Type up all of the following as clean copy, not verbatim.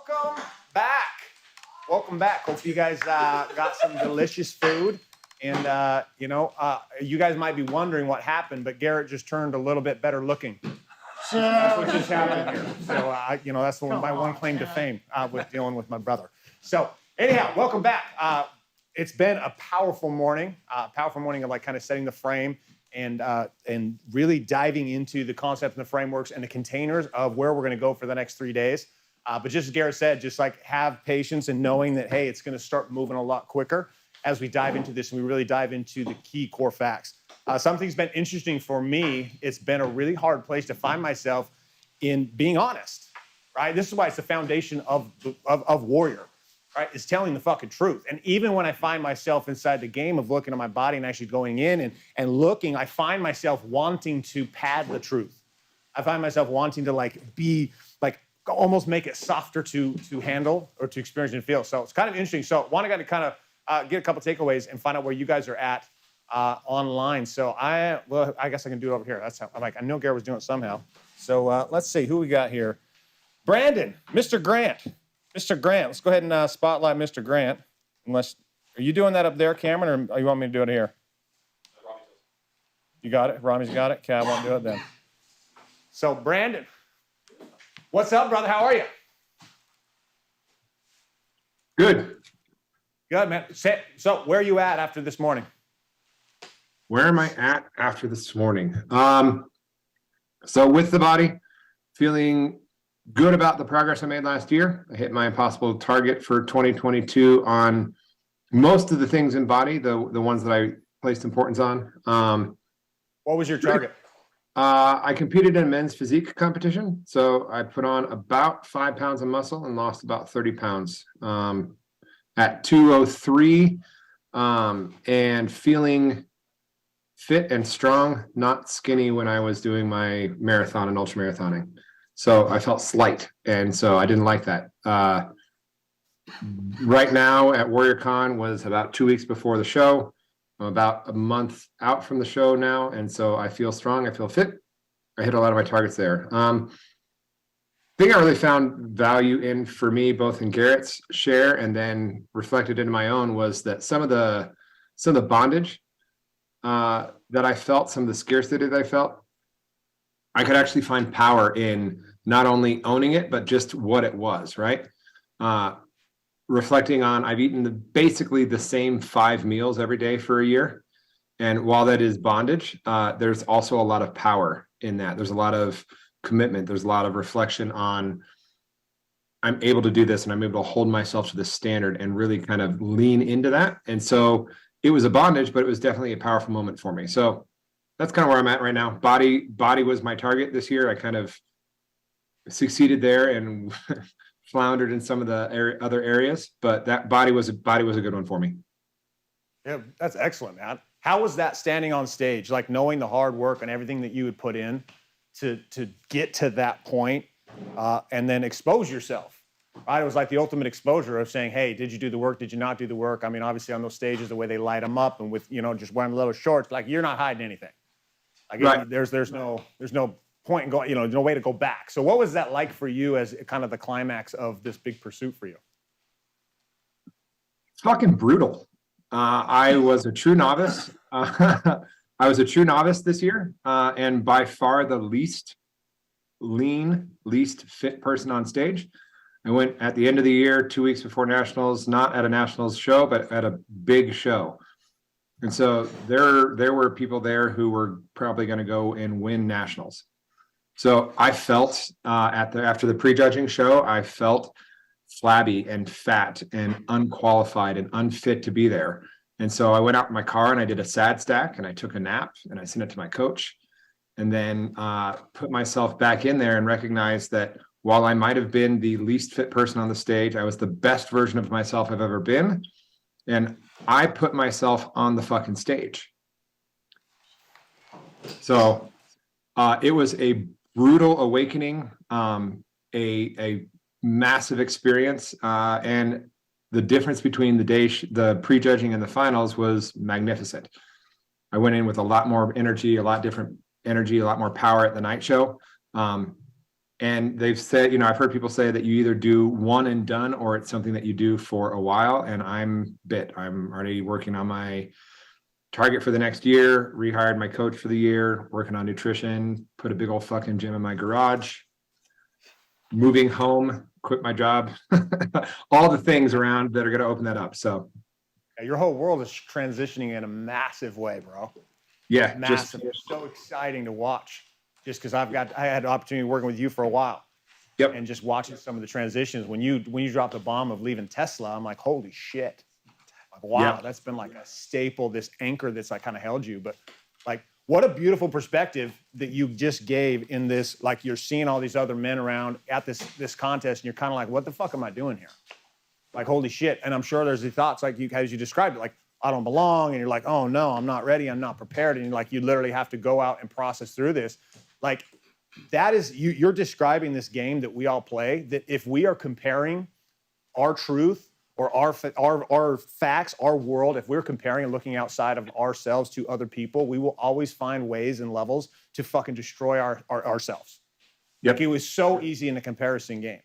welcome back. Welcome back. Hope you guys got some delicious food. And, you guys might be wondering what happened, but Garrett just turned a little bit better looking. That's what just happened here. So, that's my one claim to fame with dealing with my brother. So, anyhow, welcome back. It's been a powerful morning of like kind of setting the frame and really diving into the concepts and the frameworks and the containers of where we're going to go for the next 3 days. But just as Garrett said, just like have patience and knowing that, hey, it's going to start moving a lot quicker as we dive into this and we really dive into the key core facts. Something's been interesting for me. It's been a really hard place to find myself in being honest, right? This is why it's the foundation of warrior, right? Is telling the fucking truth. And even when I find myself inside the game of looking at my body and actually going in and looking, I find myself wanting to pad the truth. I find myself wanting to be almost make it softer to handle or to experience and feel. So it's kind of interesting. So I want to kind of get a couple takeaways and find out where you guys are at online. So I guess I can do it over here. That's how I know Garrett was doing it somehow. So let's see who we got here. Brandon, Mr. Grant. Mr. Grant, let's go ahead and spotlight Mr. Grant. Are you doing that up there, Cameron, or you want me to do it here? You got it? Rami's got it? Okay, I won't do it then. So Brandon, what's up, brother? How are you? Good. Good, man. So where are you at after this morning? Where am I at after this morning? So with the body, feeling good about the progress I made last year. I hit my impossible target for 2022 on most of the things in body, the ones that I placed importance on. What was your target? I competed in a men's physique competition. So I put on about 5 pounds of muscle and lost about 30 pounds at 2:03 and feeling fit and strong, not skinny when I was doing my marathon and ultra marathoning. So I felt slight. And so I didn't like that. Right now at WarriorCon was about 2 weeks before the show. I'm about a month out from the show now. And so I feel strong. I feel fit. I hit a lot of my targets there. Thing I really found value in for me, both in Garrett's share and then reflected into my own, was that some of the bondage that I felt, some of the scarcity that I felt, I could actually find power in not only owning it, but just what it was, right? Reflecting on, I've eaten basically the same 5 meals every day for a year. And while that is bondage, there's also a lot of power in that. There's a lot of commitment. There's a lot of reflection on, I'm able to do this and I'm able to hold myself to this standard and really kind of lean into that. And so it was a bondage, but it was definitely a powerful moment for me. So that's kind of where I'm at right now. Body was my target this year. I kind of succeeded there and floundered in some of the other areas, but that body was a good one for me. Yeah, that's excellent, man. How was that standing on stage, like knowing the hard work and everything that you would put in to get to that point and then expose yourself, right? It was like the ultimate exposure of saying, hey, did you do the work? Did you not do the work? I mean, obviously on those stages, the way they light them up and with, just wearing little shorts, like you're not hiding anything. Like right. There's no point in going, no way to go back. So what was that like for you as kind of the climax of this big pursuit for you? Fucking brutal. I was a true novice. I was a true novice this year, and by far the least fit person on stage. I went at the end of the year, 2 weeks before nationals, not at a nationals show, but at a big show. And so there were people there who were probably going to go and win nationals. So I felt after the prejudging show, I felt flabby and fat and unqualified and unfit to be there. And so I went out in my car and I did a sad stack and I took a nap and I sent it to my coach and then put myself back in there and recognized that while I might have been the least fit person on the stage, I was the best version of myself I've ever been. And I put myself on the fucking stage. So it was a brutal awakening, a massive experience, and the difference between the prejudging and the finals was magnificent. I went in with a lot more energy, a lot different energy, a lot more power at the night show. And they've said, I've heard people say that you either do one and done or it's something that you do for a while. And I'm already working on my target for the next year, rehired my coach for the year, working on nutrition, put a big old fucking gym in my garage, moving home, quit my job, all the things around that are going to open that up. So your whole world is transitioning in a massive way, bro. yeah, Massive. It's so exciting to watch just because I had the opportunity working with you for a while. Yep. And just watching some of the transitions. When you dropped the bomb of leaving Tesla, I'm like, holy shit. Like, wow, yep. That's been like a staple, this anchor that's like kind of held you. But like, what a beautiful perspective that you just gave in this. Like, you're seeing all these other men around at this contest, and you're kind of like, what the fuck am I doing here? Like, holy shit. And I'm sure there's the thoughts like you, as you described it, like, I don't belong. And you're like, oh no, I'm not ready. I'm not prepared. And like, you literally have to go out and process through this. Like, that is, you're describing this game that we all play, that if we are comparing our truth or our facts, our world, if we're comparing and looking outside of ourselves to other people, we will always find ways and levels to fucking destroy ourselves. Yep. Like, it was so easy in the comparison game.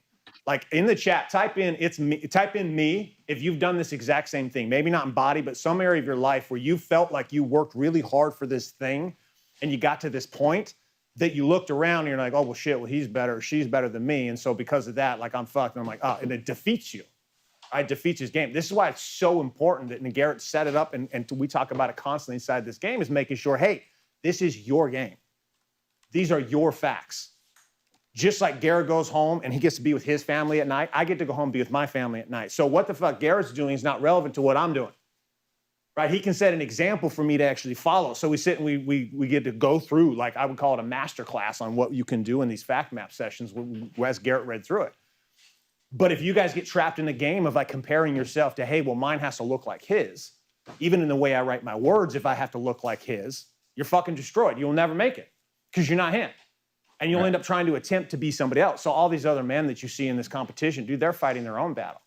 Like, in the chat, type in me if you've done this exact same thing. Maybe not in body, but some area of your life where you felt like you worked really hard for this thing and you got to this point that you looked around and you're like, oh, well, shit, well, he's better, or she's better than me. And so because of that, like, I'm fucked. And I'm like, and it defeats you. It defeats his game. This is why it's so important that, and Garrett set it up, and we talk about it constantly inside this game, is making sure, hey, this is your game. These are your facts. Just like Garrett goes home and he gets to be with his family at night, I get to go home and be with my family at night. So what the fuck Garrett's doing is not relevant to what I'm doing. Right? He can set an example for me to actually follow. So we sit and we get to go through, like, I would call it a master class on what you can do in these fact map sessions as Garrett read through it. But if you guys get trapped in a game of like comparing yourself to, hey, well, mine has to look like his, even in the way I write my words, if I have to look like his, you're fucking destroyed. You'll never make it because you're not him. And you'll end up trying to attempt to be somebody else. So all these other men that you see in this competition, dude, they're fighting their own battle.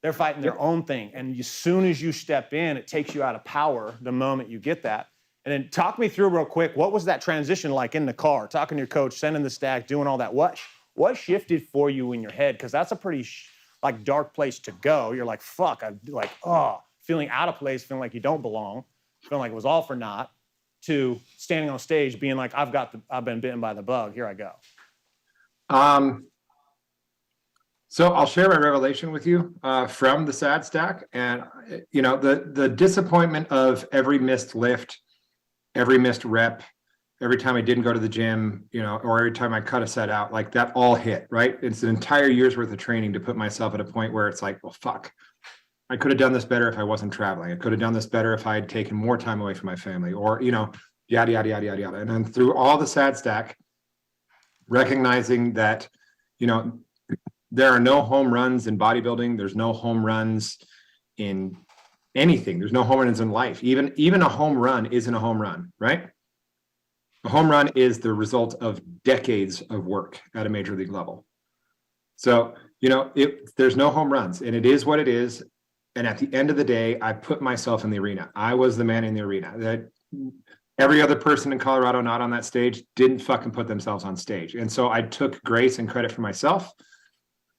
They're fighting their own thing. And as soon as you step in, it takes you out of power the moment you get that. And then talk me through real quick, what was that transition like in the car, talking to your coach, sending the stack, doing all that? What shifted for you in your head? Because that's a pretty like dark place to go. You're like, fuck, I'm like, feeling out of place, feeling like you don't belong, feeling like it was all for naught, to standing on stage being like, I've been bitten by the bug, here I go. So I'll share my revelation with you from the sad stack. And, the disappointment of every missed lift, every missed rep, every time I didn't go to the gym, or every time I cut a set out, like, that all hit, right? It's an entire year's worth of training to put myself at a point where it's like, well, fuck, I could have done this better if I wasn't traveling. I could have done this better if I had taken more time away from my family, or, yada, yada, yada, yada, yada. And then through all the sad stack, recognizing that, there are no home runs in bodybuilding. There's no home runs in anything. There's no home runs in life. Even a home run isn't a home run, right? A home run is the result of decades of work at a major league level. So, there's no home runs, and it is what it is. And at the end of the day, I put myself in the arena. I was the man in the arena. That every other person in Colorado not on that stage didn't fucking put themselves on stage. And so I took grace and credit for myself.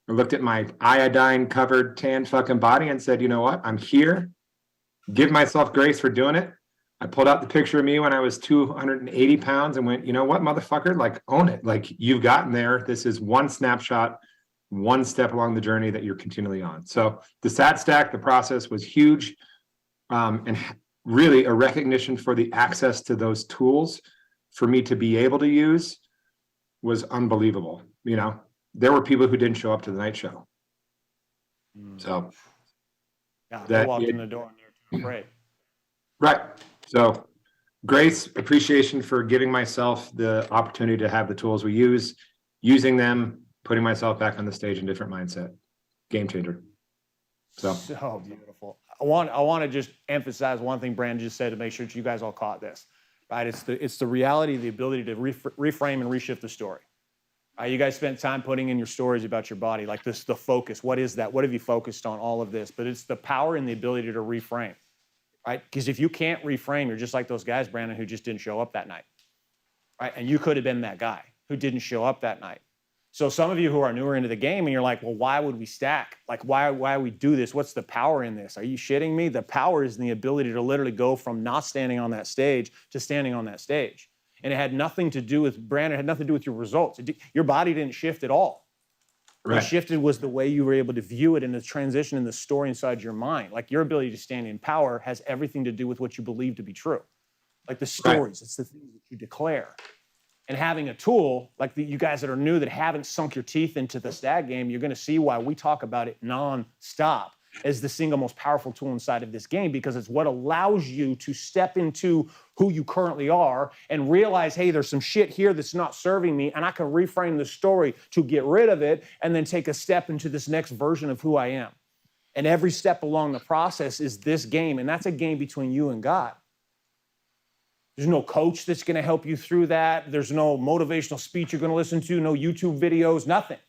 I looked at my iodine-covered tan fucking body and said, you know what? I'm here. Give myself grace for doing it. I pulled out the picture of me when I was 280 pounds and went, you know what, motherfucker? Like, own it. Like, you've gotten there. This is one snapshot, one step along the journey that you're continually on. So the SAT stack, the process was huge, and really a recognition for the access to those tools for me to be able to use was unbelievable. There were people who didn't show up to the night show. So they walked in the door and they're too afraid. Right. So grace, appreciation for giving myself the opportunity to have the tools we use, using them, putting myself back on the stage in different mindset. Game changer. So beautiful. I want to just emphasize one thing Brandon just said to make sure that you guys all caught this, right? It's the reality, the ability to reframe and reshift the story. You guys spent time putting in your stories about your body, like this, the focus. What is that? What have you focused on? All of this, but it's the power and the ability to reframe, right? Because if you can't reframe, you're just like those guys, Brandon, who just didn't show up that night, right? And you could have been that guy who didn't show up that night. So some of you who are newer into the game and you're like, well, why would we stack? Like, why we do this? What's the power in this? Are you shitting me? The power is in the ability to literally go from not standing on that stage to standing on that stage. And it had nothing to do with Brandon, it had nothing to do with your results. Your body didn't shift at all. Right. What shifted was the way you were able to view it and the transition in the story inside your mind. Like your ability to stand in power has everything to do with what you believe to be true. Like the stories, it's the things that you declare. And having a tool like you guys that are new that haven't sunk your teeth into the stat game, you're going to see why we talk about it non-stop as the single most powerful tool inside of this game, because it's what allows you to step into who you currently are and realize, hey, there's some shit here that's not serving me, and I can reframe the story to get rid of it and then take a step into this next version of who I am. And every step along the process is this game, and that's a game between you and God. There's no coach that's going to help you through that. There's no motivational speech you're going to listen to, no YouTube videos, nothing.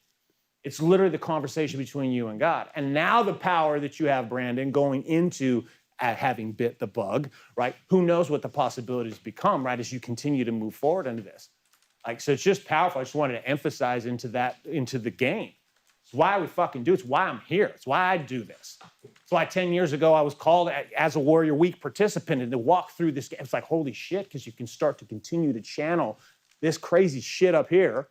It's literally the conversation between you and God. And now the power that you have, Brandon, going into having bit the bug, right? Who knows what the possibilities become, right, as you continue to move forward into this. Like, so it's just powerful. I just wanted to emphasize into the game. It's why we fucking do it. It's why I'm here. It's why I do this. It's why 10 years ago I was called as a Warrior Week participant and to walk through this game. It's like, holy shit, because you can start to continue to channel this crazy shit up here,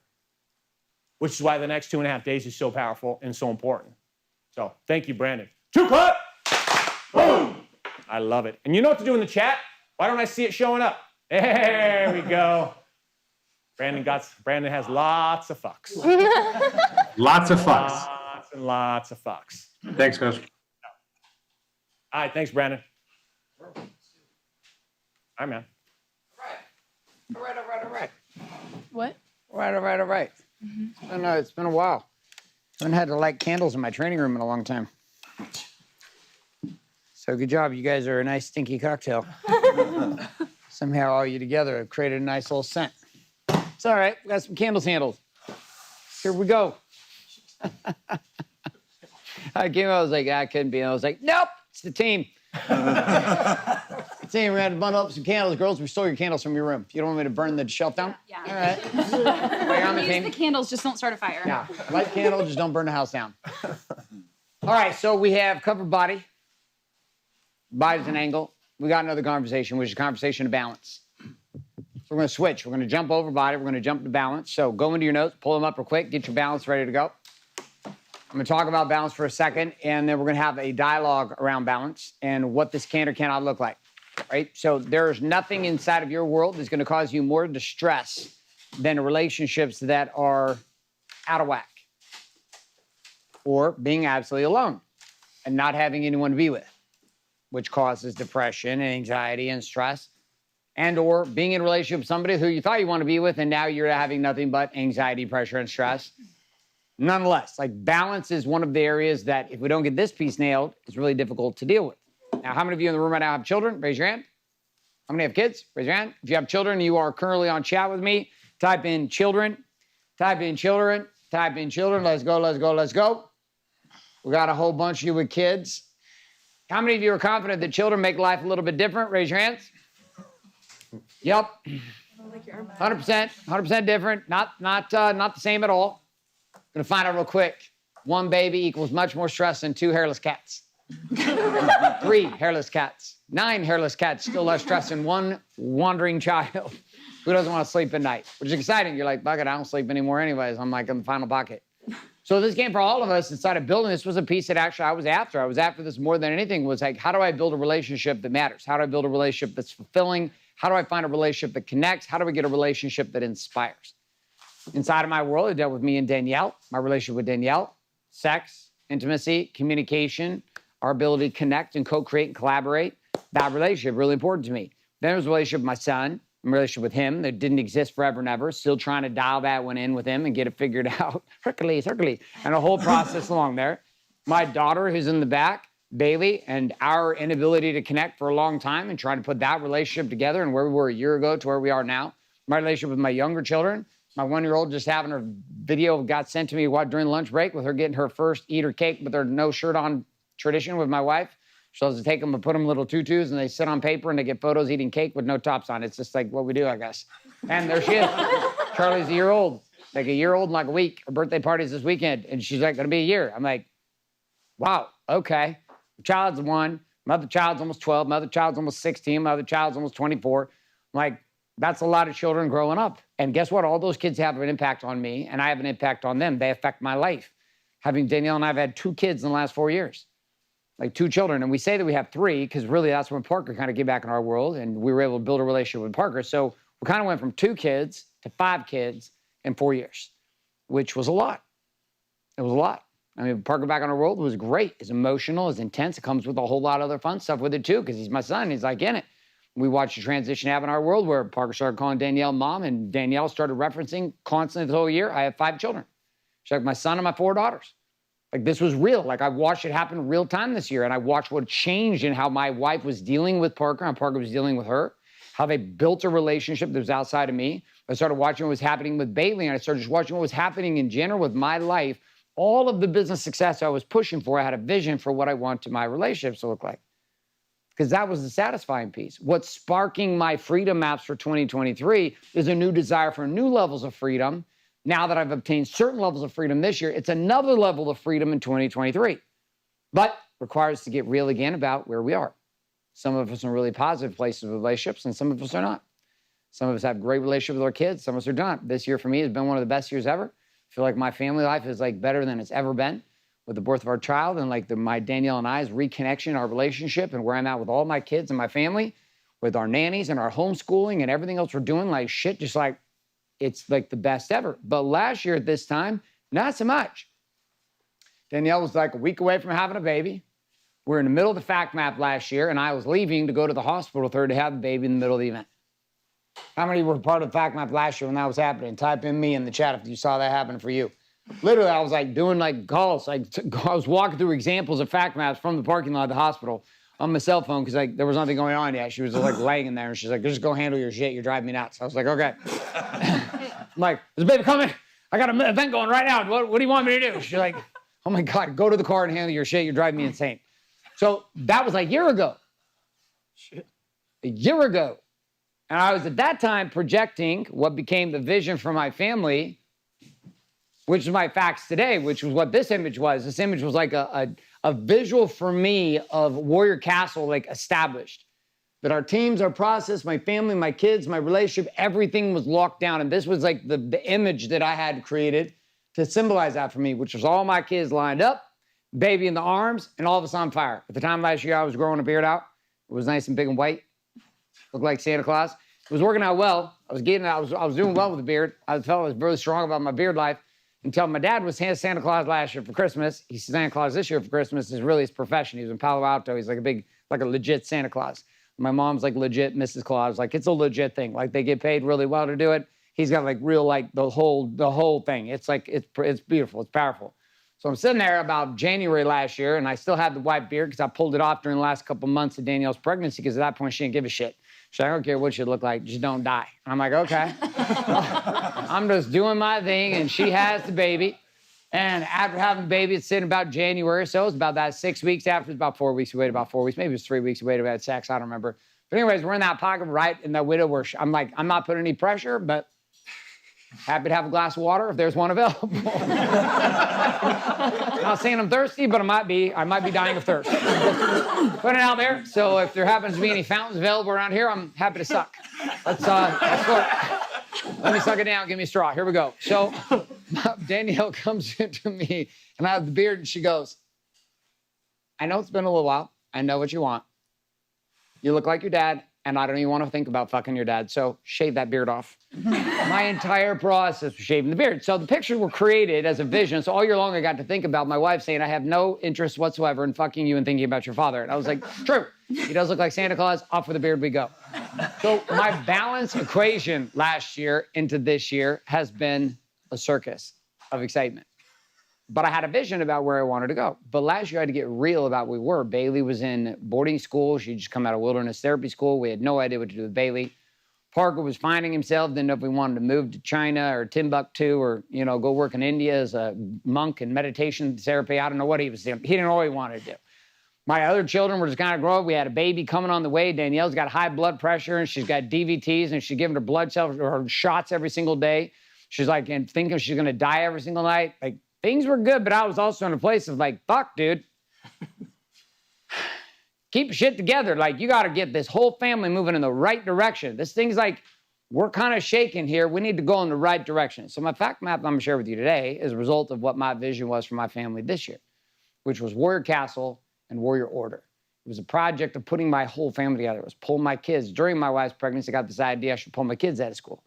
which is why the next 2.5 days is so powerful and so important. So thank you, Brandon. 2 cut! Boom! I love it. And you know what to do in the chat? Why don't I see it showing up? There we go. Brandon has lots of fucks. Lots of fucks. Lots and lots of fucks. Thanks, Coach. All right, thanks, Brandon. All right, man. All right. What? All right. It's been a while. I haven't had to light candles in my training room in a long time. So good job. You guys are a nice stinky cocktail. Somehow all you together have created a nice little scent. It's all right. We got some candles handled. Here we go. I came out, I was like, I couldn't be. And I was like, nope, it's the team. Team, we're going to bundle up some candles. Girls, restore your candles from your room. You don't want me to burn the shelf down? Yeah. All right. Use the candles, just don't start a fire. Yeah, light candle, just don't burn the house down. All right, so we have covered body. Body's an angle. We got another conversation, which is conversation of balance. So we're going to switch. We're going to jump over body. We're going to jump to balance. So go into your notes, pull them up real quick, get your balance ready to go. I'm going to talk about balance for a second, and then we're going to have a dialogue around balance and what this can or cannot look like. Right? So there's nothing inside of your world that's going to cause you more distress than relationships that are out of whack or being absolutely alone and not having anyone to be with, which causes depression and anxiety and stress, and or being in a relationship with somebody who you thought you want to be with and now you're having nothing but anxiety, pressure, and stress. Nonetheless, like balance is one of the areas that if we don't get this piece nailed, it's really difficult to deal with. Now, how many of you in the room right now have children? Raise your hand. How many have kids? Raise your hand. If you have children, you are currently on chat with me. Type in children. Type in children. Type in children. Let's go, let's go, let's go. We got a whole bunch of you with kids. How many of you are confident that children make life a little bit different? Raise your hands. Yep. 100%. 100% different. Not the same at all. Gonna find out real quick. 1 baby equals much more stress than 2 hairless cats. 3 hairless cats. 9 hairless cats, still less stress than 1 wandering child who doesn't want to sleep at night, which is exciting. You're like, fuck it, I don't sleep anymore anyways. I'm like in the final pocket. So this game for all of us inside of building this was a piece that actually I was after. I was after this more than anything was like, how do I build a relationship that matters? How do I build a relationship that's fulfilling? How do I find a relationship that connects? How do we get a relationship that inspires? Inside of my world, it dealt with me and Danielle, my relationship with Danielle, sex, intimacy, communication, our ability to connect and co-create and collaborate. That relationship, really important to me. Then there was a relationship with my son, a relationship with him that didn't exist forever and ever, still trying to dial that one in with him and get it figured out. Hercules, and a whole process along there. My daughter, who's in the back, Bailey, and our inability to connect for a long time and trying to put that relationship together and where we were a year ago to where we are now. My relationship with my younger children, my 1-year-old just having her video got sent to me during lunch break with her getting her first eat her cake with her no shirt on tradition with my wife. She loves to take them and put them in little tutus and they sit on paper and they get photos eating cake with no tops on. It's just like what we do, I guess. And there she is. Charlie's a year old. like a year old in like a week. Her birthday party's this weekend, and she's like, gonna be a year. I'm like, wow, okay. The child's 1. My other child's almost 12. My other child's almost 16. My other child's almost 24. I'm like, that's a lot of children growing up. And guess what? All those kids have an impact on me, and I have an impact on them. They affect my life. Having Danielle and I have had 2 kids in the last 4 years, like 2 children. And we say that we have 3 because really that's when Parker kind of came back in our world, and we were able to build a relationship with Parker. So we kind of went from 2 kids to 5 kids in 4 years, which was a lot. It was a lot. I mean, Parker back in our world was great. It's emotional, it's intense. It comes with a whole lot of other fun stuff with it too, because he's my son. He's like in it. We watched the transition happen in our world where Parker started calling Danielle mom, and Danielle started referencing constantly the whole year, I have 5 children. She's like my son and my 4 daughters. Like this was real. Like I watched it happen real time this year, and I watched what changed in how my wife was dealing with Parker and Parker was dealing with her, how they built a relationship that was outside of me. I started watching what was happening with Bailey, and I started just watching what was happening in general with my life. All of the business success I was pushing for, I had a vision for what I want my relationships to look like. Because that was the satisfying piece. What's sparking my freedom maps for 2023 is a new desire for new levels of freedom. Now that I've obtained certain levels of freedom this year, it's another level of freedom in 2023. But requires us to get real again about where we are. Some of us are in really positive places with relationships, and some of us are not. Some of us have great relationships with our kids. Some of us are not. This year for me has been one of the best years ever. I feel like my family life is like better than it's ever been with the birth of our child, and like my Danielle and I's reconnection, our relationship, and where I'm at with all my kids and my family, with our nannies and our homeschooling and everything else we're doing, like shit, just like it's like the best ever. But last year at this time, not so much. Danielle was like a week away from having a baby. We're in the middle of the fact map last year, and I was leaving to go to the hospital with her to have the baby in the middle of the event. How many were part of the fact map last year when that was happening? Type in me in the chat if you saw that happen for you. Literally, I was like doing like calls. I was walking through examples of fact maps from the parking lot of the hospital on my cell phone because like there was nothing going on yet. She was like laying in there, and she's like, just go handle your shit. You're driving me nuts. I was like, okay. I'm like, there's a baby coming. I got an event going right now. What do you want me to do? She's like, oh my God, go to the car and handle your shit. You're driving me insane. So that was like a year ago. Shit. A year ago. And I was at that time projecting what became the vision for my family, which is my facts today, which was what this image was. This image was like a visual for me of Warrior Castle, like established. That our teams, our process, my family, my kids, my relationship, everything was locked down. And this was like the image that I had created to symbolize that for me, which was all my kids lined up, baby in the arms, and all of us on fire. At the time last year, I was growing a beard out. It was nice and big and white. Looked like Santa Claus. It was working out well. I was doing well with the beard. I felt I was really strong about my beard life until my dad was Santa Claus last year for Christmas. He's Santa Claus this year for Christmas. Is really his profession. He was in Palo Alto. He's like a legit Santa Claus. My mom's like legit Mrs. Claus. Like it's a legit thing. Like they get paid really well to do it. He's got like real like the whole thing. It's like it's beautiful. It's powerful. So I'm sitting there about January last year, and I still had the white beard because I pulled it off during the last couple months of Danielle's pregnancy because at that point she didn't give a shit. She's like, I don't care what you look like, just don't die. And I'm like, okay. I'm just doing my thing, and she has the baby. And after having the baby, it's in about January or so. It's about that 6 weeks after. It's about 4 weeks. We waited about 4 weeks. Maybe it was 3 weeks. We waited about sex. I don't remember. But anyways, we're in that pocket right in that window where I'm like, I'm not putting any pressure, but happy to have a glass of water if there's one available. Not saying I'm thirsty, but I might be dying of thirst. Putting it out there. So if there happens to be any fountains available around here, I'm happy to suck. Let's let me suck it down. Give me a straw. Here we go. So Danielle comes into me, and I have the beard, and she goes, I know it's been a little while. I know what you want. You look like your dad, and I don't even want to think about fucking your dad, so shave that beard off. My entire process was shaving the beard. So the pictures were created as a vision, so all year long I got to think about my wife saying, I have no interest whatsoever in fucking you and thinking about your father. And I was like, true. He does look like Santa Claus. Off with the beard we go. So my balance equation last year into this year has been a circus of excitement. But I had a vision about where I wanted to go. But last year I had to get real about where we were. Bailey was in boarding school. She'd just come out of wilderness therapy school. We had no idea what to do with Bailey. Parker was finding himself, didn't know if we wanted to move to China or Timbuktu or, go work in India as a monk in meditation therapy. I don't know what he was doing. He didn't know what he wanted to do. My other children were just kind of growing. We had a baby coming on the way. Danielle's got high blood pressure, and she's got DVTs, and she's giving her blood cells or her shots every single day. She's like, and thinking she's gonna die every single night. Like, things were good, but I was also in a place of like, fuck, dude. Keep your shit together. Like, you gotta get this whole family moving in the right direction. This thing's like, we're kind of shaking here. We need to go in the right direction. So my fact map I'm gonna share with you today is a result of what my vision was for my family this year, which was Warrior Castle and Warrior Order. It was a project of putting my whole family together. It was pulling my kids. During my wife's pregnancy, I got this idea I should pull my kids out of school.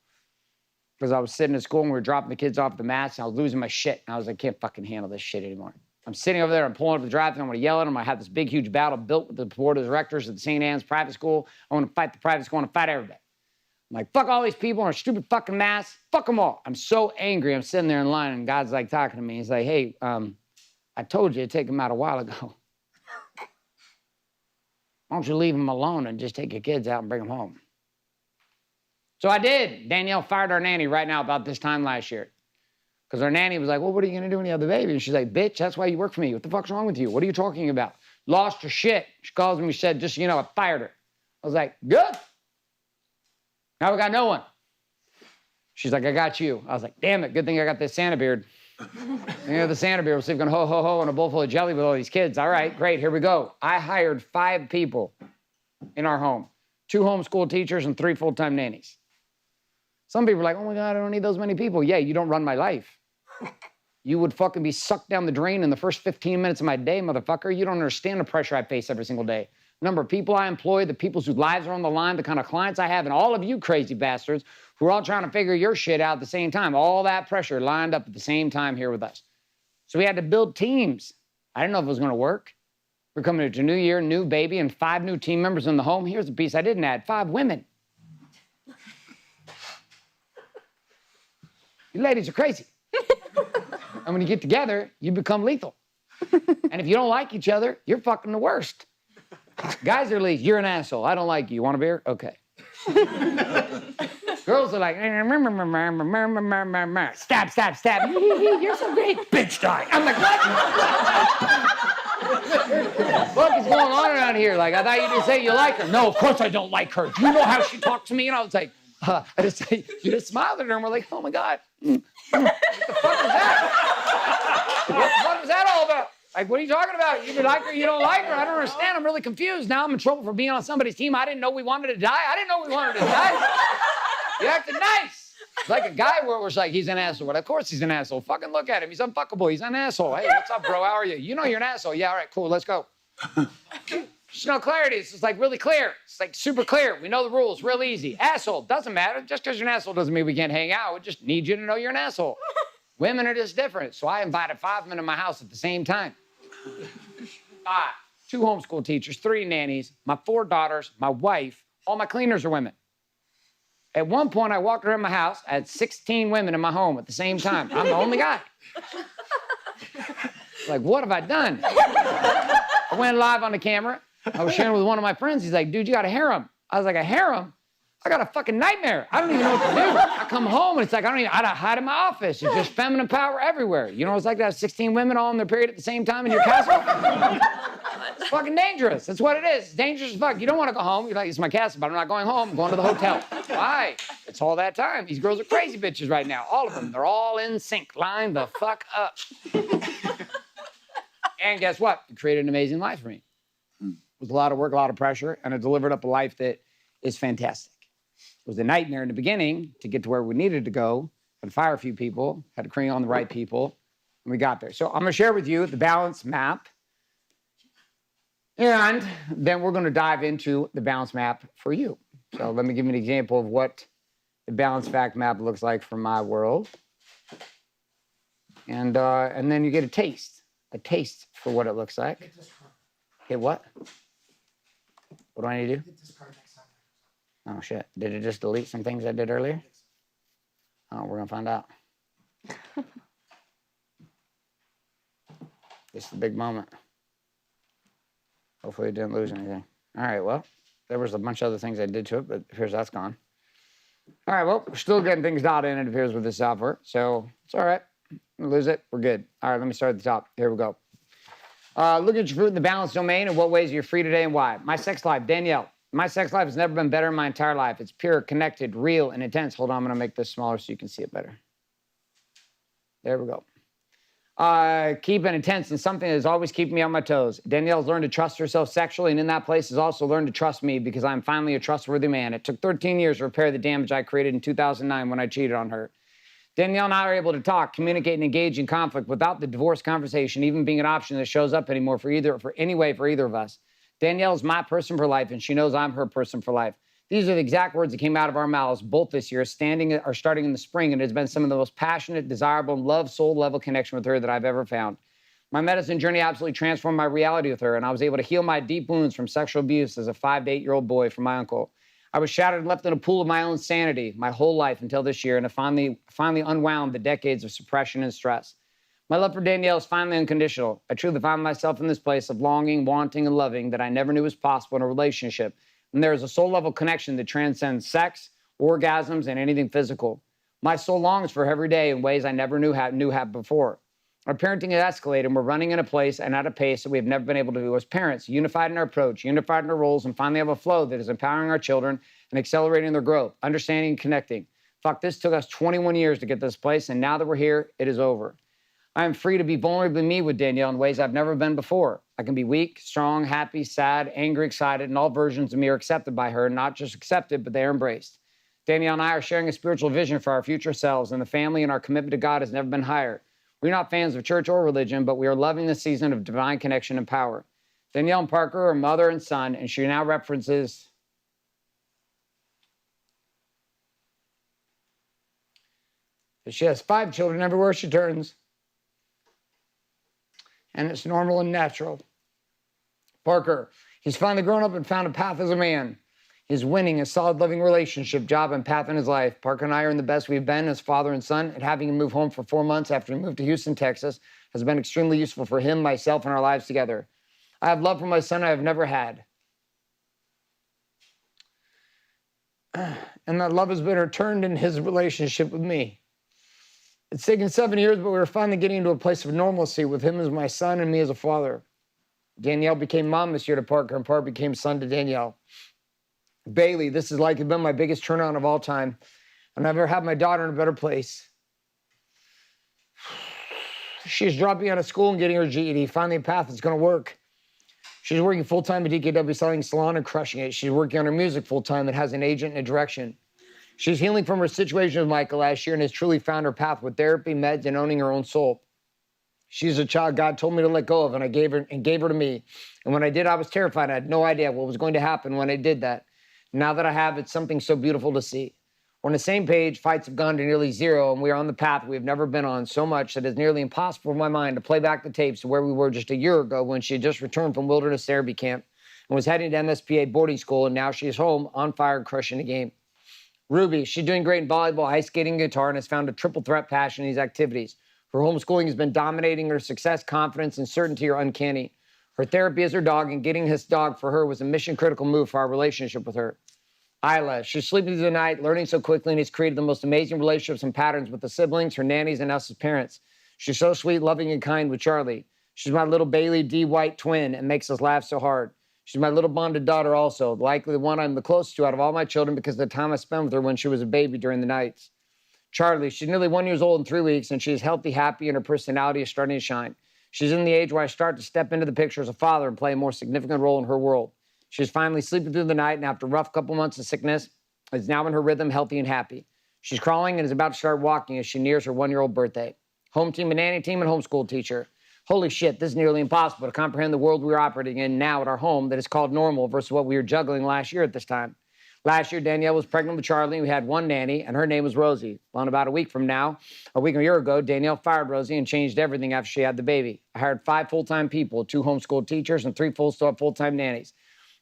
Because I was sitting at school and we were dropping the kids off the mats and I was losing my shit. And I was like, I can't fucking handle this shit anymore. I'm sitting over there, I'm pulling up the drive-thru, I'm gonna yell at them. I have this big, huge battle built with the board of directors at the St. Anne's private school. I wanna fight the private school, I wanna fight everybody. I'm like, fuck all these people in a stupid fucking masks. Fuck them all. I'm so angry. I'm sitting there in line and God's like talking to me. He's like, hey, I told you to take them out a while ago. Why don't you leave them alone and just take your kids out and bring them home? So I did. Danielle fired our nanny right now about this time last year. Because our nanny was like, well, what are you going to do when you have the baby? And she's like, bitch, that's why you work for me. What the fuck's wrong with you? What are you talking about? Lost her shit. She calls me, she said, just so you know, I fired her. I was like, good. Now we got no one. She's like, I got you. I was like, damn it, good thing I got this Santa beard. The Santa beard was going ho, ho, ho, and a bowl full of jelly with all these kids. All right, great, here we go. I hired 5 people in our home, 2 homeschool teachers and 3 full-time nannies. Some people are like, oh my God, I don't need those many people. Yeah, you don't run my life. You would fucking be sucked down the drain in the first 15 minutes of my day, motherfucker. You don't understand the pressure I face every single day. The number of people I employ, the people whose lives are on the line, the kind of clients I have, and all of you crazy bastards who are all trying to figure your shit out at the same time. All that pressure lined up at the same time here with us. So we had to build teams. I didn't know if it was going to work. We're coming into a new year, new baby, and 5 new team members in the home. Here's the piece I didn't add, 5 women. You ladies are crazy. And when you get together, you become lethal. And if you don't like each other, you're fucking the worst. Guys are like, you're an asshole. I don't like you. You want a beer? Okay. Girls are like, stab, stab, stab. You're so great. Bitch die. I'm like, what? What is going on around here? Like, I thought you just say you like her. No, of course I don't like her. Do you know how she talked to me? And I was like, I just say, you just smiled at her and we're like, oh my God. What the fuck was that? What the fuck was that all about? Like, what are you talking about? You like her, you don't like her? I don't understand. I'm really confused. Now I'm in trouble for being on somebody's team. I didn't know we wanted to die. I didn't know we wanted to die. You acted nice. It's like a guy where it was like, he's an asshole. Well, of course he's an asshole. Fucking look at him. He's unfuckable. He's an asshole. Hey, what's up, bro? How are you? You know you're an asshole. Yeah, all right, cool. Let's go. There's no clarity. It's just like really clear. It's like super clear. We know the rules. Real easy. Asshole. Doesn't matter. Just because you're an asshole doesn't mean we can't hang out. We just need you to know you're an asshole. Women are just different. So I invited 5 men to my house at the same time. 5. 2 homeschool teachers, 3 nannies, my 4 daughters, my wife, all my cleaners are women. At one point, I walked around my house. I had 16 women in my home at the same time. I'm the only guy. Like, what have I done? I went live on the camera. I was sharing with one of my friends. He's like, dude, you got a harem. I was like, a harem? I got a fucking nightmare. I don't even know what to do. I come home and it's like, I hide in my office. It's just feminine power everywhere. You know what it's like to have 16 women all in their period at the same time in your castle? It's fucking dangerous. That's what it is. It's dangerous as fuck. You don't want to go home. You're like, it's my castle, but I'm not going home. I'm going to the hotel. Why? It's all that time. These girls are crazy bitches right now. All of them. They're all in sync. Line the fuck up. And guess what? It created an amazing life for me. It was a lot of work, a lot of pressure, and it delivered up a life that is fantastic. It was a nightmare in the beginning to get to where we needed to go, had to fire a few people, had to bring on the right people, and we got there. So I'm going to share with you the balance map, and then we're going to dive into the balance map for you. So let me give you an example of what the balance fact map looks like for my world. And then you get a taste for what it looks like. Okay, what? What do I need to do? Oh, shit. Did it just delete some things I did earlier? Oh, we're going to find out. This is the big moment. Hopefully it didn't lose anything. All right, well, there was a bunch of other things I did to it, but it appears that's gone. All right, well, we're still getting things dialed in, it appears, with this software. So it's all right. Lose it. We're good. All right, let me start at the top. Here we go. Look at your fruit in the balance domain and what ways you're free today and why. My sex life, Danielle. My sex life has never been better in my entire life. It's pure, connected, real, and intense. Hold on, I'm going to make this smaller so you can see it better. There we go. Keep it intense and something that is always keeping me on my toes. Danielle's learned to trust herself sexually, and in that place has also learned to trust me because I'm finally a trustworthy man. It took 13 years to repair the damage I created in 2009 when I cheated on her. Danielle and I are able to talk, communicate, and engage in conflict without the divorce conversation even being an option that shows up anymore for either of us. Danielle is my person for life, and she knows I'm her person for life. These are the exact words that came out of our mouths both this year, starting in the spring, and it has been some of the most passionate, desirable, and love soul level connection with her that I've ever found. My medicine journey absolutely transformed my reality with her, and I was able to heal my deep wounds from sexual abuse as a 5 to 8-year-old boy from my uncle. I was shattered and left in a pool of my own sanity my whole life until this year, and I finally unwound the decades of suppression and stress. My love for Danielle is finally unconditional. I truly found myself in this place of longing, wanting, and loving that I never knew was possible in a relationship. And there is a soul-level connection that transcends sex, orgasms, and anything physical. My soul longs for her every day in ways I never knew how before. Our parenting has escalated, and we're running in a place and at a pace that we have never been able to do as parents, unified in our approach, unified in our roles, and finally have a flow that is empowering our children and accelerating their growth, understanding, and connecting. Fuck, this took us 21 years to get this place, and now that we're here, it is over. I am free to be vulnerably me with Danielle in ways I've never been before. I can be weak, strong, happy, sad, angry, excited, and all versions of me are accepted by her, not just accepted, but they are embraced. Danielle and I are sharing a spiritual vision for our future selves, and the family and our commitment to God has never been higher. We're not fans of church or religion, but we are loving the season of divine connection and power. Danielle and Parker are mother and son, and she now references that she has 5 children everywhere she turns, and it's normal and natural. Parker, he's finally grown up and found a path as a man. He's winning a solid, loving relationship, job, and path in his life. Parker and I are in the best we've been as father and son, and having him move home for 4 months after he moved to Houston, Texas, has been extremely useful for him, myself, and our lives together. I have love for my son I have never had. And that love has been returned in his relationship with me. It's taken 7 years, but we were finally getting into a place of normalcy with him as my son and me as a father. Danielle became mom this year to Parker, and Parker became son to Danielle. Bailey, this has likely been my biggest turnaround of all time. I've never had my daughter in a better place. She's dropping out of school and getting her GED, finding a path that's going to work. She's working full-time at DKW selling salon and crushing it. She's working on her music full-time and has an agent and a direction. She's healing from her situation with Michael last year and has truly found her path with therapy, meds, and owning her own soul. She's a child God told me to let go of, and I gave her to me. And when I did, I was terrified. I had no idea what was going to happen when I did that. Now that I have, it's something so beautiful to see. We're on the same page, fights have gone to nearly zero, and we are on the path we've never been on so much that it's nearly impossible for my mind to play back the tapes to where we were just a year ago when she had just returned from wilderness therapy camp and was heading to MSPA boarding school, and now she's home, on fire, and crushing the game. Ruby, she's doing great in volleyball, ice skating, and guitar, and has found a triple threat passion in these activities. Her homeschooling has been dominating. Her success, confidence, and certainty are uncanny. Her therapy is her dog, and getting this dog for her was a mission-critical move for our relationship with her. Isla, she's sleeping through the night, learning so quickly, and has created the most amazing relationships and patterns with the siblings, her nannies, and us as parents. She's so sweet, loving, and kind with Charlie. She's my little Bailey D. White twin and makes us laugh so hard. She's my little bonded daughter also, likely the one I'm the closest to out of all my children because of the time I spent with her when she was a baby during the nights. Charlie, she's nearly 1 year old in 3 weeks, and she's healthy, happy, and her personality is starting to shine. She's in the age where I start to step into the picture as a father and play a more significant role in her world. She's finally sleeping through the night, and after a rough couple months of sickness, is now in her rhythm, healthy and happy. She's crawling and is about to start walking as she nears her 1 year old birthday. Home team and nanny team and homeschool teacher. Holy shit, this is nearly impossible to comprehend the world we're operating in now at our home that is called normal versus what we were juggling last year at this time. Last year, Danielle was pregnant with Charlie, and we had one nanny, and her name was Rosie. Well, in about a week a year ago, Danielle fired Rosie and changed everything after she had the baby. I hired 5 full-time people, 2 homeschool teachers, and 3 full-time nannies.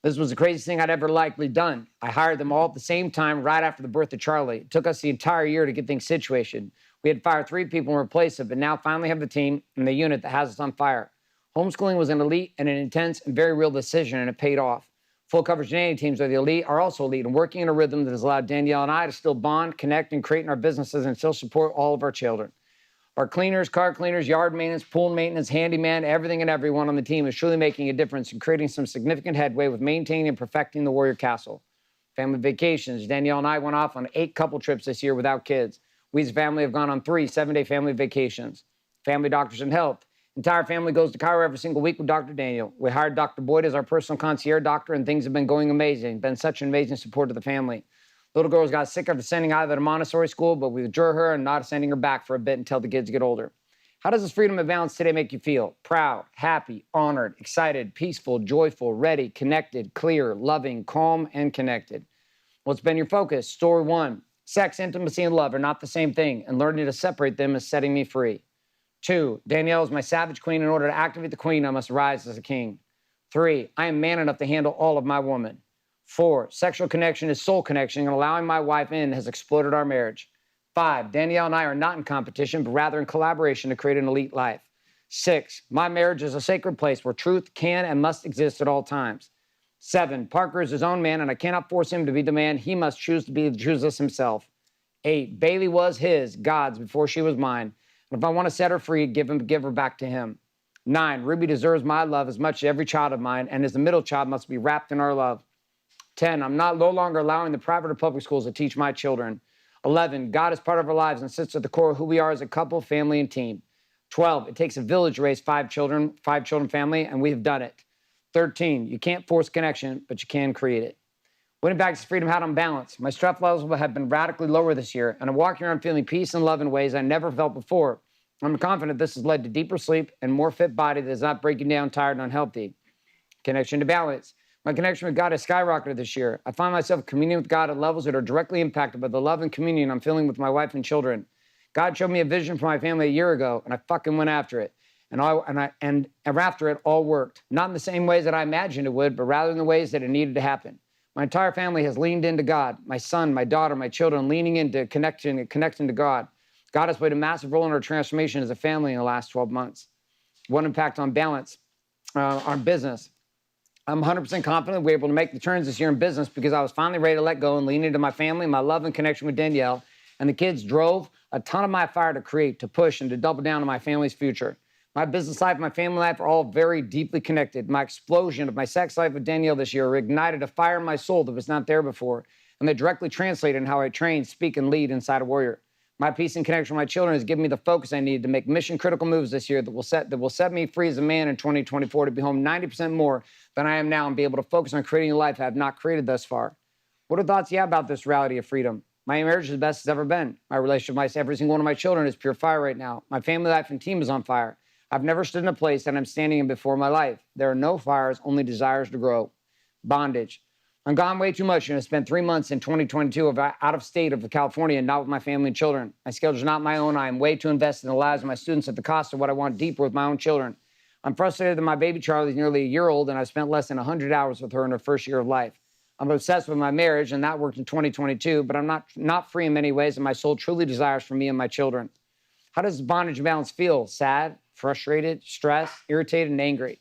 This was the craziest thing I'd ever likely done. I hired them all at the same time right after the birth of Charlie. It took us the entire year to get things situated. We had fired 3 people and replaced them, but now finally have the team and the unit that has us on fire. Homeschooling was an elite and an intense and very real decision, and it paid off. Full coverage nanny teams are the elite, are also elite, and working in a rhythm that has allowed Danielle and I to still bond, connect, and create in our businesses and still support all of our children. Our cleaners, car cleaners, yard maintenance, pool maintenance, handyman, everything and everyone on the team is truly making a difference and creating some significant headway with maintaining and perfecting the Warrior Castle. Family vacations. Danielle and I went off on 8 couple trips this year without kids. We as a family have gone on 3 7-day family vacations. Family doctors and health. Entire family goes to Cairo every single week with Dr. Daniel. We hired Dr. Boyd as our personal concierge doctor, and things have been going amazing. Been such an amazing support to the family. Little girls got sick after sending either to Montessori school, but we withdrew her and not sending her back for a bit until the kids get older. How does this freedom and balance today make you feel? Proud, happy, honored, excited, peaceful, joyful, ready, connected, clear, loving, calm, and connected. What's been your focus? Story 1. Sex, intimacy, and love are not the same thing, and learning to separate them is setting me free. 2. Danielle is my savage queen. In order to activate the queen, I must rise as a king. 3. I am man enough to handle all of my woman. 4. Sexual connection is soul connection, and allowing my wife in has exploded our marriage. 5. Danielle and I are not in competition, but rather in collaboration to create an elite life. 6. My marriage is a sacred place where truth can and must exist at all times. 7. Parker is his own man, and I cannot force him to be the man. He must choose this himself. 8. Bailey was his, God's, before she was mine. And if I want to set her free, give her back to him. 9. Ruby deserves my love as much as every child of mine, and as the middle child must be wrapped in our love. 10. I'm no longer allowing the private or public schools to teach my children. 11. God is part of our lives and sits at the core of who we are as a couple, family, and team. 12. It takes a village to raise 5 children family, and we have done it. 13. You can't force connection, but you can create it. What impacts freedom had on balance? My stress levels have been radically lower this year, and I'm walking around feeling peace and love in ways I never felt before. I'm confident this has led to deeper sleep and more fit body that is not breaking down, tired, and unhealthy. Connection to balance. My connection with God has skyrocketed this year. I find myself communing with God at levels that are directly impacted by the love and communion I'm feeling with my wife and children. God showed me a vision for my family a year ago, and I fucking went after it. And after it all worked. Not in the same ways that I imagined it would, but rather in the ways that it needed to happen. My entire family has leaned into God. My son, my daughter, my children leaning into connecting to God. God has played a massive role in our transformation as a family in the last 12 months. One impact on balance, on business. I'm 100% confident we're able to make the turns this year in business because I was finally ready to let go and lean into my family, my love and connection with Danielle. And the kids drove a ton of my fire to create, to push, and to double down on my family's future. My business life, my family life are all very deeply connected. My explosion of my sex life with Danielle this year ignited a fire in my soul that was not there before, and that directly translated in how I train, speak, and lead inside a warrior. My peace and connection with my children has given me the focus I need to make mission-critical moves this year that will set me free as a man in 2024 to be home 90% more than I am now and be able to focus on creating a life I have not created thus far. What are thoughts you have about this reality of freedom? My marriage is the best it's ever been. My relationship with every single one of my children is pure fire right now. My family life and team is on fire. I've never stood in a place that I'm standing in before in my life. There are no fires, only desires to grow. Bondage. I'm gone way too much and I spent 3 months in 2022 out of state of California and not with my family and children. My schedule is not my own. I am way too invested in the lives of my students at the cost of what I want deeper with my own children. I'm frustrated that my baby Charlie is nearly a year old and I've spent less than 100 hours with her in her first year of life. I'm obsessed with my marriage and that worked in 2022, but I'm not free in many ways and my soul truly desires for me and my children. How does bondage and balance feel? Sad, frustrated, stressed, irritated, and angry.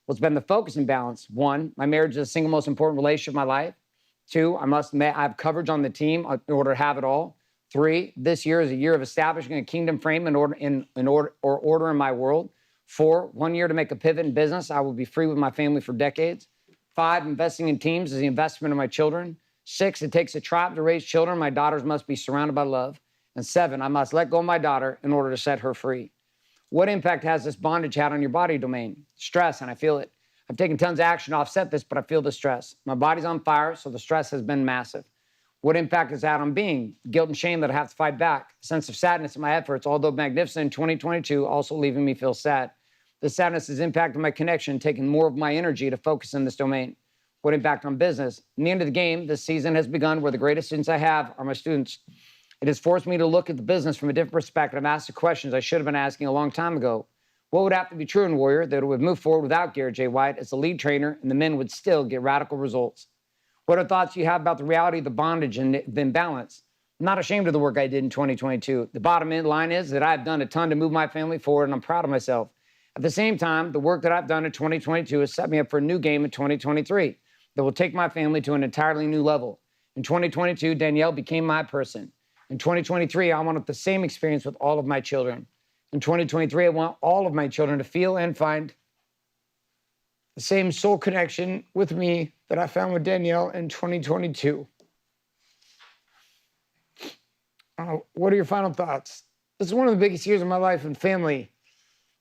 What's been the focus and balance? 1, my marriage is the single most important relationship of my life. 2, I have coverage on the team in order to have it all. 3, this year is a year of establishing a kingdom frame order in my world. 4, 1 year to make a pivot in business. I will be free with my family for decades. 5, investing in teams is the investment in my children. 6, it takes a tribe to raise children. My daughters must be surrounded by love. And 7, I must let go of my daughter in order to set her free. What impact has this bondage had on your body domain? Stress, and I feel it. I've taken tons of action to offset this, but I feel the stress. My body's on fire, so the stress has been massive. What impact has it had on being? Guilt and shame that I have to fight back. A sense of sadness in my efforts, although magnificent in 2022, also leaving me feel sad. The sadness has impacted my connection, taking more of my energy to focus in this domain. What impact on business? In the end of the game, this season has begun where the greatest students I have are my students. It has forced me to look at the business from a different perspective and ask the questions I should have been asking a long time ago. What would have to be true in Warrior that it would move forward without Garrett J. White as the lead trainer and the men would still get radical results? What are thoughts you have about the reality of the bondage and the imbalance? I'm not ashamed of the work I did in 2022. The bottom line is that I've done a ton to move my family forward and I'm proud of myself. At the same time, the work that I've done in 2022 has set me up for a new game in 2023 that will take my family to an entirely new level. In 2022, Danielle became my person. In 2023, I wanted the same experience with all of my children. In 2023, I want all of my children to feel and find the same soul connection with me that I found with Danielle in 2022. What are your final thoughts? This is one of the biggest years of my life and family.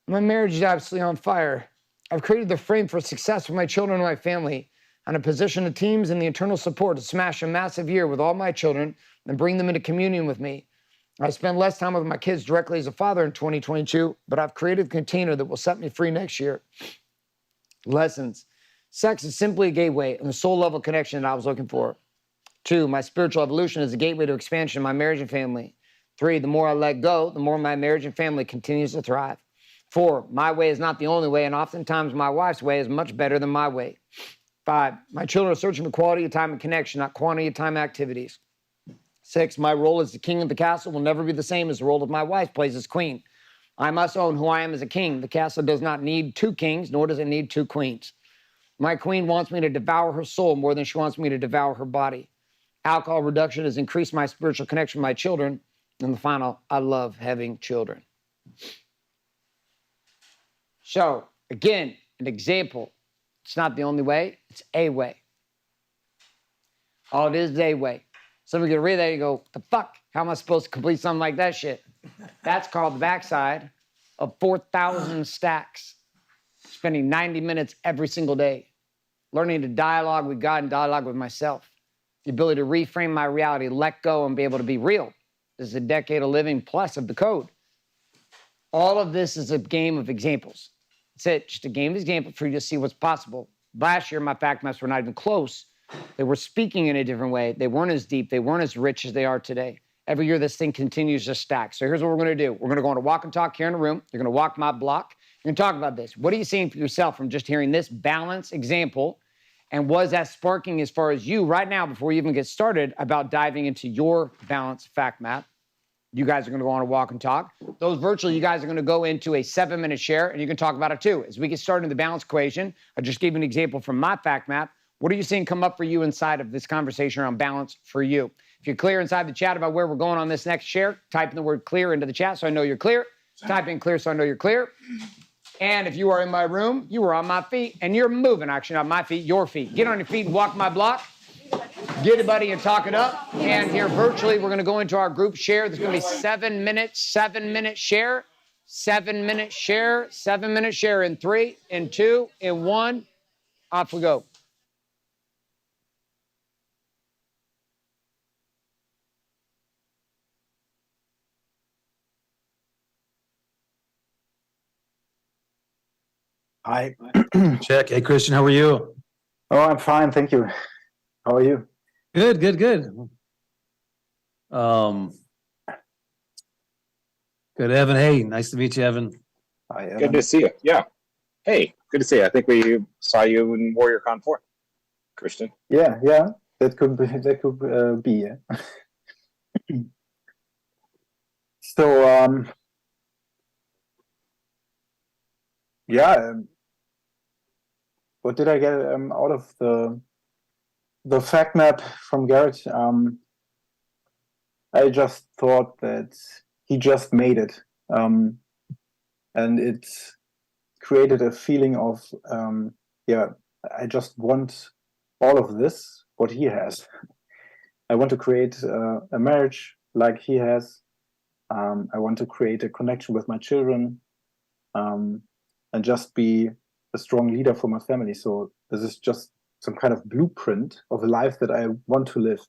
My marriage is absolutely on fire. I've created the frame for success for my children and my family, and a position the teams and the internal support to smash a massive year with all my children and bring them into communion with me. I spend less time with my kids directly as a father in 2022, but I've created a container that will set me free next year. Lessons. Sex is simply a gateway and the soul level connection that I was looking for. 2, my spiritual evolution is a gateway to expansion in my marriage and family. 3, the more I let go, the more my marriage and family continues to thrive. 4, my way is not the only way, and oftentimes my wife's way is much better than my way. 5, my children are searching for quality of time and connection, not quantity of time activities. 6, my role as the king of the castle will never be the same as the role of my wife plays as queen. I must own who I am as a king. The castle does not need 2 kings, nor does it need 2 queens. My queen wants me to devour her soul more than she wants me to devour her body. Alcohol reduction has increased my spiritual connection with my children. And the final, I love having children. So, again, an example. It's not the only way, it's a way. All it is a way. Some of you read that and you go, the fuck? How am I supposed to complete something like that shit? That's called the backside of 4,000 stacks. Spending 90 minutes every single day. Learning to dialogue with God and dialogue with myself. The ability to reframe my reality, let go, and be able to be real. This is a decade of living plus of the code. All of this is a game of examples. That's it, just a game of examples for you to see what's possible. Last year, my fact maps were not even close. They were speaking in a different way. They weren't as deep. They weren't as rich as they are today. Every year, this thing continues to stack. So here's what we're going to do. We're going to go on a walk and talk here in the room. You're going to walk my block. You're going to talk about this. What are you seeing for yourself from just hearing this balance example? And was that sparking as far as you right now, before you even get started, about diving into your balance fact map? You guys are going to go on a walk and talk. Those virtually, you guys are going to go into a 7-minute share, and you can talk about it too. As we get started in the balance equation, I just gave an example from my fact map. What are you seeing come up for you inside of this conversation around balance for you? If you're clear inside the chat about where we're going on this next share, type in the word clear into the chat so I know you're clear. Type in clear so I know you're clear. And if you are in my room, you are on my feet, and you're moving, actually, not my feet, your feet. Get on your feet and walk my block. Get it, buddy, and talk it up. And here virtually, we're going to go into our group share. There's going to be 7 minutes, 7-minute share, 7-minute share, 7-minute share in 3, in 2, in 1. Off we go. Hi. Check. Hey, Christian, how are you? Oh, I'm fine, thank you. How are you? Good, good, good. Good, Evan. Hey, nice to meet you, Evan. Hi, Evan. Good to see you. Yeah. Hey, good to see you. I think we saw you in WarriorCon 4, Christian. Yeah, that could be. Yeah. So, yeah. What did I get out of the fact map from Garrett? I just thought that he just made it, and it created a feeling of I just want all of this, what he has. I want to create a marriage like he has. I want to create a connection with my children, and just be a strong leader for my family. So this is just some kind of blueprint of a life that I want to live.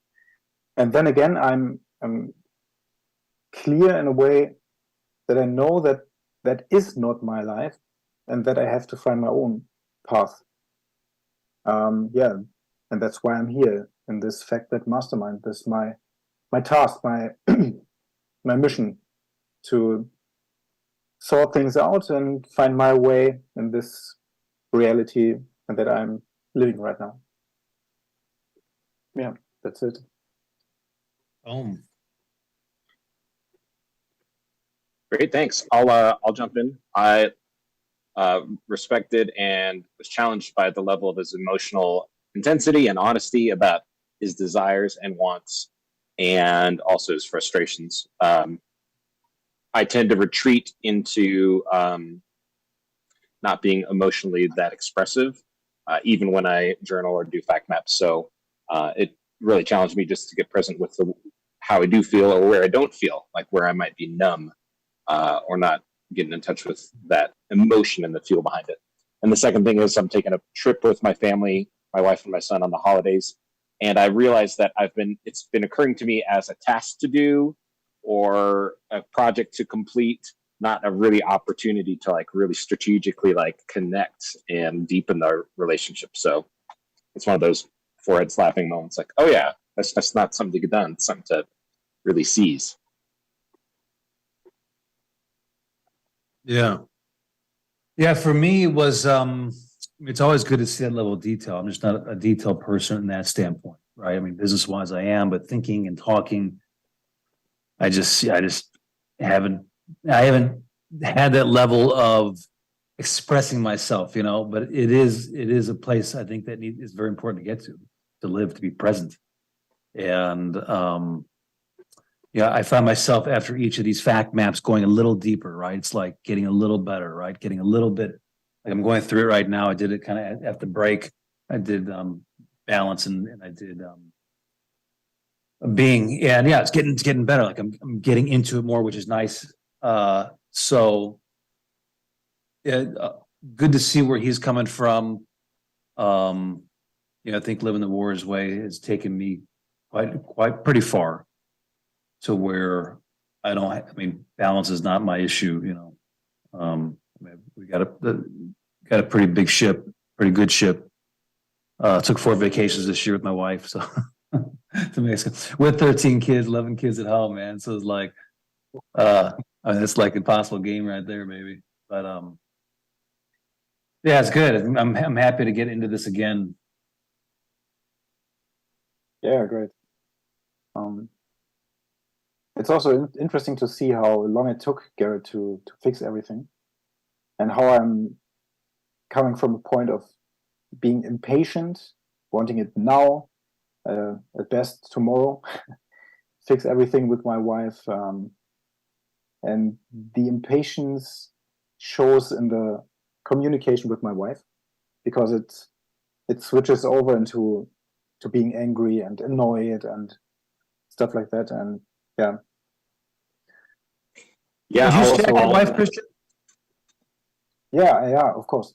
And then again, I'm clear in a way that I know that that is not my life, and that I have to find my own path. And that's why I'm here in this Fact That Mastermind. This is my task, my my mission, to sort things out and find my way in this reality that I'm living right now. Yeah, that's it. Great, thanks. I'll jump in. I respected and was challenged by the level of his emotional intensity and honesty about his desires and wants, and also his frustrations. I tend to retreat into not being emotionally that expressive, even when I journal or do fact maps. So it really challenged me just to get present with how I do feel or where I don't feel, like where I might be numb or not getting in touch with that emotion and the feel behind it. And the second thing is I'm taking a trip with my family, my wife and my son on the holidays. And I realized that it's been occurring to me as a task to do or a project to complete, not a really opportunity to like really strategically like connect and deepen the relationship. So it's one of those forehead slapping moments like, oh yeah, that's not something to get done. It's something to really seize. Yeah. Yeah, for me it was it's always good to see that level of detail. I'm just not a detail person in that standpoint, right? I mean, business wise I am, but thinking and talking, I just haven't I haven't had that level of expressing myself, but it is a place I think that is very important to get to live, to be present. And yeah, I find myself after each of these fact maps going a little deeper, right? It's like getting a little better, right? Getting a little bit, like I'm going through it right now. I did it kind of at the break. I did balance and I did being, and yeah, it's getting better. Like I'm getting into it more, which is nice. So yeah, good to see where he's coming from. I think living the warrior's way has taken me quite pretty far to where I mean, balance is not my issue. We got a pretty big ship, pretty good ship. Took 4 vacations this year with my wife, so with 13 kids, 11 kids at home, man. So it's like, I mean, it's like impossible game right there, maybe. But yeah, it's good. I'm happy to get into this again. Yeah, great. It's also interesting to see how long it took Garrett to fix everything, and how I'm coming from a point of being impatient, wanting it now, at best tomorrow, fix everything with my wife, and the impatience shows in the communication with my wife, because it switches over into being angry and annoyed and stuff like that. And yeah. Yeah. Would you Also, stack your wife, Christian? Yeah, of course.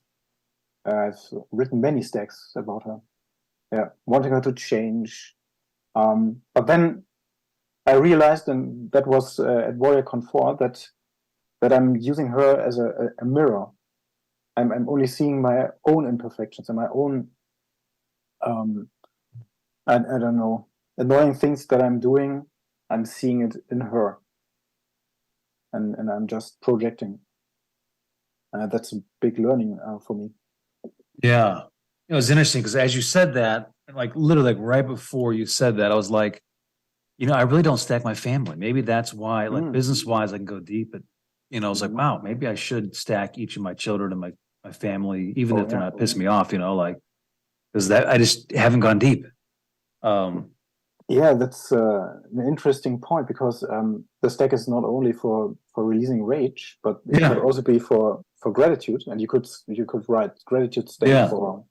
I've written many stacks about her. Yeah, wanting her to change. But then I realized, and that was at Warrior Con 4, that I'm using her as a mirror. I'm only seeing my own imperfections and my own, I don't know, annoying things that I'm doing. I'm seeing it in her, and I'm just projecting. That's a big learning for me. Yeah. It was interesting because as you said that, like literally like right before you said that, I was like, I really don't stack my family. Maybe that's why, like business wise, I can go deep. But I was like, wow, maybe I should stack each of my children and my family, even if they're not pissing me off, like, because that I just haven't gone deep. Yeah, that's an interesting point, because the stack is not only for releasing rage, but it could also be for gratitude, and you could write gratitude stack for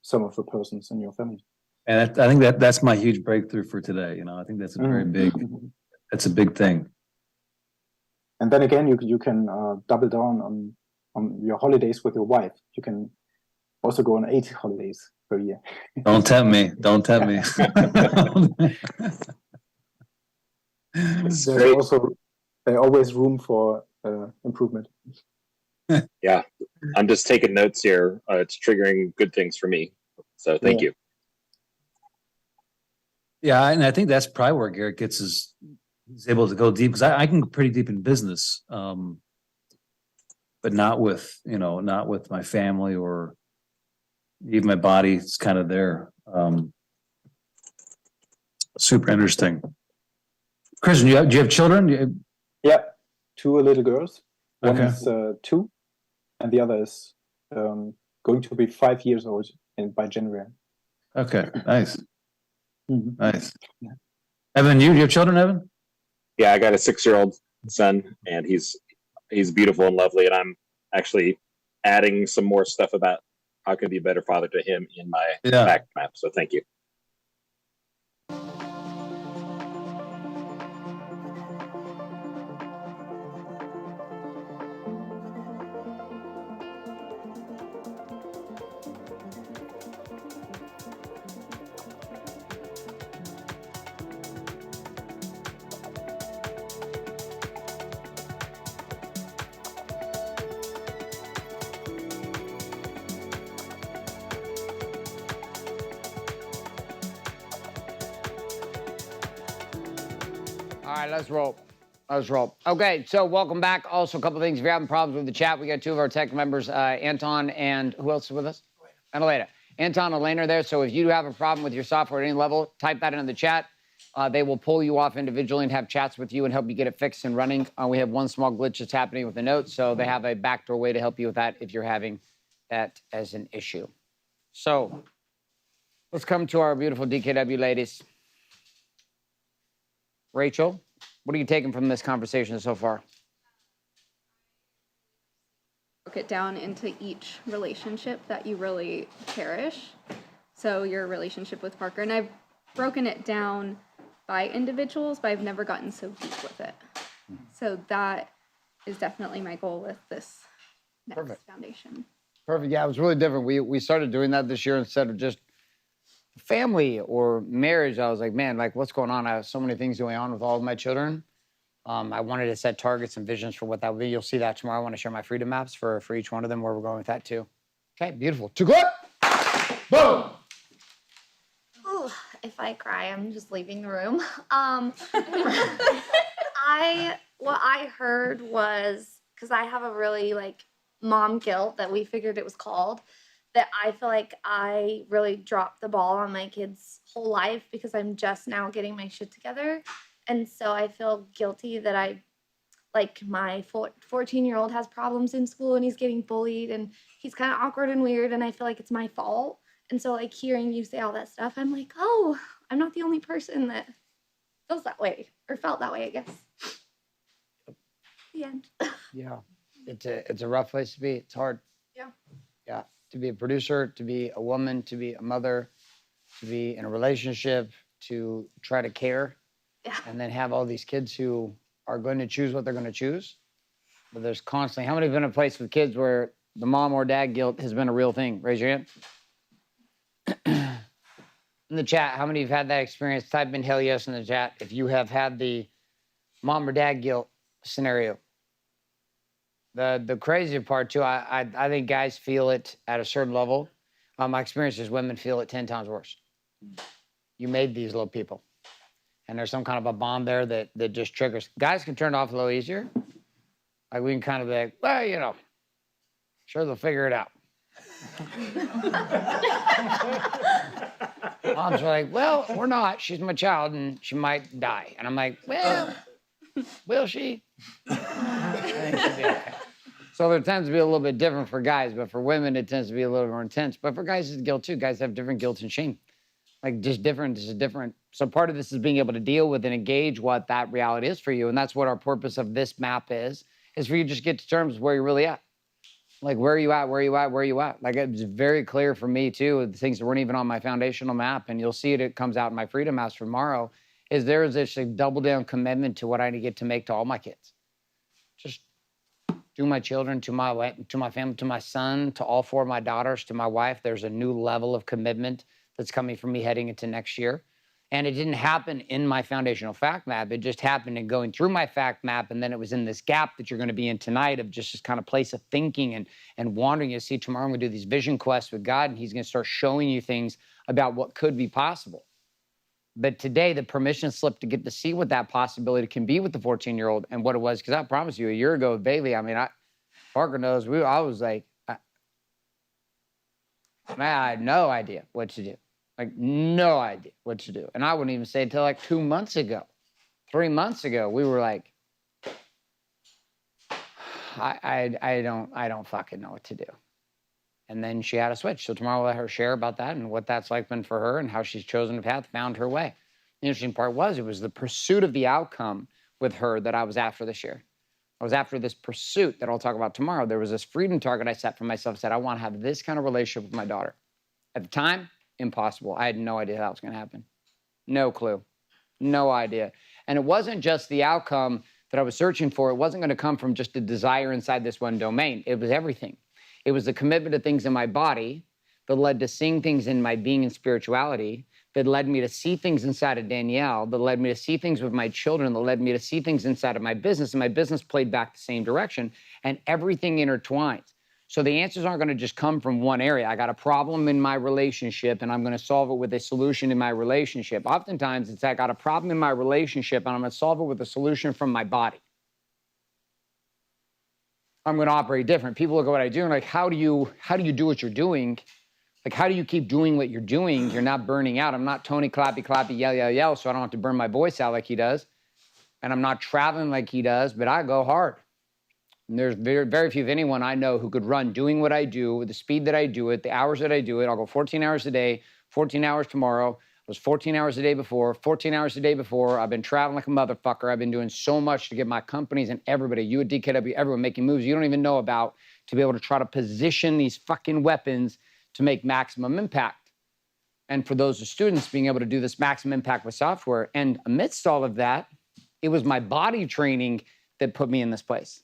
some of the persons in your family. And I think that's my huge breakthrough for today. I think that's a very big, that's a big thing. And then again, you can double down on your holidays with your wife. You can also go on 8 holidays per year. Don't tempt me. Don't tempt me. There's also always room for improvement. Yeah, I'm just taking notes here. It's triggering good things for me. So thank you. Yeah, and I think that's probably where Garrett he's able to go deep, because I can go pretty deep in business, but not with my family or even my body. It's kind of there. Super interesting. Christian, do you have children? Yeah, 2 little girls. One is 2, and the other is going to be 5 years old by January. Okay, nice. Nice. Evan, do you have children, Evan? Yeah, I got a 6-year-old son, and he's beautiful and lovely, and I'm actually adding some more stuff about how I can be a better father to him in my fact map. So thank you. All right, let's roll. Let's roll. Okay, so welcome back. Also, a couple things. If you're having problems with the chat, we got two of our tech members, Anton and who else is with us? And Elena. Anton and Elena are there. So if you have a problem with your software at any level, type that into the chat. They will pull you off individually and have chats with you and help you get it fixed and running. We have one small glitch that's happening with the notes, so they have a backdoor way to help you with that if you're having that as an issue. So let's come to our beautiful DKW ladies. Rachel, what are you taking from this conversation so far? Broke it down into each relationship that you really cherish. So your relationship with Parker, and I've broken it down by individuals, but I've never gotten so deep with it. So that is definitely my goal with this next foundation. Perfect. Yeah, it was really different. We started doing that this year instead of just family or marriage. I was like, man, like what's going on? I have so many things going on with all of my children. I wanted to set targets and visions for what that would be. You'll see that tomorrow. I want to share my freedom maps for each one of them, where we're going with that too. Okay, beautiful. Too good? Boom! Ooh, if I cry, I'm just leaving the room. What I heard was, because I have a really like mom guilt that we figured it was called, that I feel like I really dropped the ball on my kids' whole life because I'm just now getting my shit together. And so I feel guilty that my 14-year-old has problems in school and he's getting bullied and he's kind of awkward and weird and I feel like it's my fault. And so like hearing you say all that stuff, I'm like, oh, I'm not the only person that feels that way or felt that way, I guess. The end. Yeah, it's a rough place to be. It's hard. Yeah. Yeah, to be a producer, to be a woman, to be a mother, to be in a relationship, to try to care, and then have all these kids who are going to choose what they're going to choose. But there's constantly, how many have been in a place with kids where the mom or dad guilt has been a real thing? Raise your hand. In the chat, how many have had that experience? Type in hell yes in the chat if you have had the mom or dad guilt scenario. The crazier part too, I think guys feel it at a certain level. My experience is women feel it 10 times worse. You made these little people. And there's some kind of a bond there that just triggers. Guys can turn it off a little easier. Like we can kind of be like, well, you know, sure they'll figure it out. Moms are like, well, we're not. She's my child and she might die. And I'm like, well, will she? I think she'll be okay. So there tends to be a little bit different for guys, but for women, it tends to be a little more intense. But for guys, it's guilt too. Guys have different guilt and shame. Like just different, this is different. So part of this is being able to deal with and engage what that reality is for you. And that's what our purpose of this map is for you to just get to terms with where you're really at. Like, where are you at? Where are you at? Where are you at? Like, it was very clear for me, too, the things that weren't even on my foundational map, and you'll see it comes out in my freedom maps tomorrow, is there is this double-down commitment to what I need to get to make to all my kids. Just to my children, to my family, to my son, to all 4 of my daughters, to my wife. There's a new level of commitment that's coming from me heading into next year. And it didn't happen in my foundational fact map. It just happened in going through my fact map. And then it was in this gap that you're going to be in tonight of just this kind of place of thinking and wandering. You see, tomorrow I'm going to do these vision quests with God, and he's going to start showing you things about what could be possible. But today, the permission slip to get to see what that possibility can be with the 14-year-old and what it was. Because I promise you, a year ago with Bailey, I mean, Parker knows, I was like, I had no idea what to do. Like, no idea what to do. And I wouldn't even say until like 2 months ago, 3 months ago, we were like, I don't fucking know what to do. And then she had a switch. So tomorrow I'll let her share about that and what that's like been for her and how she's chosen a path, found her way. The interesting part was it was the pursuit of the outcome with her that I was after this year. I was after this pursuit that I'll talk about tomorrow. There was this freedom target I set for myself, said I want to have this kind of relationship with my daughter. At the time, impossible. I had no idea how that was going to happen. No clue. No idea. And it wasn't just the outcome that I was searching for. It wasn't going to come from just a desire inside this one domain. It was everything. It was the commitment to things in my body that led to seeing things in my being and spirituality, that led me to see things inside of Danielle, that led me to see things with my children, that led me to see things inside of my business, and my business played back the same direction, and everything intertwines. So the answers aren't going to just come from one area. I got a problem in my relationship and I'm going to solve it with a solution in my relationship. Oftentimes it's I got a problem in my relationship and I'm going to solve it with a solution from my body. I'm going to operate different. People look at what I do and like, how do you do what you're doing? Like, how do you keep doing what you're doing? You're not burning out. I'm not Tony clappy, clappy, yell, yell, yell, so I don't have to burn my voice out like he does. And I'm not traveling like he does, but I go hard. And there's very, very few, if anyone I know, who could run doing what I do with the speed that I do it, the hours that I do it. I'll go 14 hours a day, 14 hours tomorrow. It was 14 hours a day before, 14 hours a day before. I've been traveling like a motherfucker. I've been doing so much to get my companies and everybody, you at DKW, everyone making moves you don't even know about, to be able to try to position these fucking weapons to make maximum impact. And for those students, being able to do this maximum impact with software. And amidst all of that, it was my body training that put me in this place.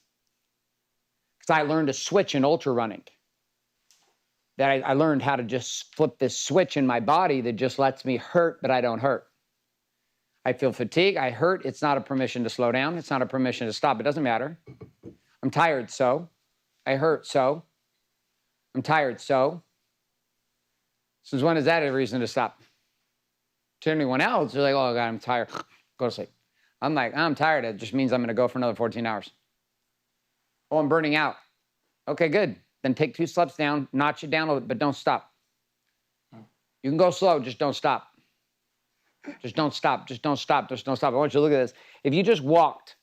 Because I learned to switch in ultra running. That I learned how to just flip this switch in my body that just lets me hurt, but I don't hurt. I feel fatigue, I hurt. It's not a permission to slow down. It's not a permission to stop. It doesn't matter. I'm tired, so. I hurt, so. I'm tired, so. Since when is that a reason to stop? To anyone else, they're like, oh, God, I'm tired. Go to sleep. I'm like, I'm tired. It just means I'm going to go for another 14 hours. Oh, I'm burning out. Okay, good. Then take 2 steps down, notch it down a little, but don't stop. You can go slow, just don't stop. Just don't stop, just don't stop, just don't stop. I want you to look at this. If you just walked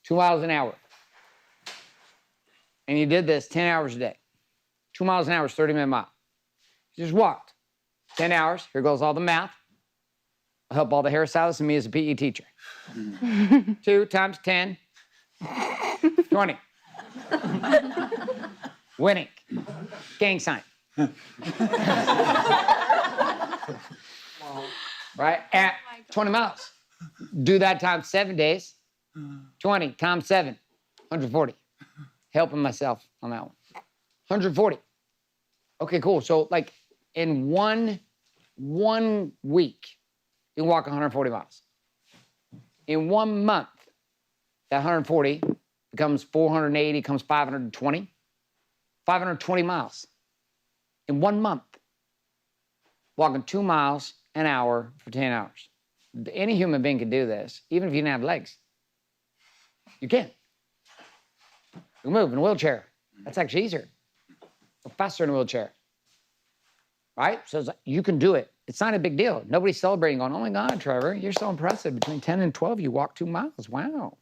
2 miles an hour, and you did this 10 hours a day, 2 miles an hour is 30-minute mile. You just walked 10 hours. Here goes all the math. I'll help all the hairstylists and me as a PE teacher. 2 times 10, 20. Winning. Gang sign. Right? At 20 miles. Do that times 7 days. 20 times 7, 140. Helping myself on that one. 140. Okay, cool. So like in one week, you can walk 140 miles. In 1 month, that 140 becomes 480, becomes 520. 520 miles in 1 month. Walking 2 miles an hour for 10 hours. Any human being can do this, even if you didn't have legs. You can. You can move in a wheelchair. That's actually easier. Go faster in a wheelchair. Right? So it's like, you can do it. It's not a big deal. Nobody's celebrating going, oh my God, Trevor, you're so impressive. Between 10 and 12, you walk 2 miles. Wow.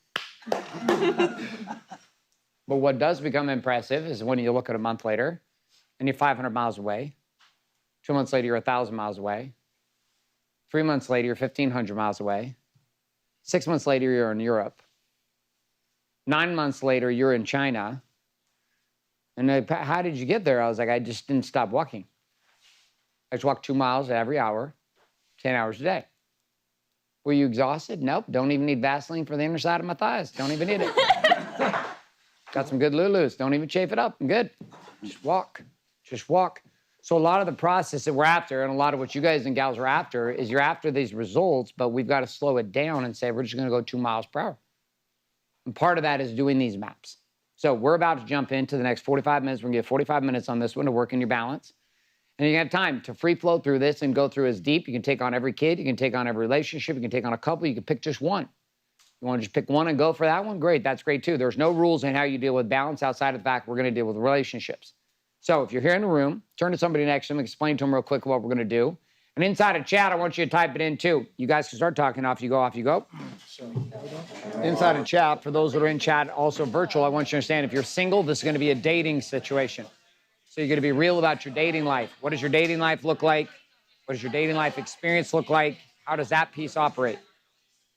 But what does become impressive is when you look at a month later and you're 500 miles away. 2 months later, you're 1,000 miles away. 3 months later, you're 1,500 miles away. 6 months later, you're in Europe. 9 months later, you're in China. And they, how did you get there? I was like, I just didn't stop walking. I just walked 2 miles every hour, 10 hours a day. Were you exhausted? Nope. Don't even need Vaseline for the inner side of my thighs. Don't even need it. Got some good Lulus. Don't even chafe it up. I'm good. Just walk. Just walk. So a lot of the process that we're after, and a lot of what you guys and gals are after, is you're after these results, but we've got to slow it down and say, we're just going to go 2 miles per hour. And part of that is doing these maps. So we're about to jump into the next 45 minutes. We're going to get 45 minutes on this one to work in your balance. And you have time to free flow through this and go through as deep. You can take on every kid. You can take on every relationship. You can take on a couple. You can pick just one. You want to just pick one and go for that one? Great. That's great, too. There's no rules in how you deal with balance outside of the fact we're going to deal with relationships. So if you're here in the room, turn to somebody next to them, explain to them real quick what we're going to do. And inside of chat, I want you to type it in, too. You guys can start talking. Off you go, off you go. Inside of chat, for those that are in chat, also virtual, I want you to understand if you're single, this is going to be a dating situation. So you're going to be real about your dating life. What does your dating life look like? What does your dating life experience look like? How does that piece operate?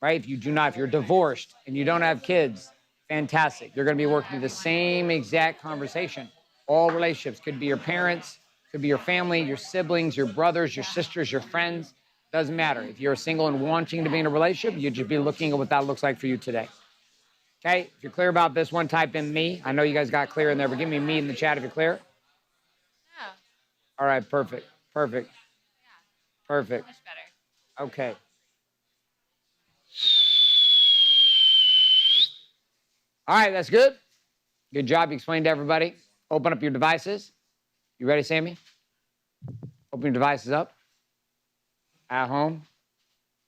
Right? If you're divorced and you don't have kids, fantastic. You're going to be working through the same exact conversation. All relationships could be your parents, could be your family, your siblings, your brothers, your sisters, your friends. Doesn't matter. If you're single and wanting to be in a relationship, you'd just be looking at what that looks like for you today. Okay? If you're clear about this one, type in me. I know you guys got clear in there, but give me me in the chat if you're clear. Yeah. All right, perfect. Perfect. Yeah. Perfect. Much better. Okay. All right, that's good. Good job. You explained to everybody. Open up your devices. You ready, Sammy? Open your devices up. At home,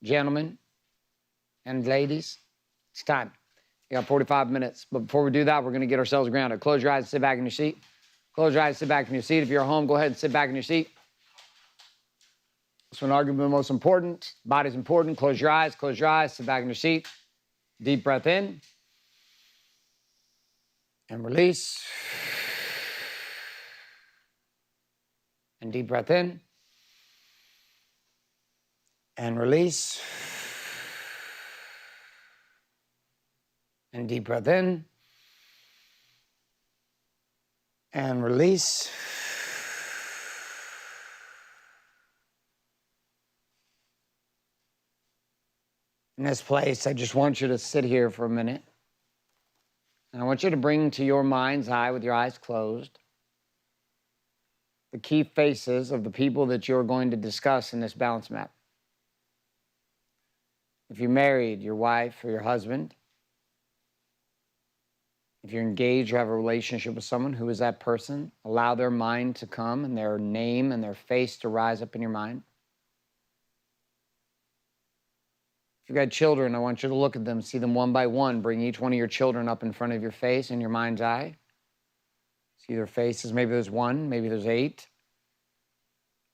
gentlemen and ladies, it's time. You got 45 minutes. But before we do that, we're going to get ourselves grounded. Close your eyes and sit back in your seat. Close your eyes, sit back in your seat. If you're at home, go ahead and sit back in your seat. This one arguably the most important. Body's important. Close your eyes, sit back in your seat. Deep breath in. And release. And deep breath in. And release. And deep breath in. And release. In this place, I just want you to sit here for a minute. And I want you to bring to your mind's eye, with your eyes closed, the key faces of the people that you're going to discuss in this balance map. If you're married, your wife or your husband. If you're engaged or have a relationship with someone, who is that person? Allow their mind to come and their name and their face to rise up in your mind. If you've got children, I want you to look at them, see them one by one. Bring each one of your children up in front of your face in your mind's eye. See their faces. Maybe there's 1, maybe there's 8.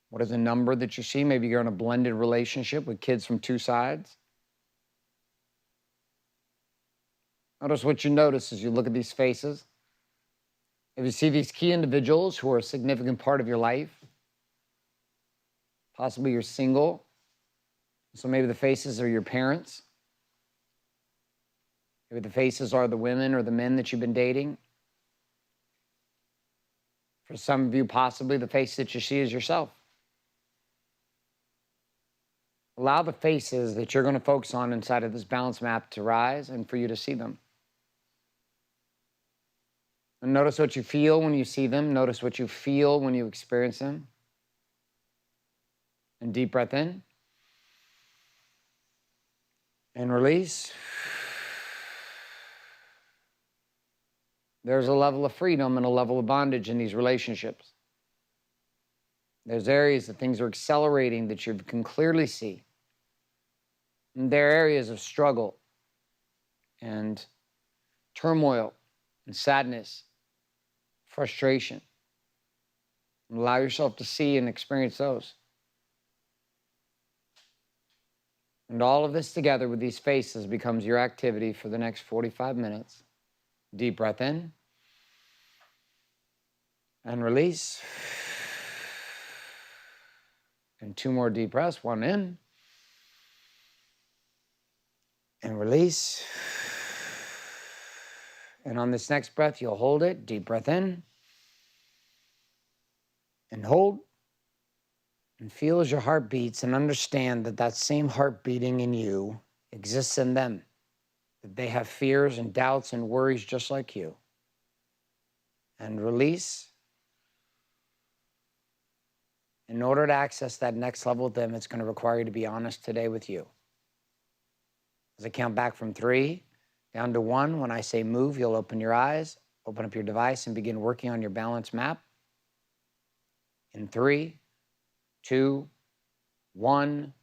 What is the number that you see? Maybe you're in a blended relationship with kids from 2 sides. Notice what you notice as you look at these faces. If you see these key individuals who are a significant part of your life, possibly you're single, so maybe the faces are your parents. Maybe the faces are the women or the men that you've been dating. For some of you, possibly the face that you see is yourself. Allow the faces that you're going to focus on inside of this balance map to rise and for you to see them. And notice what you feel when you see them. Notice what you feel when you experience them. And deep breath in. And release. There's a level of freedom and a level of bondage in these relationships. There's areas that things are accelerating that you can clearly see. And there are areas of struggle and turmoil and sadness, frustration. And allow yourself to see and experience those. And all of this together with these faces becomes your activity for the next 45 minutes. Deep breath in. And release. And 2 more deep breaths. 1 in. And release. And on this next breath, you'll hold it. Deep breath in. And hold. And feel as your heart beats and understand that that same heart beating in you exists in them. That they have fears and doubts and worries just like you. And release. In order to access that next level with them, it's going to require you to be honest today with you. As I count back from 3 down to 1, when I say move, you'll open your eyes, open up your device, and begin working on your balance map. In 3, 2, 1,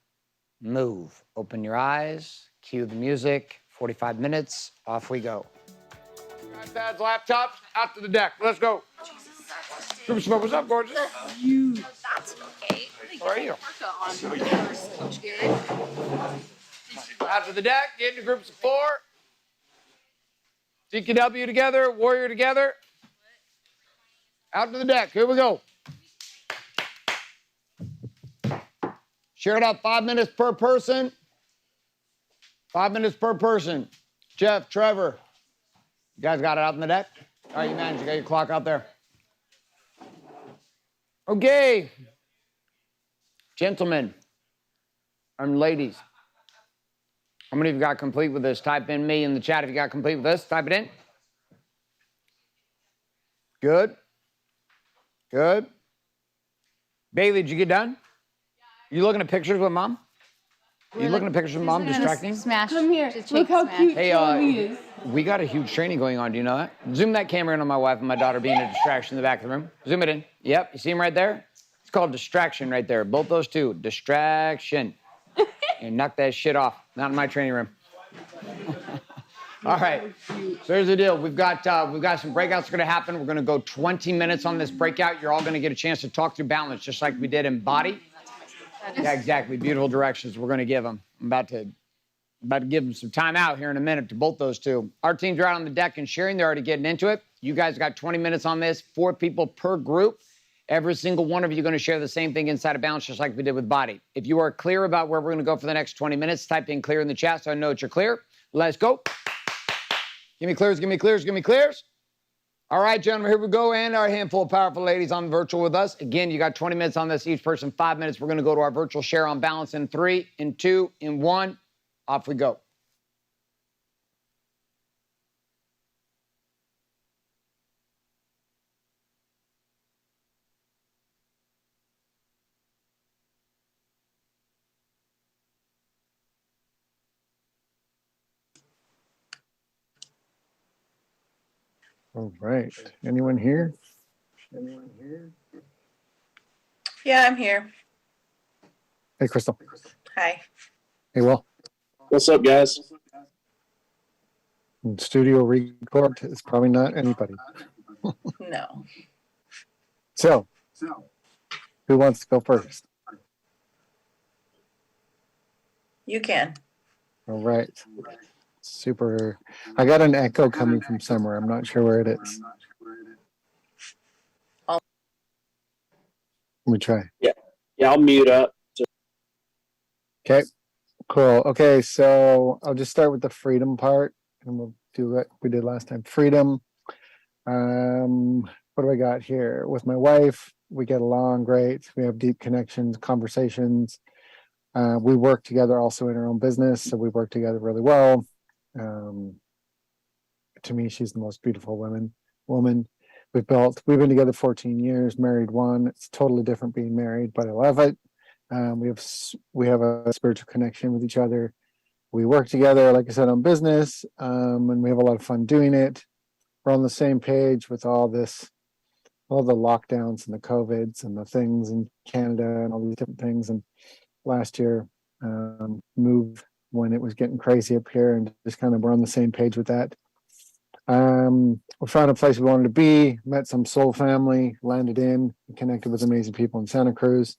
move. Open your eyes, cue the music, 45 minutes, off we go. iPads, laptops, out to the deck. Let's go. What's up, gorgeous? That's okay. How are you? Out to the deck, get into groups of 4. CQW together, warrior together. Out to the deck, here we go. Share it out, 5 minutes per person. 5 minutes per person. Jeff, Trevor, you guys got it out on the deck? All right, you managed, you got your clock out there. Okay. Gentlemen and ladies, how many of you got complete with this? Type in me in the chat if you got complete with this. Type it in. Good. Good. Bailey, did you get done? You looking at pictures with Mom? You looking at pictures of mom distracting? Smash. Come here. Just Look check how smash. cute Hey, Shelby is. we got a huge training going on. Do you know that? Zoom that camera in on my wife and my daughter being a distraction in the back of the room. Zoom it in. Yep, you see him right there? It's called distraction right there. Both those two. Distraction. And knock that shit off. Not in my training room. All right. So here's the deal. We've got some breakouts going to happen. We're going to go 20 minutes on this breakout. You're all going to get a chance to talk through balance, just like we did in body. Yeah, exactly. Beautiful directions we're going to give them. I'm about to give them some time out here in a minute to both those two. Our teams are out on the deck and sharing. They're already getting into it. You guys got 20 minutes on this, 4 people per group. Every single one of you going to share the same thing inside of balance, just like we did with body. If you are clear about where we're going to go for the next 20 minutes, type in clear in the chat so I know that you're clear. Let's go. Give me clears, give me clears, give me clears. All right, gentlemen, here we go. And our handful of powerful ladies on virtual with us. Again, you got 20 minutes on this, each person 5 minutes. We're going to go to our virtual share on balance in 3, in 2, in 1. Off we go. All right. Anyone here? Yeah, I'm here. Hey, Crystal. Hi. Hey, Will. What's up, guys? Studio record is probably not anybody. No. So, who wants to go first? You can. All right. Super. I got an echo coming from somewhere. I'm not sure where it is. Let me try. Yeah, I'll mute up. Okay, cool. Okay, so I'll just start with the freedom part and we'll do what we did last time. Freedom. What do I got here? With my wife, we get along great. We have deep connections, conversations. We work together also in our own business, so we work together really well. To me, she's the most beautiful woman. We've been together 14 years, married 1. It's totally different being married, but I love it. We have a spiritual connection with each other. We work together, like I said, on business, and we have a lot of fun doing it. We're on the same page with all the lockdowns and the COVIDs and the things in Canada and all these different things. And last year, moved when it was getting crazy up here, and just kind of we're on the same page with that. We found a place we wanted to be, met some soul family, landed in, connected with amazing people in Santa Cruz,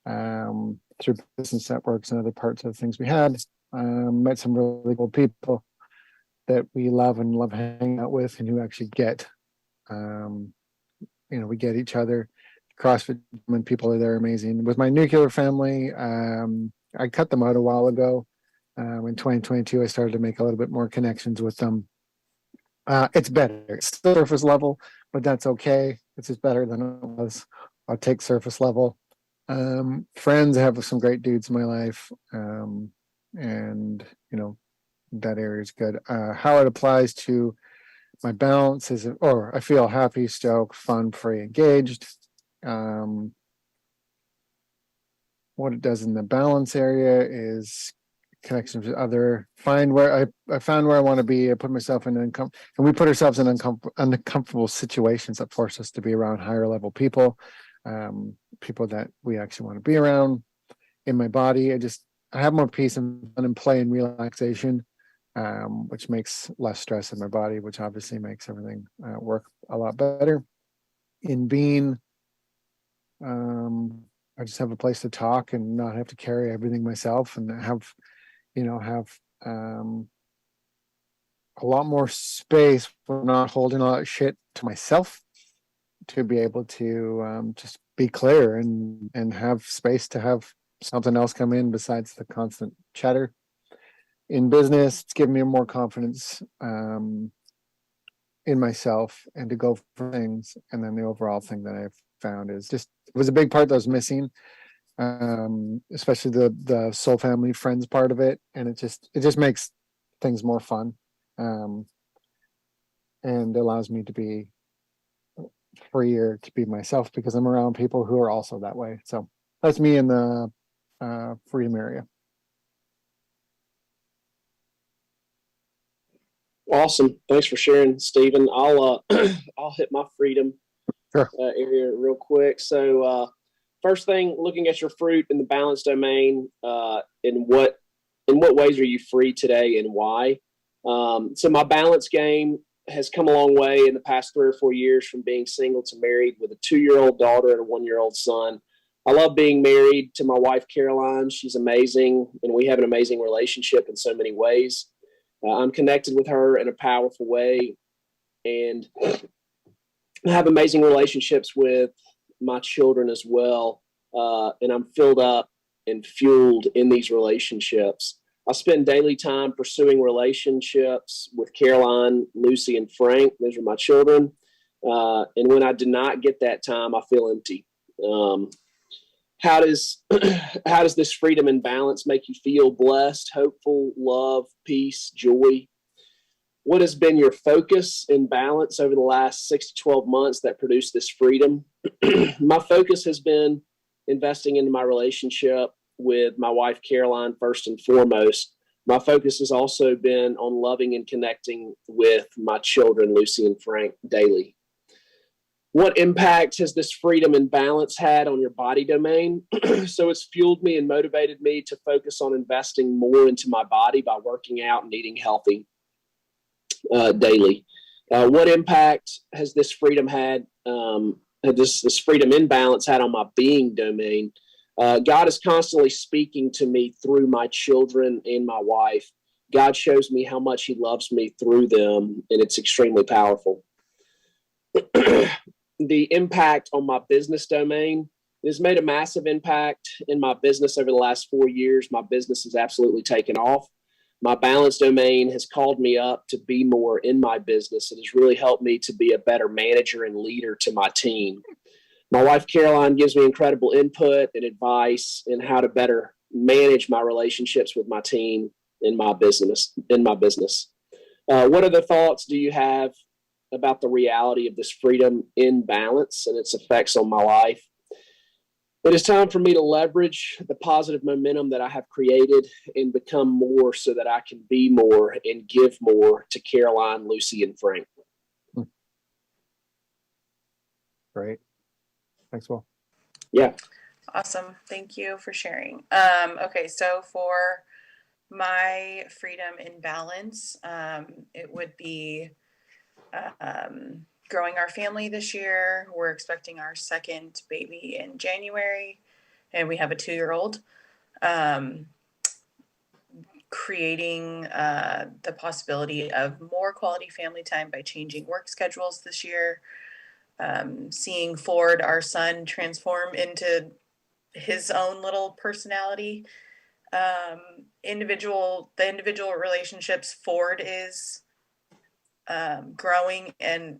through business networks and other parts of things we had. Met some really cool people that we love hanging out with, and who actually get, we get each other. CrossFit and people are there amazing. With my nuclear family, I cut them out a while ago. In 2022, I started to make a little bit more connections with them. It's better. It's still surface level, but that's okay. It's just better than it was. I'll take surface level. Friends, I have some great dudes in my life. And that area is good. How it applies to my balance is, I feel happy, stoked, fun, free, engaged. What it does in the balance area is connections with other, find where I found where I want to be. I put myself in and we put ourselves in uncomfortable situations that force us to be around higher level people, people that we actually want to be around. In my body, I have more peace and play and relaxation, which makes less stress in my body, which obviously makes everything work a lot better. In being, I just have a place to talk and not have to carry everything myself, and have a lot more space for not holding a lot of shit to myself, to be able to just be clear and have space to have something else come in besides the constant chatter. In business, it's given me more confidence in myself and to go for things. And then the overall thing that I've found is it was a big part that was missing, especially the soul family friends part of it. And it just makes things more fun, and allows me to be freer to be myself, because I'm around people who are also that way. So that's me in the freedom area. Awesome. Thanks for sharing, Stephen. I'll I'll hit my freedom Sure. area real quick. So first thing, looking at your fruit in the balance domain, in what ways are you free today and why? So my balance game has come a long way in the past 3 or 4 years from being single to married with a 2-year-old daughter and a 1-year-old son. I love being married to my wife, Caroline. She's amazing, and we have an amazing relationship in so many ways. I'm connected with her in a powerful way, and I have amazing relationships with my children as well. And I'm filled up and fueled in these relationships. I spend daily time pursuing relationships with Caroline, Lucy, and Frank. Those are my children. And when I do not get that time, I feel empty. How does this freedom and balance make you feel blessed, hopeful, love, peace, joy? What has been your focus and balance over the last 6 to 12 months that produced this freedom? My focus has been investing into my relationship with my wife, Caroline, first and foremost. My focus has also been on loving and connecting with my children, Lucy and Frank, daily. What impact has this freedom and balance had on your body domain? So it's fueled me and motivated me to focus on investing more into my body by working out and eating healthy daily. What impact has this freedom had? This freedom in balance had on my being domain? God is constantly speaking to me through my children and my wife. God shows me how much He loves me through them, and it's extremely powerful. The impact on my business domain has made a massive impact in my business over the last 4 years. My business has absolutely taken off. My balance domain has called me up to be more in my business. It has really helped me to be a better manager and leader to my team. My wife, Caroline, gives me incredible input and advice in how to better manage my relationships with my team in my business. What other thoughts do you have about the reality of this freedom in balance and its effects on my life? It is time for me to leverage the positive momentum that I have created and become more so that I can be more and give more to Caroline, Lucy, and Frank. Great. Thanks, Will. Yeah. Awesome. Thank you for sharing. Okay, so for my freedom in balance, it would be growing our family this year. We're expecting our second baby in January, and we have a 2-year-old. Creating the possibility of more quality family time by changing work schedules this year. Seeing Ford, our son, transform into his own little personality. The individual relationships Ford is growing and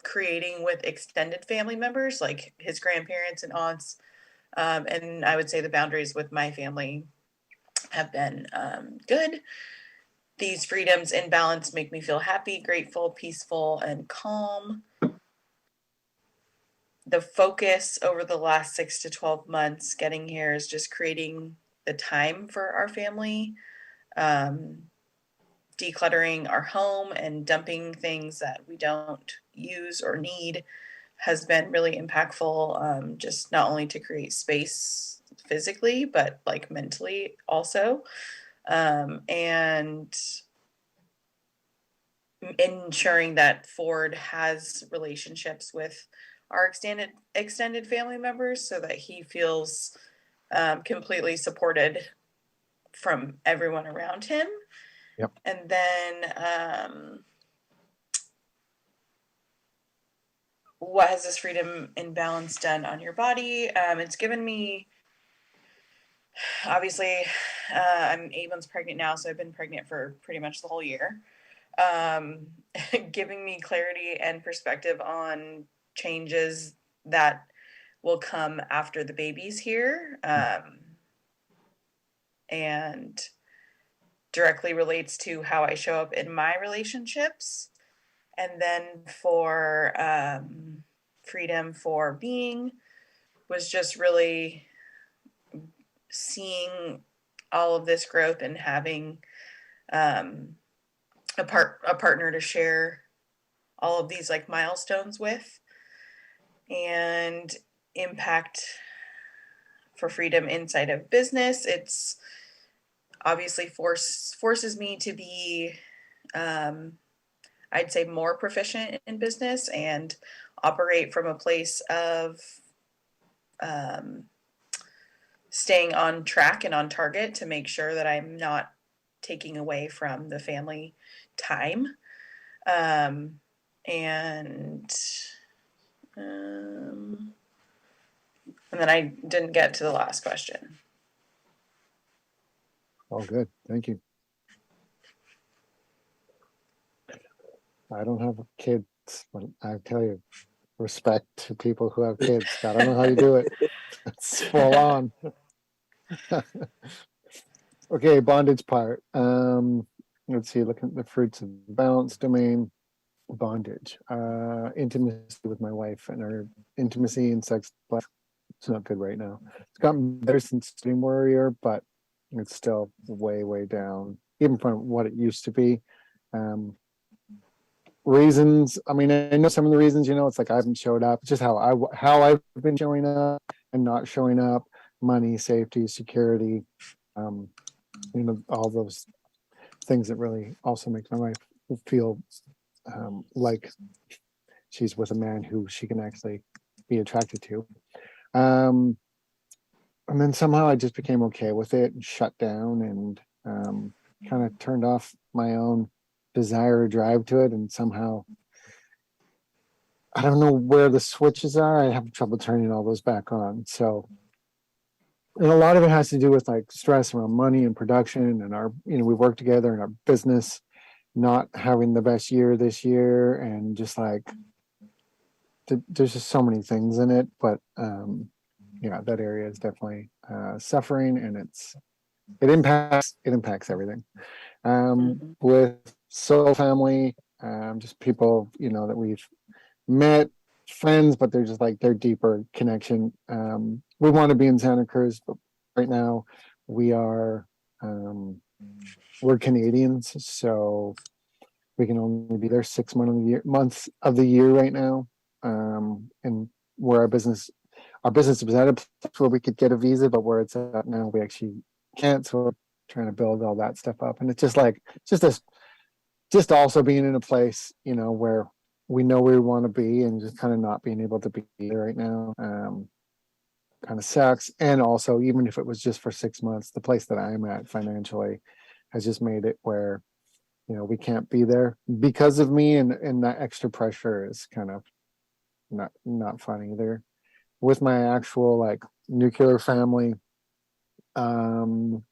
creating with extended family members like his grandparents and aunts. And I would say the boundaries with my family have been good. These freedoms in balance make me feel happy, grateful, peaceful, and calm. The focus over the last 6 to 12 months getting here is just creating the time for our family, decluttering our home and dumping things that we don't use or need has been really impactful, just not only to create space physically, but like mentally also. And ensuring that Ford has relationships with our extended family members so that he feels completely supported from everyone around him. Yep. And then what has this freedom and balance done on your body? It's given me, obviously, I'm 8 months pregnant now, so I've been pregnant for pretty much the whole year. Giving me clarity and perspective on changes that will come after the baby's here, and directly relates to how I show up in my relationships. And then for freedom for being was just really seeing all of this growth and having a partner to share all of these like milestones with, and impact for freedom inside of business. It's obviously forces me to be, I'd say, more proficient in business and operate from a place of staying on track and on target to make sure that I'm not taking away from the family time. And then I didn't get to the last question. All good. Thank you. I don't have kids, but I tell you, respect to people who have kids. I don't know how you do it. It's full on. Okay, bondage part. Let's see, looking at the fruits of the balance domain, bondage. Intimacy with my wife and our intimacy and sex life. It's not good right now. It's gotten better since Dream Warrior, but it's still way, way down, even from what it used to be. Reasons, I mean, I know some of the reasons, it's like I haven't showed up. It's just how I've been showing up and not showing up. Money, safety, security, all those things that really also make my wife feel like she's with a man who she can actually be attracted to. And then somehow I just became okay with it and shut down and kind of turned off my own desire or drive to it. And somehow, I don't know where the switches are. I have trouble turning all those back on. So, and a lot of it has to do with like stress around money and production and our, we work together in our business, not having the best year this year. And just like, there's just so many things in it, but yeah, that area is definitely suffering, and it impacts everything. With soul family, just people that we've met, friends, but they're just like their deeper connection. We want to be in Santa Cruz, but right now we're Canadians, so we can only be there 6 months of the year right now. And where our business was at a place where we could get a visa, but where it's at now, we actually can't. So we're trying to build all that stuff up. And it's just like, just also being in a place, where we know where we want to be, and just kind of not being able to be there right now. Kind of sucks. And also, even if it was just for 6 months, the place that I'm at financially has just made it where, we can't be there because of me. And that extra pressure is kind of not fun either. With my actual like nuclear family, it's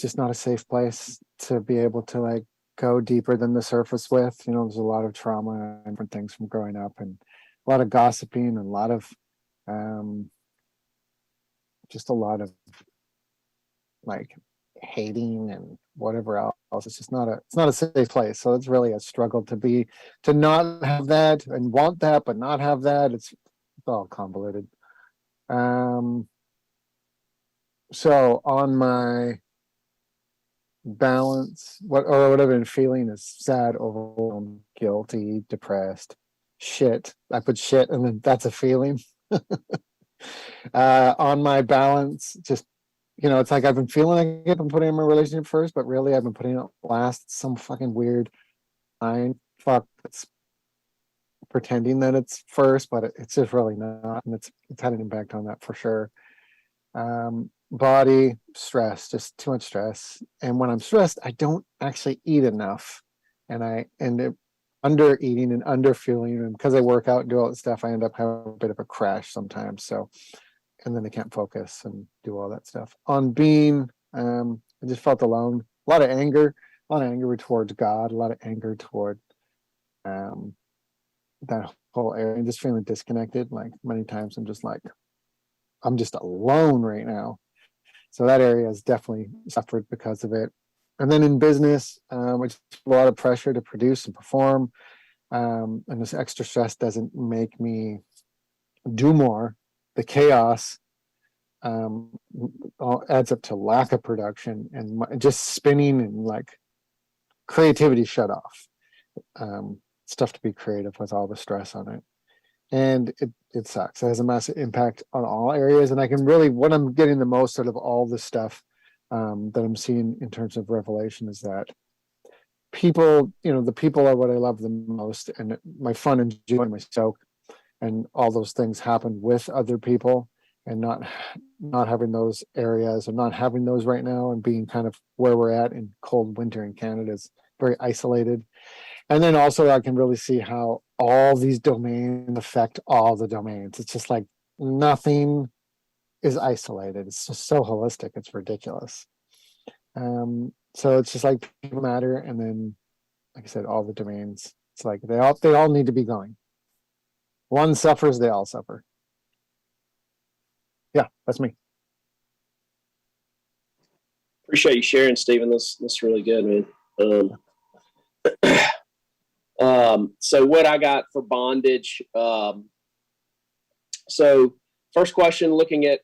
just not a safe place to be able to like go deeper than the surface with. There's a lot of trauma and different things from growing up, and a lot of gossiping, and a lot of just a lot of like hating and whatever else. It's just not a safe place. So it's really a struggle to not have that and want that but not have that. It's all convoluted. So on my balance, what I've been feeling is sad, overwhelmed, guilty, depressed, shit. I put shit, and then that's a feeling. On my balance, just it's like I've been feeling like I'm putting in my relationship first, but really I've been putting it last. It's some fucking weird fuck that's pretending that it's first, but it's just really not, and it's had an impact on that for sure. Body stress, just too much stress, and when I'm stressed, I don't actually eat enough, and I end up under eating and under feeling, and because I work out and do all that stuff, I end up having a bit of a crash sometimes. So, and then I can't focus and do all that stuff. On being, I just felt alone. A lot of anger towards God, a lot of anger toward that whole area, and just feeling disconnected. Like many times I'm just alone right now. So that area has definitely suffered because of it. And then in business, which is a lot of pressure to produce and perform, and this extra stress doesn't make me do more. The chaos all adds up to lack of production and just spinning and like creativity shut off. It's tough to be creative with all the stress on it. And it sucks. It has a massive impact on all areas. And I can really, what I'm getting the most out of all this stuff that I'm seeing in terms of revelation is that people, the people are what I love the most. And my fun and joy, my soak, and all those things happen with other people, and not having those areas, and not having those right now, and being kind of where we're at in cold winter in Canada is very isolated. And then also I can really see how all these domains affect all the domains. It's just like nothing is isolated. It's just so holistic. It's ridiculous. So it's just like people matter. And then, like I said, all the domains, it's like they all need to be going. One suffers, they all suffer. Yeah, that's me. Appreciate you sharing, Stephen. That's really good, man. So what I got for bondage. So first question, looking at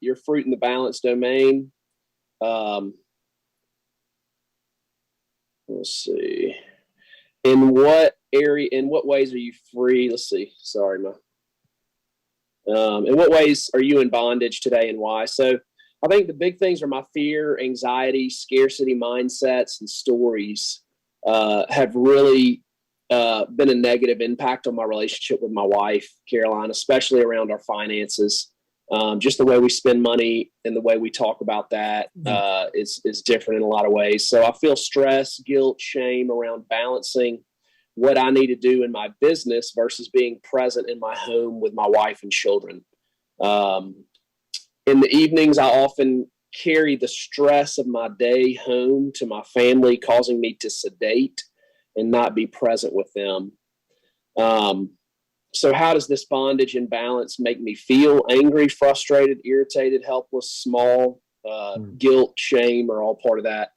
your fruit in the balance domain. Let's see. In what ways are you free? Let's see. Sorry, in what ways are you in bondage today, and why? So I think the big things are my fear, anxiety, scarcity mindsets, and stories have really been a negative impact on my relationship with my wife, Caroline, especially around our finances. Just the way we spend money and the way we talk about that is different in a lot of ways. So I feel stress, guilt, shame around balancing what I need to do in my business versus being present in my home with my wife and children. In the evenings, I often carry the stress of my day home to my family, causing me to sedate and not be present with them. So how does this bondage and balance make me feel? Angry, frustrated, irritated, helpless, small, guilt, shame are all part of that.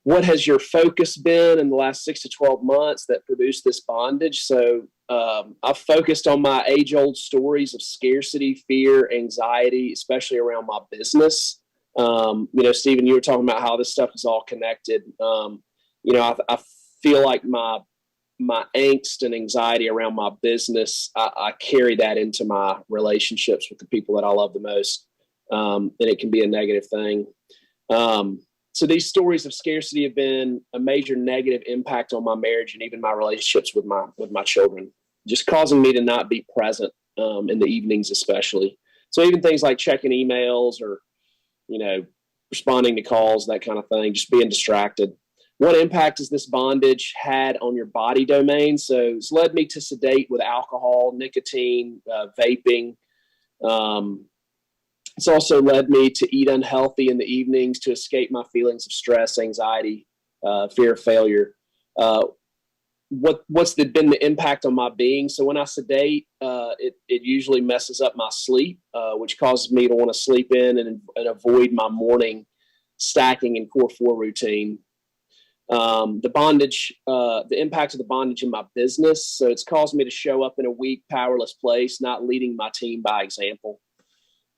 What has your focus been in the last 6 to 12 months that produced this bondage? So I've focused on my age-old stories of scarcity, fear, anxiety, especially around my business. Stephen, you were talking about how this stuff is all connected. I feel like my angst and anxiety around my business, I carry that into my relationships with the people that I love the most. And it can be a negative thing. So these stories of scarcity have been a major negative impact on my marriage and even my relationships with my children, just causing me to not be present in the evenings, especially. So even things like checking emails or, responding to calls, that kind of thing, just being distracted. What impact has this bondage had on your body domain? So it's led me to sedate with alcohol, nicotine, vaping. It's also led me to eat unhealthy in the evenings to escape my feelings of stress, anxiety, fear of failure. What's been the impact on my being? So when I sedate, it usually messes up my sleep, which causes me to want to sleep in and avoid my morning stacking and core 4 routine. The bondage, the impact of the bondage in my business. So it's caused me to show up in a weak, powerless place, not leading my team by example.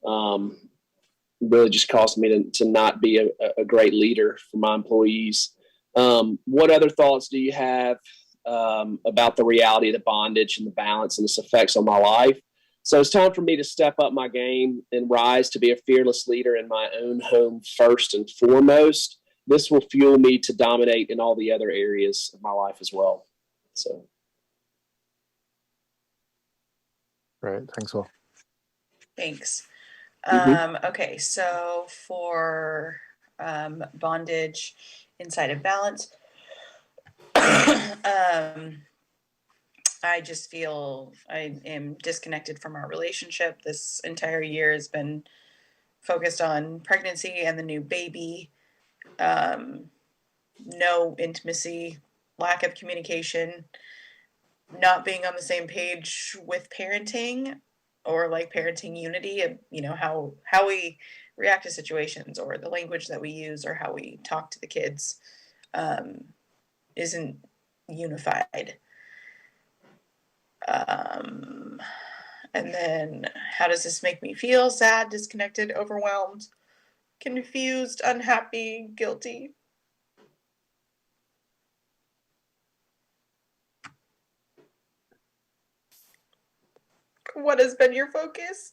Really just caused me to not be a great leader for my employees. What other thoughts do you have about the reality of the bondage and the balance and its effects on my life? So it's time for me to step up my game and rise to be a fearless leader in my own home first and foremost. This will fuel me to dominate in all the other areas of my life as well. So. Right. Thanks, Will. Thanks. Mm-hmm. Okay, so for bondage inside of balance, I just feel I am disconnected from our relationship. This entire year has been focused on pregnancy and the new baby. No intimacy, lack of communication, not being on the same page with parenting or like parenting unity, how we react to situations or the language that we use or how we talk to the kids isn't unified. And then how does this make me feel? Sad, disconnected, overwhelmed, confused, unhappy, guilty. what has been your focus?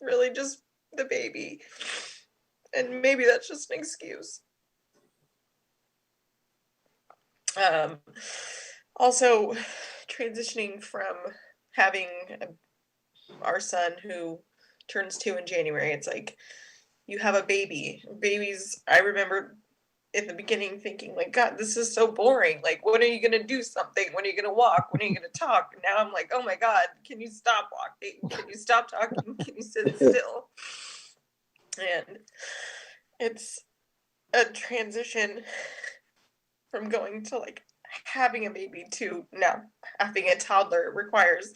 Really just the baby. And maybe that's just an excuse. Also, transitioning from having our son who turns 2 in January, it's like you have a baby. Babies, I remember in the beginning thinking like, God, this is so boring. Like, when are you going to do something? When are you going to walk? When are you going to talk? And now I'm like, oh my God, can you stop walking? Can you stop talking? Can you sit still? And it's a transition from going to like having a baby to now having a toddler requires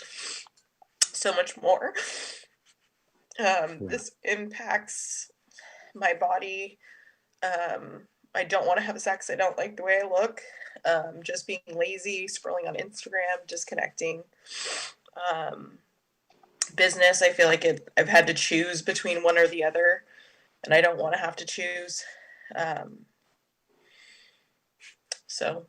so much more. This impacts my body. I don't want to have sex. I don't like the way I look. Just being lazy, scrolling on Instagram, disconnecting. Business, I feel like I've had to choose between one or the other, and I don't want to have to choose. So.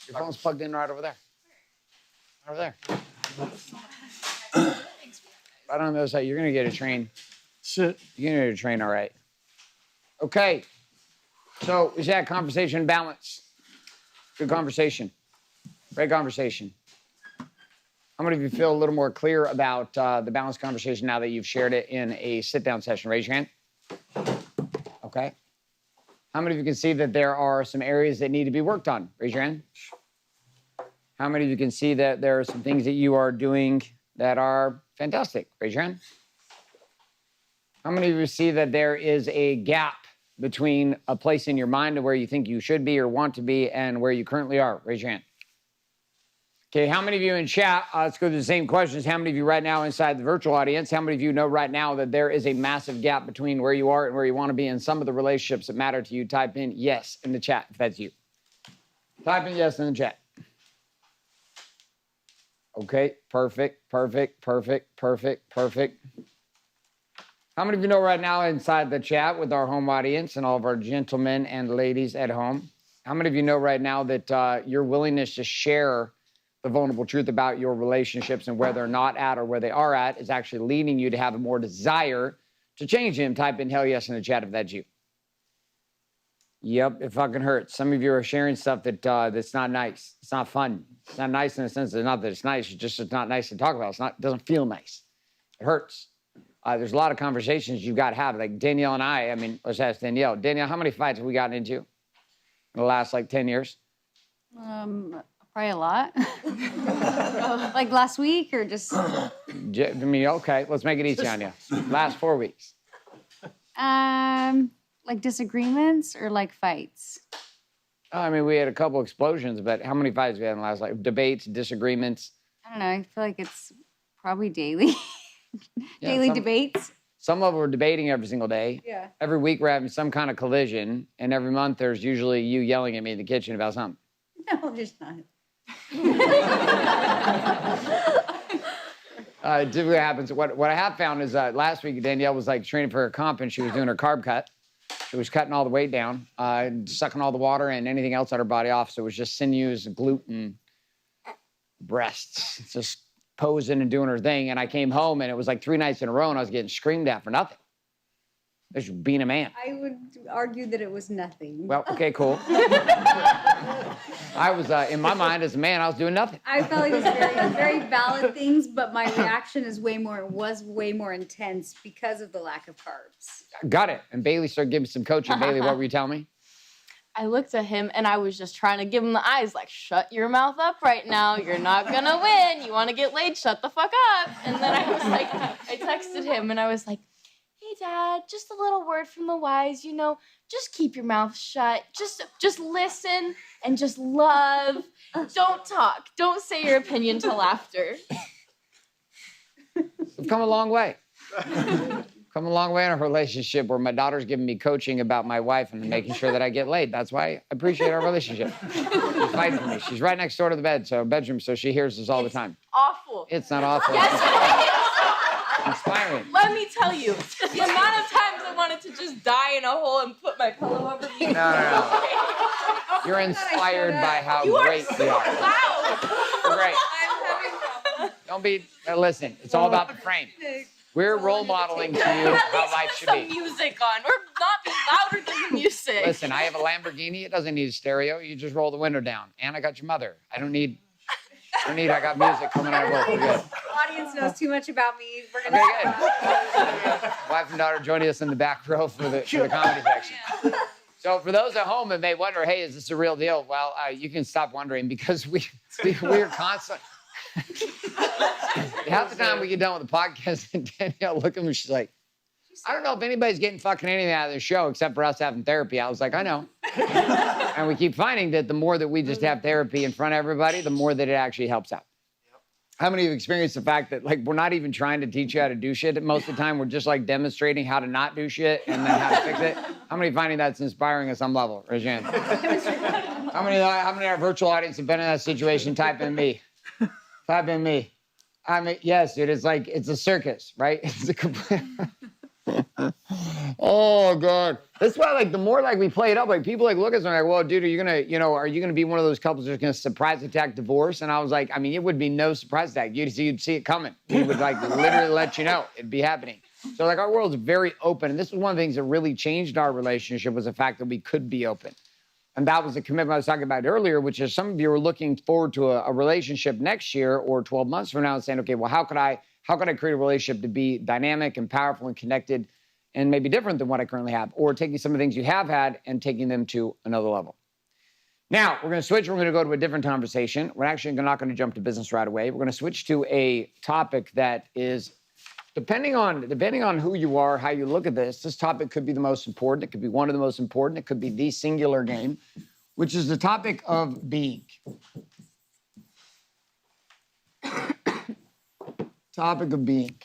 Your phone's plugged in right over there. Over there. Right on the other side. You're going to get a train. Shit. You're going to get a train, all right. Okay. So, is that conversation balance? Good conversation. Great conversation. How many of you feel a little more clear about the balanced conversation now that you've shared it in a sit-down session? Raise your hand. Okay. How many of you can see that there are some areas that need to be worked on? Raise your hand. How many of you can see that there are some things that you are doing that are fantastic? Raise your hand. How many of you see that there is a gap between a place in your mind of where you think you should be or want to be and where you currently are? Raise your hand. Okay, how many of you in chat, let's go through the same questions. How many of you right now inside the virtual audience, how many of you know right now that there is a massive gap between where you are and where you want to be in some of the relationships that matter to you? Type in yes in the chat if that's you. Type in yes in the chat. Okay, perfect, perfect, perfect, perfect, perfect. How many of you know right now inside the chat with our home audience and all of our gentlemen and ladies at home, how many of you know right now that your willingness to share the vulnerable truth about your relationships and where they're not at or where they are at is actually leading you to have a more desire to change them? Type in hell yes in the chat if that's you. Yep, it fucking hurts. Some of you are sharing stuff that that's not nice. It's not fun. It's not nice in the sense that not that it's nice. It's not nice to talk about. It doesn't feel nice. It hurts. There's a lot of conversations you've got to have. Like Danielle and I mean, let's ask Danielle. Danielle, how many fights have we gotten into in the last like 10 years? Probably a lot. Like last week or just? I mean, okay, let's make it easy on you. Last 4 weeks. Like disagreements or like fights? I mean, we had a couple explosions, but how many fights have we had in the last, like debates, disagreements? I don't know. I feel like it's probably daily. Yeah, Daily debates. Some of them are debating every single day. Yeah. Every week we're having some kind of collision, and every month there's usually you yelling at me in the kitchen about something. No, there's not. Typically happens. What I have found is last week Danielle was like training for her comp, and she was doing her carb cut. She was cutting all the weight down, sucking all the water and anything else on her body off. So it was just sinews, gluten, breasts. It's just posing and doing her thing. And I came home and it was like 3 nights in a row and I was getting screamed at for nothing. Just being a man. I would argue that it was nothing. Well, okay, cool. I was, in my mind as a man, I was doing nothing. I felt like it was very valid things, but my reaction was way more intense because of the lack of carbs. Got it. And Bailey started giving me some coaching. Bailey, what were you telling me? I looked at him and I was just trying to give him the eyes, like, shut your mouth up right now. You're not gonna win. You want to get laid? Shut the fuck up. And then I was like, I texted him and I was like, hey, Dad, just a little word from the wise, you know, just keep your mouth shut. Just listen and just love. Don't talk. Don't say your opinion till after. We've come a long way. Come a long way in a relationship where my daughter's giving me coaching about my wife and making sure that I get laid. That's why I appreciate our relationship. She's fighting for me. She's right next door to the bedroom, so she hears us all the time. Awful. It's not awful. Yes, it is. Inspiring. Let me tell you, the amount of times I wanted to just die in a hole and put my pillow over me. No. You're inspired by how great we are. Wow. You're great. Don't be, listen, it's all about the frame. We're role modeling to you how life should Some be. music on. We're not be louder than the music. Listen, I have a Lamborghini. It doesn't need a stereo. You just roll the window down. And I got your mother. I got music coming out of both. We're good. The audience knows too much about me. We're Okay, gonna. good. Wife and daughter joining us in the back row for the comedy section. So for those at home that may wonder, hey, is this a real deal? Well, you can stop wondering because we're constant. Half the time we get done with the podcast and Danielle look at me, she's like, I don't know if anybody's getting fucking anything out of this show except for us having therapy. I was like, I know. And we keep finding that the more that we just have therapy in front of everybody, the more that it actually helps out. How many of you have experienced the fact that like we're not even trying to teach you how to do shit? Most of the time we're just like demonstrating how to not do shit and then how to fix it. How many finding that's inspiring at some level? Raise your hand. How many of our virtual audience have been in that situation? Type in me. Type in me. I mean, yes, dude, it's like, it's a circus, right? It's a complete... Oh, God. That's why, like, the more, like, we play it up, like, people, like, look at us and are like, well, dude, are you going to be one of those couples that's going to surprise attack divorce? And I was like, I mean, it would be no surprise attack. You'd see it coming. We would, like, literally let you know it'd be happening. So, like, our world's very open. And this was one of the things that really changed our relationship was the fact that we could be open. And that was the commitment I was talking about earlier, which is some of you are looking forward to a relationship next year or 12 months from now and saying, okay, well, how could I create a relationship to be dynamic and powerful and connected and maybe different than what I currently have, or taking some of the things you have had and taking them to another level. Now, we're going to switch. We're going to go to a different conversation. We're actually not going to jump to business right away. We're going to switch to a topic that is, depending on who you are, how you look at this topic could be the most important. It could be one of the most important. It could be the singular game, which is the topic of being. Topic of being.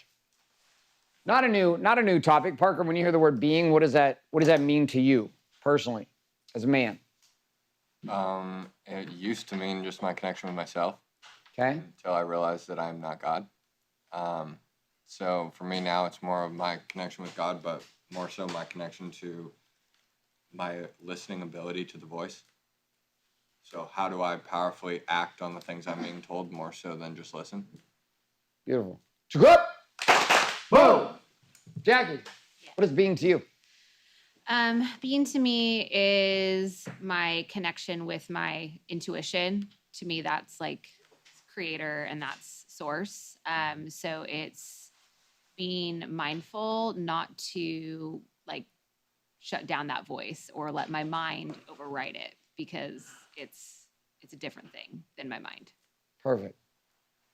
Not a new topic. Parker, when you hear the word being, what does that mean to you personally, as a man? It used to mean just my connection with myself. Okay. Until I realized that I'm not God. So for me now, it's more of my connection with God, but more so my connection to my listening ability to the voice. So how do I powerfully act on the things I'm being told more so than just listen? Beautiful. Whoa! Jackie, what is being to you? Being to me is my connection with my intuition. To me, that's like creator and that's source. So it's being mindful not to like shut down that voice or let my mind override it because it's a different thing than my mind. Perfect.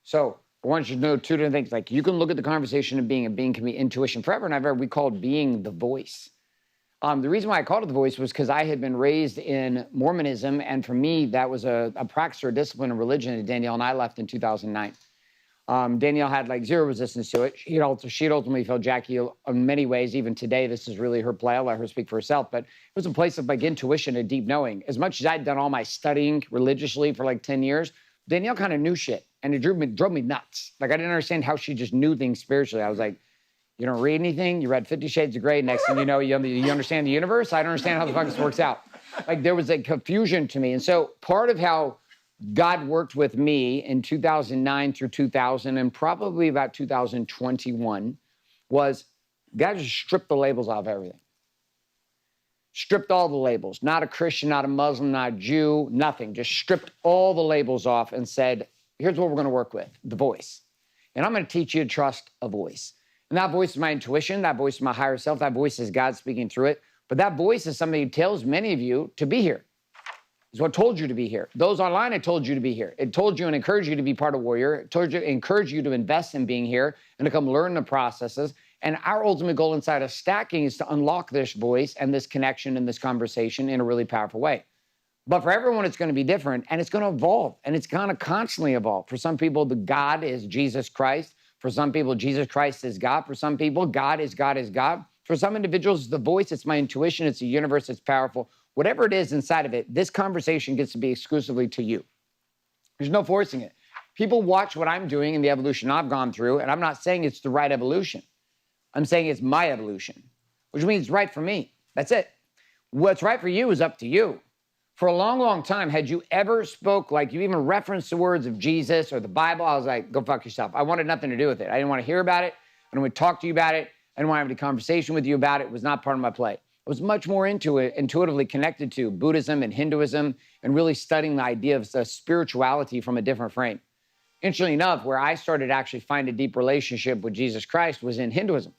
So I want you to know two different things. Like you can look at the conversation of being, and being can be intuition. Forever and ever, we called being the voice. The reason why I called it the voice was because I had been raised in Mormonism, and for me, that was a practice or a discipline of religion that Danielle and I left in 2009. Danielle had like zero resistance to it. She'd ultimately felt Jackie in many ways. Even today, this is really her play. I'll let her speak for herself. But it was a place of like intuition and deep knowing. As much as I'd done all my studying religiously for like 10 years, Danielle kind of knew shit. And it drove me nuts. Like I didn't understand how she just knew things spiritually. I was like, you don't read anything? You read 50 Shades of Grey. Next thing you know, you understand the universe? I don't understand how the fuck this works out. Like there was a confusion to me. And so part of how God worked with me in 2009 through 2000 and probably about 2021 was God just stripped the labels off everything. Stripped all the labels. Not a Christian, not a Muslim, not a Jew, nothing. Just stripped all the labels off and said, here's what we're going to work with, the voice. And I'm going to teach you to trust a voice. And that voice is my intuition. That voice is my higher self. That voice is God speaking through it. But that voice is somebody who tells many of you to be here. It's what told you to be here. Those online, it told you to be here. It told you and encouraged you to be part of Warrior. It told you, encouraged you to invest in being here and to come learn the processes. And our ultimate goal inside of stacking is to unlock this voice and this connection and this conversation in a really powerful way. But for everyone, it's going to be different and it's going to evolve and it's going to constantly evolve. For some people, the God is Jesus Christ. For some people, Jesus Christ is God. For some people, God is God is God. For some individuals, it's the voice, it's my intuition, it's the universe, it's powerful. Whatever it is inside of it, this conversation gets to be exclusively to you. There's no forcing it. People watch what I'm doing and the evolution I've gone through, and I'm not saying it's the right evolution. I'm saying it's my evolution, which means it's right for me. That's it. What's right for you is up to you. For a long, long time, had you ever spoke, like you even referenced the words of Jesus or the Bible, I was like, go fuck yourself. I wanted nothing to do with it. I didn't want to hear about it. I didn't want to talk to you about it. I didn't want to have any conversation with you about it. It was not part of my play. I was much more into it, intuitively connected to Buddhism and Hinduism and really studying the idea of spirituality from a different frame. Interestingly enough, where I started to actually find a deep relationship with Jesus Christ was in Hinduism,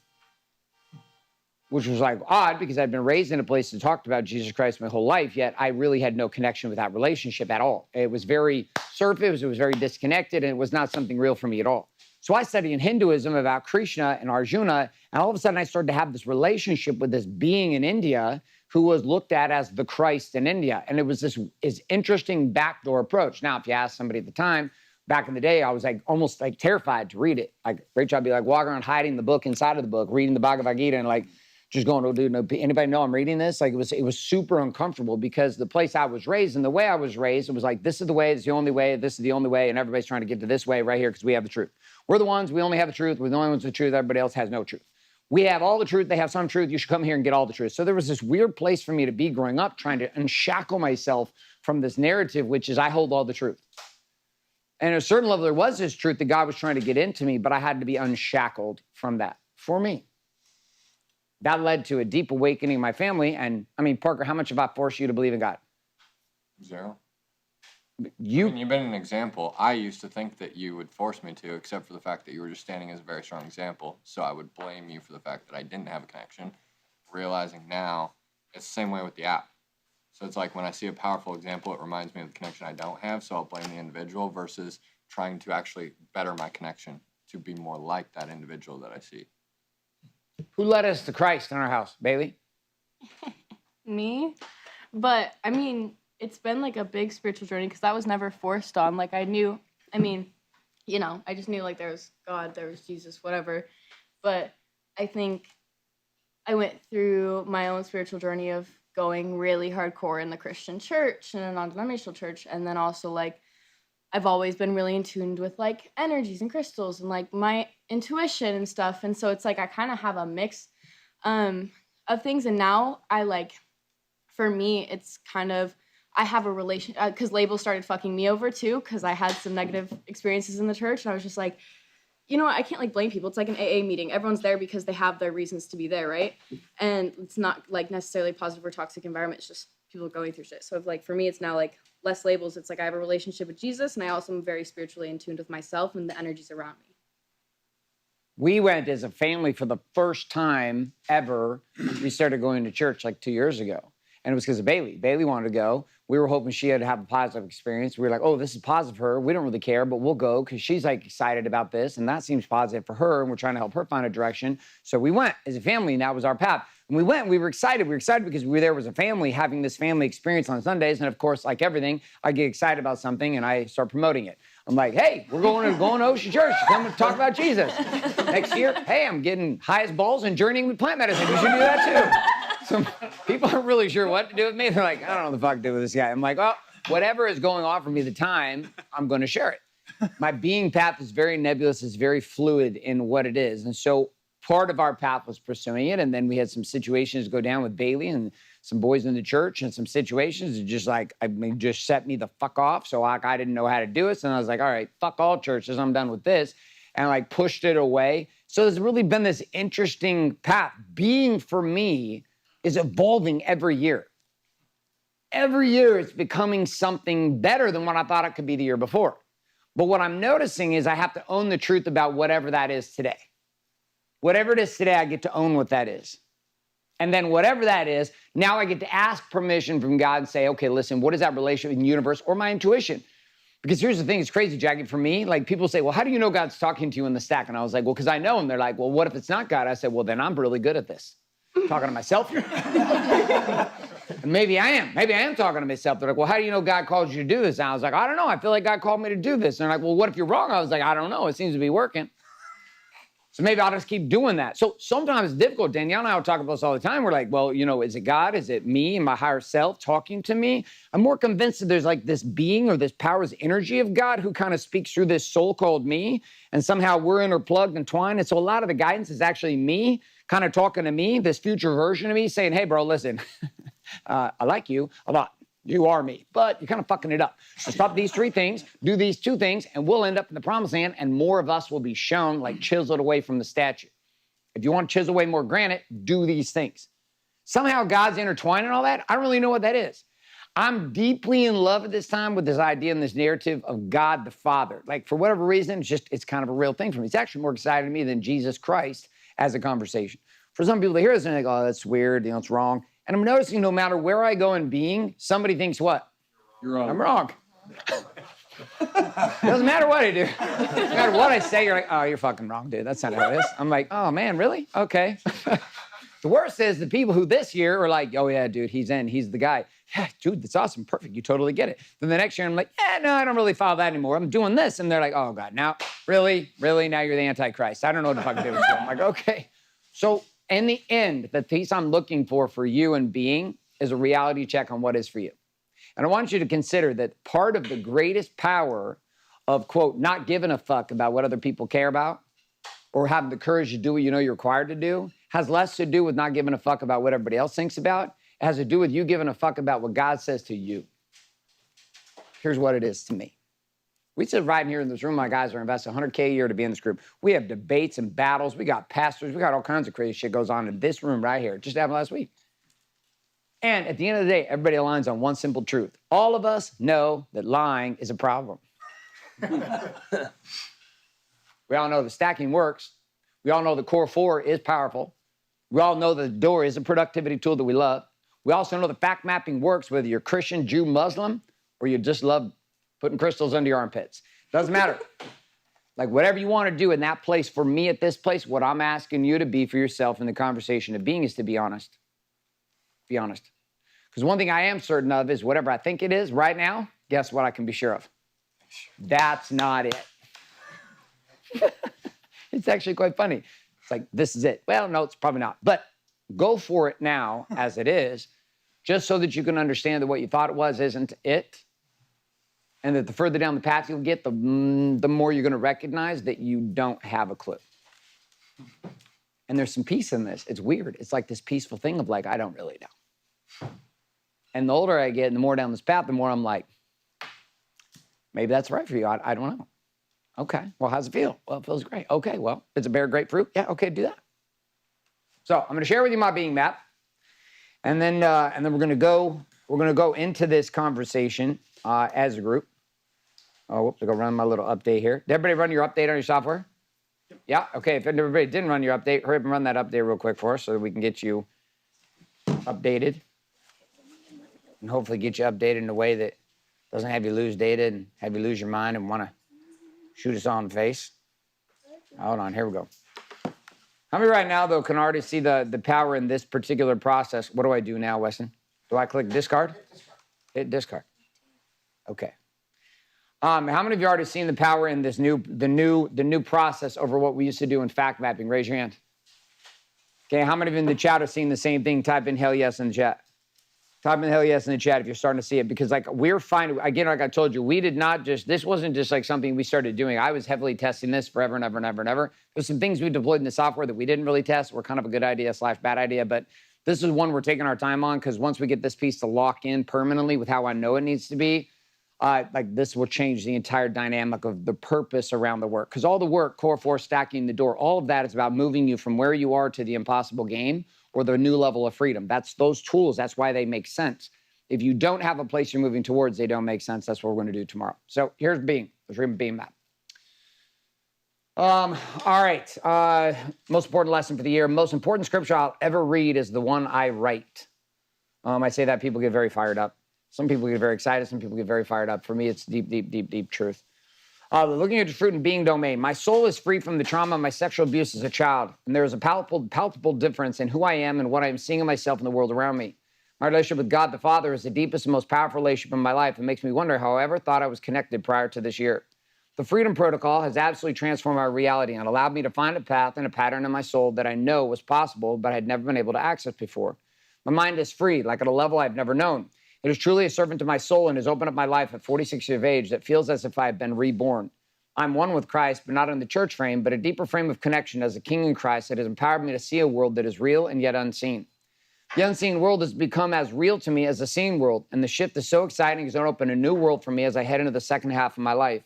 which was like odd because I'd been raised in a place that talked about Jesus Christ my whole life, yet I really had no connection with that relationship at all. It was very surface, it was very disconnected, and it was not something real for me at all. So I studied in Hinduism about Krishna and Arjuna, and all of a sudden I started to have this relationship with this being in India who was looked at as the Christ in India. And it was this interesting backdoor approach. Now, if you ask somebody at the time, back in the day, I was like almost like terrified to read it. Like Rachel, I'd be like walking around hiding the book inside of the book, reading the Bhagavad Gita and like just going, oh, dude, no, anybody know I'm reading this? Like it was super uncomfortable because the place I was raised and the way I was raised, it was like, this is the way, it's the only way, this is the only way, and everybody's trying to get to this way right here because we have the truth. We're the ones, we only have the truth, we're the only ones with the truth, everybody else has no truth. We have all the truth, they have some truth, you should come here and get all the truth. So there was this weird place for me to be growing up, trying to unshackle myself from this narrative, which is I hold all the truth. And at a certain level, there was this truth that God was trying to get into me, but I had to be unshackled from that for me. That led to a deep awakening in my family. And I mean, Parker, how much have I forced you to believe in God? Zero. I mean, you've been an example. I used to think that you would force me to, except for the fact that you were just standing as a very strong example. So I would blame you for the fact that I didn't have a connection. Realizing now, it's the same way with the app. So it's like when I see a powerful example, it reminds me of the connection I don't have. So I'll blame the individual versus trying to actually better my connection to be more like that individual that I see. Who led us to Christ in our house? Bailey? Me? But, I mean, it's been like a big spiritual journey because that was never forced on. Like, I knew, I mean, you know, I just knew like there was God, there was Jesus, whatever. But I think I went through my own spiritual journey of going really hardcore in the Christian church and a non-denominational church. And then also, like, I've always been really in tune with like energies and crystals and like my intuition and stuff. And so it's like I kind of have a mix of things. And now I like, for me, it's kind of, I have a relation, because labels started fucking me over too, because I had some negative experiences in the church. And I was just like, you know what, I can't like blame people. It's like an AA meeting. Everyone's there because they have their reasons to be there, right? And it's not like necessarily positive or toxic environment. It's just people going through shit. So if, like, for me, it's now like less labels. It's like I have a relationship with Jesus, and I also am very spiritually in tune with myself and the energies around me. We went as a family for the first time ever. We started going to church like 2 years ago. And it was because of Bailey. Bailey wanted to go. We were hoping she had to have a positive experience. We were like, oh, this is positive for her. We don't really care, but we'll go because she's like excited about this. And that seems positive for her. And we're trying to help her find a direction. So we went as a family, and that was our path. And we went, we were excited. We were excited because we were there as a family having this family experience on Sundays. And of course, like everything, I get excited about something and I start promoting it. I'm like, hey, we're going to Ocean Church to come and talk about Jesus. Next year, hey, I'm getting high as balls and journeying with plant medicine. You should do that too. So people aren't really sure what to do with me. They're like, I don't know what the fuck to do with this guy. I'm like, well, whatever is going on for me at the time, I'm going to share it. My being path is very nebulous, it's very fluid in what it is. And so part of our path was pursuing it. And then we had some situations go down with Bailey and some boys in the church and some situations that just like, I mean, just set me the fuck off. So like, I didn't know how to do it. So I was like, all right, fuck all churches. I'm done with this. And like pushed it away. So there's really been this interesting path. Being for me is evolving every year. Every year it's becoming something better than what I thought it could be the year before. But what I'm noticing is I have to own the truth about whatever that is today. Whatever it is today, I get to own what that is. And then whatever that is, now I get to ask permission from God and say, okay, listen, what is that relationship in the universe or my intuition? Because here's the thing, it's crazy, Jackie, for me, like people say, well, how do you know God's talking to you in the stack? And I was like, well, because I know. And they're like, well, what if it's not God? I said, well, then I'm really good at this. Talking to myself here. And maybe I am. Maybe I am talking to myself. They're like, well, how do you know God called you to do this? And I was like, I don't know. I feel like God called me to do this. And they're like, well, what if you're wrong? I was like, I don't know. It seems to be working. So maybe I'll just keep doing that. So sometimes it's difficult. Danielle and I will talk about this all the time. We're like, well, you know, is it God? Is it me and my higher self talking to me? I'm more convinced that there's like this being or this power's energy of God who kind of speaks through this soul called me. And somehow we're interplugged and twined. And so a lot of the guidance is actually me kind of talking to me, this future version of me saying, hey, bro, listen, I like you a lot. You are me, but you're kind of fucking it up. So stop these 3 things, do these 2 things, and we'll end up in the promised land, and more of us will be shown like chiseled away from the statue. If you want to chisel away more granite, do these things. Somehow God's intertwined and all that. I don't really know what that is. I'm deeply in love at this time with this idea and this narrative of God the Father. Like for whatever reason, it's kind of a real thing for me. It's actually more exciting to me than Jesus Christ as a conversation. For some people, they hear this and they go, oh, that's weird, you know, it's wrong. And I'm noticing no matter where I go in being, somebody thinks what? You're wrong. I'm wrong. Doesn't matter what I do. Doesn't matter what I say, you're like, oh, you're fucking wrong, dude. That's not how it is. I'm like, oh, man, really? Okay. The worst is the people who this year are like, oh, yeah, dude, he's in. He's the guy. Yeah, dude, that's awesome. Perfect. You totally get it. Then the next year, I'm like, no, I don't really follow that anymore. I'm doing this. And they're like, oh, God, now, really? Really? Now you're the Antichrist. I don't know what the fuck to do with you. I'm like, okay. So in the end, the piece I'm looking for you and being is a reality check on what is for you. And I want you to consider that part of the greatest power of, quote, not giving a fuck about what other people care about or having the courage to do what you know you're required to do has less to do with not giving a fuck about what everybody else thinks about. It has to do with you giving a fuck about what God says to you. Here's what it is to me. We sit right here in this room. My guys are investing $100K a year to be in this group. We have debates and battles. We got pastors. We got all kinds of crazy shit goes on in this room right here. Just happened last week. And at the end of the day, everybody aligns on one simple truth. All of us know that lying is a problem. We all know the stacking works. We all know the core 4 is powerful. We all know that the door is a productivity tool that we love. We also know the fact mapping works whether you're Christian, Jew, Muslim, or you just love putting crystals under your armpits. Doesn't matter. Like whatever you want to do in that place, for me at this place, what I'm asking you to be for yourself in the conversation of being is to be honest. Be honest. Because one thing I am certain of is whatever I think it is right now, guess what I can be sure of? That's not it. It's actually quite funny. It's like, this is it. Well, no, it's probably not. But go for it now as it is, just so that you can understand that what you thought it was isn't it. And that the further down the path you'll get, the more you're going to recognize that you don't have a clue. And there's some peace in this. It's weird. It's like this peaceful thing of like, I don't really know. And the older I get and the more down this path, the more I'm like, maybe that's right for you. I don't know. Okay, well, how's it feel? Well, it feels great. Okay, well, it's a bear grapefruit. Yeah, okay, do that. So I'm going to share with you my being map. And then we're going to go into this conversation as a group. Oh, whoops, I'll go run my little update here. Did everybody run your update on your software? Yeah, okay. If everybody didn't run your update, hurry up and run that update real quick for us so that we can get you updated. And hopefully get you updated in a way that doesn't have you lose data and have you lose your mind and want to shoot us all in the face. Hold on, here we go. How many right now, though, can already see the power in this particular process? What do I do now, Weston? Do I click discard? Hit discard. Okay. How many of you already seen the power in this the new process over what we used to do in fact mapping? Raise your hand. Okay, how many of you in the chat are seeing the same thing? Type in hell yes in the chat. Type in the hell yes in the chat if you're starting to see it, because like we're finding, again, like I told you, we did not just, this wasn't just like something we started doing. I was heavily testing this forever and ever and ever and ever. There's some things we deployed in the software that we didn't really test were kind of a good idea / bad idea, but this is one we're taking our time on because once we get this piece to lock in permanently with how I know it needs to be, like this will change the entire dynamic of the purpose around the work. Because all the work, core 4, stacking the door, all of that is about moving you from where you are to the impossible game or the new level of freedom. That's those tools. That's why they make sense. If you don't have a place you're moving towards, they don't make sense. That's what we're going to do tomorrow. So here's Being, the freedom Being map. All right. Most important lesson for the year. Most important scripture I'll ever read is the one I write. I say that people get very fired up. Some people get very excited. Some people get very fired up. For me, it's deep, deep, deep, deep truth. Looking at the fruit and being domain. My soul is free from the trauma of my sexual abuse as a child. And there is a palpable difference in who I am and what I am seeing in myself and the world around me. My relationship with God the Father is the deepest and most powerful relationship in my life. It makes me wonder how I ever thought I was connected prior to this year. The Freedom Protocol has absolutely transformed my reality and allowed me to find a path and a pattern in my soul that I know was possible, but I had never been able to access before. My mind is free, like at a level I've never known. It is truly a servant to my soul and has opened up my life at 46 years of age that feels as if I have been reborn. I'm one with Christ, but not in the church frame, but a deeper frame of connection as a king in Christ that has empowered me to see a world that is real and yet unseen. The unseen world has become as real to me as the seen world, and the shift is so exciting it's going to open a new world for me as I head into the second half of my life.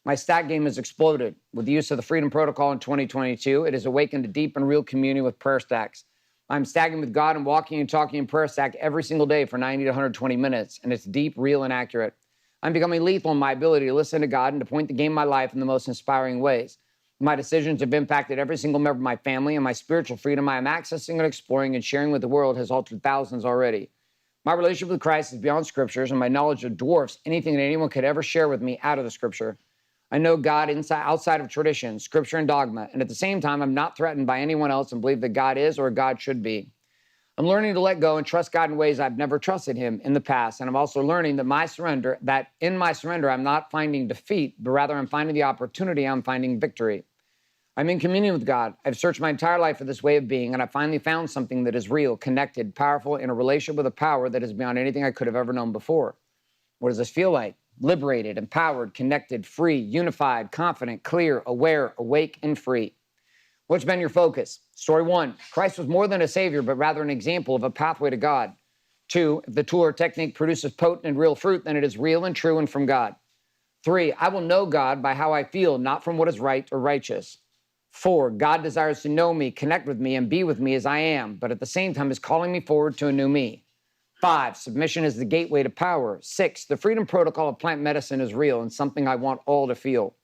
My stack game has exploded. With the use of the Freedom Protocol in 2022, it has awakened a deep and real communion with prayer stacks. I'm stacking with God and walking and talking in prayer stack every single day for 90 to 120 minutes, and it's deep, real, and accurate. I'm becoming lethal in my ability to listen to God and to point the game of my life in the most inspiring ways. My decisions have impacted every single member of my family, and my spiritual freedom I am accessing and exploring and sharing with the world has altered thousands already. My relationship with Christ is beyond scriptures, and my knowledge dwarfs anything that anyone could ever share with me out of the scripture. I know God outside of tradition, scripture, and dogma, and at the same time, I'm not threatened by anyone else and believe that God is or God should be. I'm learning to let go and trust God in ways I've never trusted him in the past, and I'm also learning that in my surrender, I'm not finding defeat, but rather I'm finding the opportunity, I'm finding victory. I'm in communion with God. I've searched my entire life for this way of being, and I finally found something that is real, connected, powerful, in a relationship with a power that is beyond anything I could have ever known before. What does this feel like? Liberated, empowered, connected, free, unified, confident, clear, aware, awake, and free. What's been your focus? Story 1, Christ was more than a savior, but rather an example of a pathway to God. 2, if the tool or technique produces potent and real fruit, then it is real and true and from God. 3, I will know God by how I feel, not from what is right or righteous. 4, God desires to know me, connect with me, and be with me as I am, but at the same time is calling me forward to a new me. 5, submission is the gateway to power. 6, the Freedom Protocol of plant medicine is real and something I want all to feel.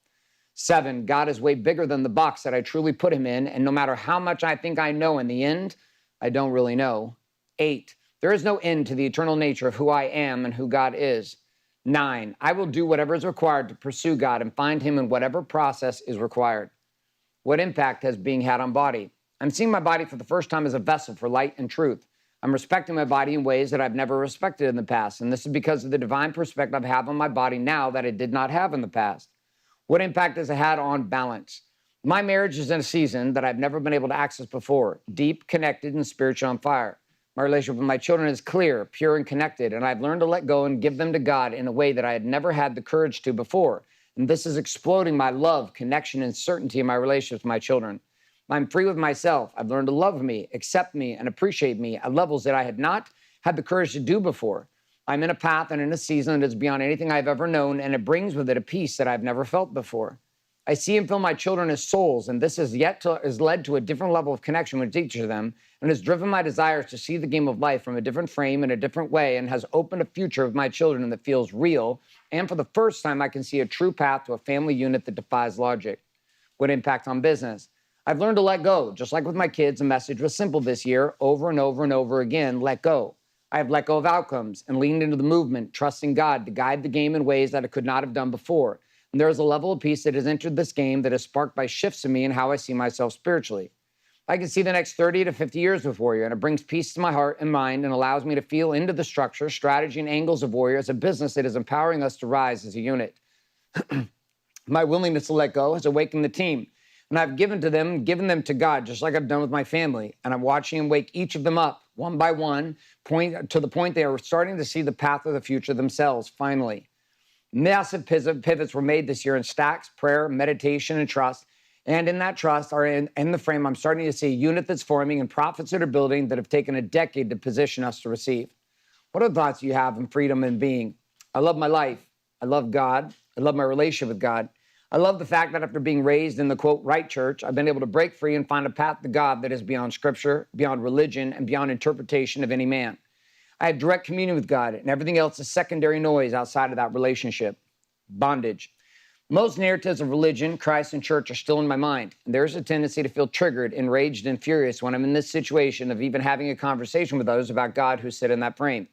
7, God is way bigger than the box that I truly put him in, and no matter how much I think I know in the end, I don't really know. 8, there is no end to the eternal nature of who I am and who God is. 9, I will do whatever is required to pursue God and find him in whatever process is required. What impact has being had on body? I'm seeing my body for the first time as a vessel for light and truth. I'm respecting my body in ways that I've never respected in the past, and this is because of the divine perspective I have on my body now that I did not have in the past. What impact has it had on balance? My marriage is in a season that I've never been able to access before, deep, connected, and spiritual on fire. My relationship with my children is clear, pure, and connected, and I've learned to let go and give them to God in a way that I had never had the courage to before. And this is exploding my love, connection, and certainty in my relationship with my children. I'm free with myself. I've learned to love me, accept me, and appreciate me at levels that I had not had the courage to do before. I'm in a path and in a season that is beyond anything I've ever known, and it brings with it a peace that I've never felt before. I see and feel my children as souls, and this has led to a different level of connection with each of them, and has driven my desires to see the game of life from a different frame in a different way, and has opened a future of my children that feels real, and for the first time I can see a true path to a family unit that defies logic. What impact on business? I've learned to let go. Just like with my kids, the message was simple this year, over and over and over again, let go. I have let go of outcomes and leaned into the movement, trusting God to guide the game in ways that I could not have done before. And there is a level of peace that has entered this game that is sparked by shifts in me and how I see myself spiritually. I can see the next 30 to 50 years with Warrior, and it brings peace to my heart and mind and allows me to feel into the structure, strategy, and angles of Warrior as a business that is empowering us to rise as a unit. My willingness to let go has awakened the team, and I've given them to God, just like I've done with my family, and I'm watching him wake each of them up one by one, to the point they are starting to see the path of the future themselves, finally. Massive pivots were made this year in stacks, prayer, meditation, and trust. And in that trust, or in the frame, I'm starting to see a unit that's forming and profits that are building that have taken a decade to position us to receive. What are the thoughts you have in freedom and being? I love my life. I love God. I love my relationship with God. I love the fact that after being raised in the, quote, right church, I've been able to break free and find a path to God that is beyond scripture, beyond religion, and beyond interpretation of any man. I have direct communion with God, and everything else is secondary noise outside of that relationship. Bondage. Most narratives of religion, Christ, and church are still in my mind. And there's a tendency to feel triggered, enraged, and furious when I'm in this situation of even having a conversation with others about God who sit in that frame.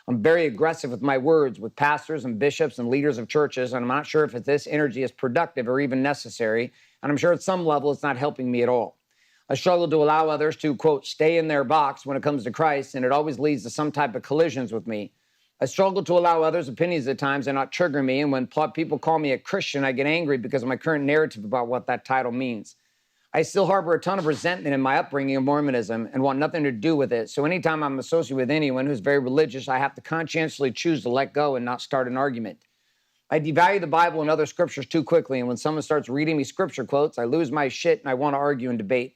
I'm very aggressive with my words with pastors and bishops and leaders of churches, and I'm not sure if this energy is productive or even necessary, and I'm sure at some level it's not helping me at all. I struggle to allow others to, quote, stay in their box when it comes to Christ, and it always leads to some type of collisions with me. I struggle to allow others' opinions at times and not trigger me, and when people call me a Christian, I get angry because of my current narrative about what that title means. I still harbor a ton of resentment in my upbringing of Mormonism and want nothing to do with it. So anytime I'm associated with anyone who's very religious, I have to conscientiously choose to let go and not start an argument. I devalue the Bible and other scriptures too quickly, and when someone starts reading me scripture quotes, I lose my shit and I want to argue and debate.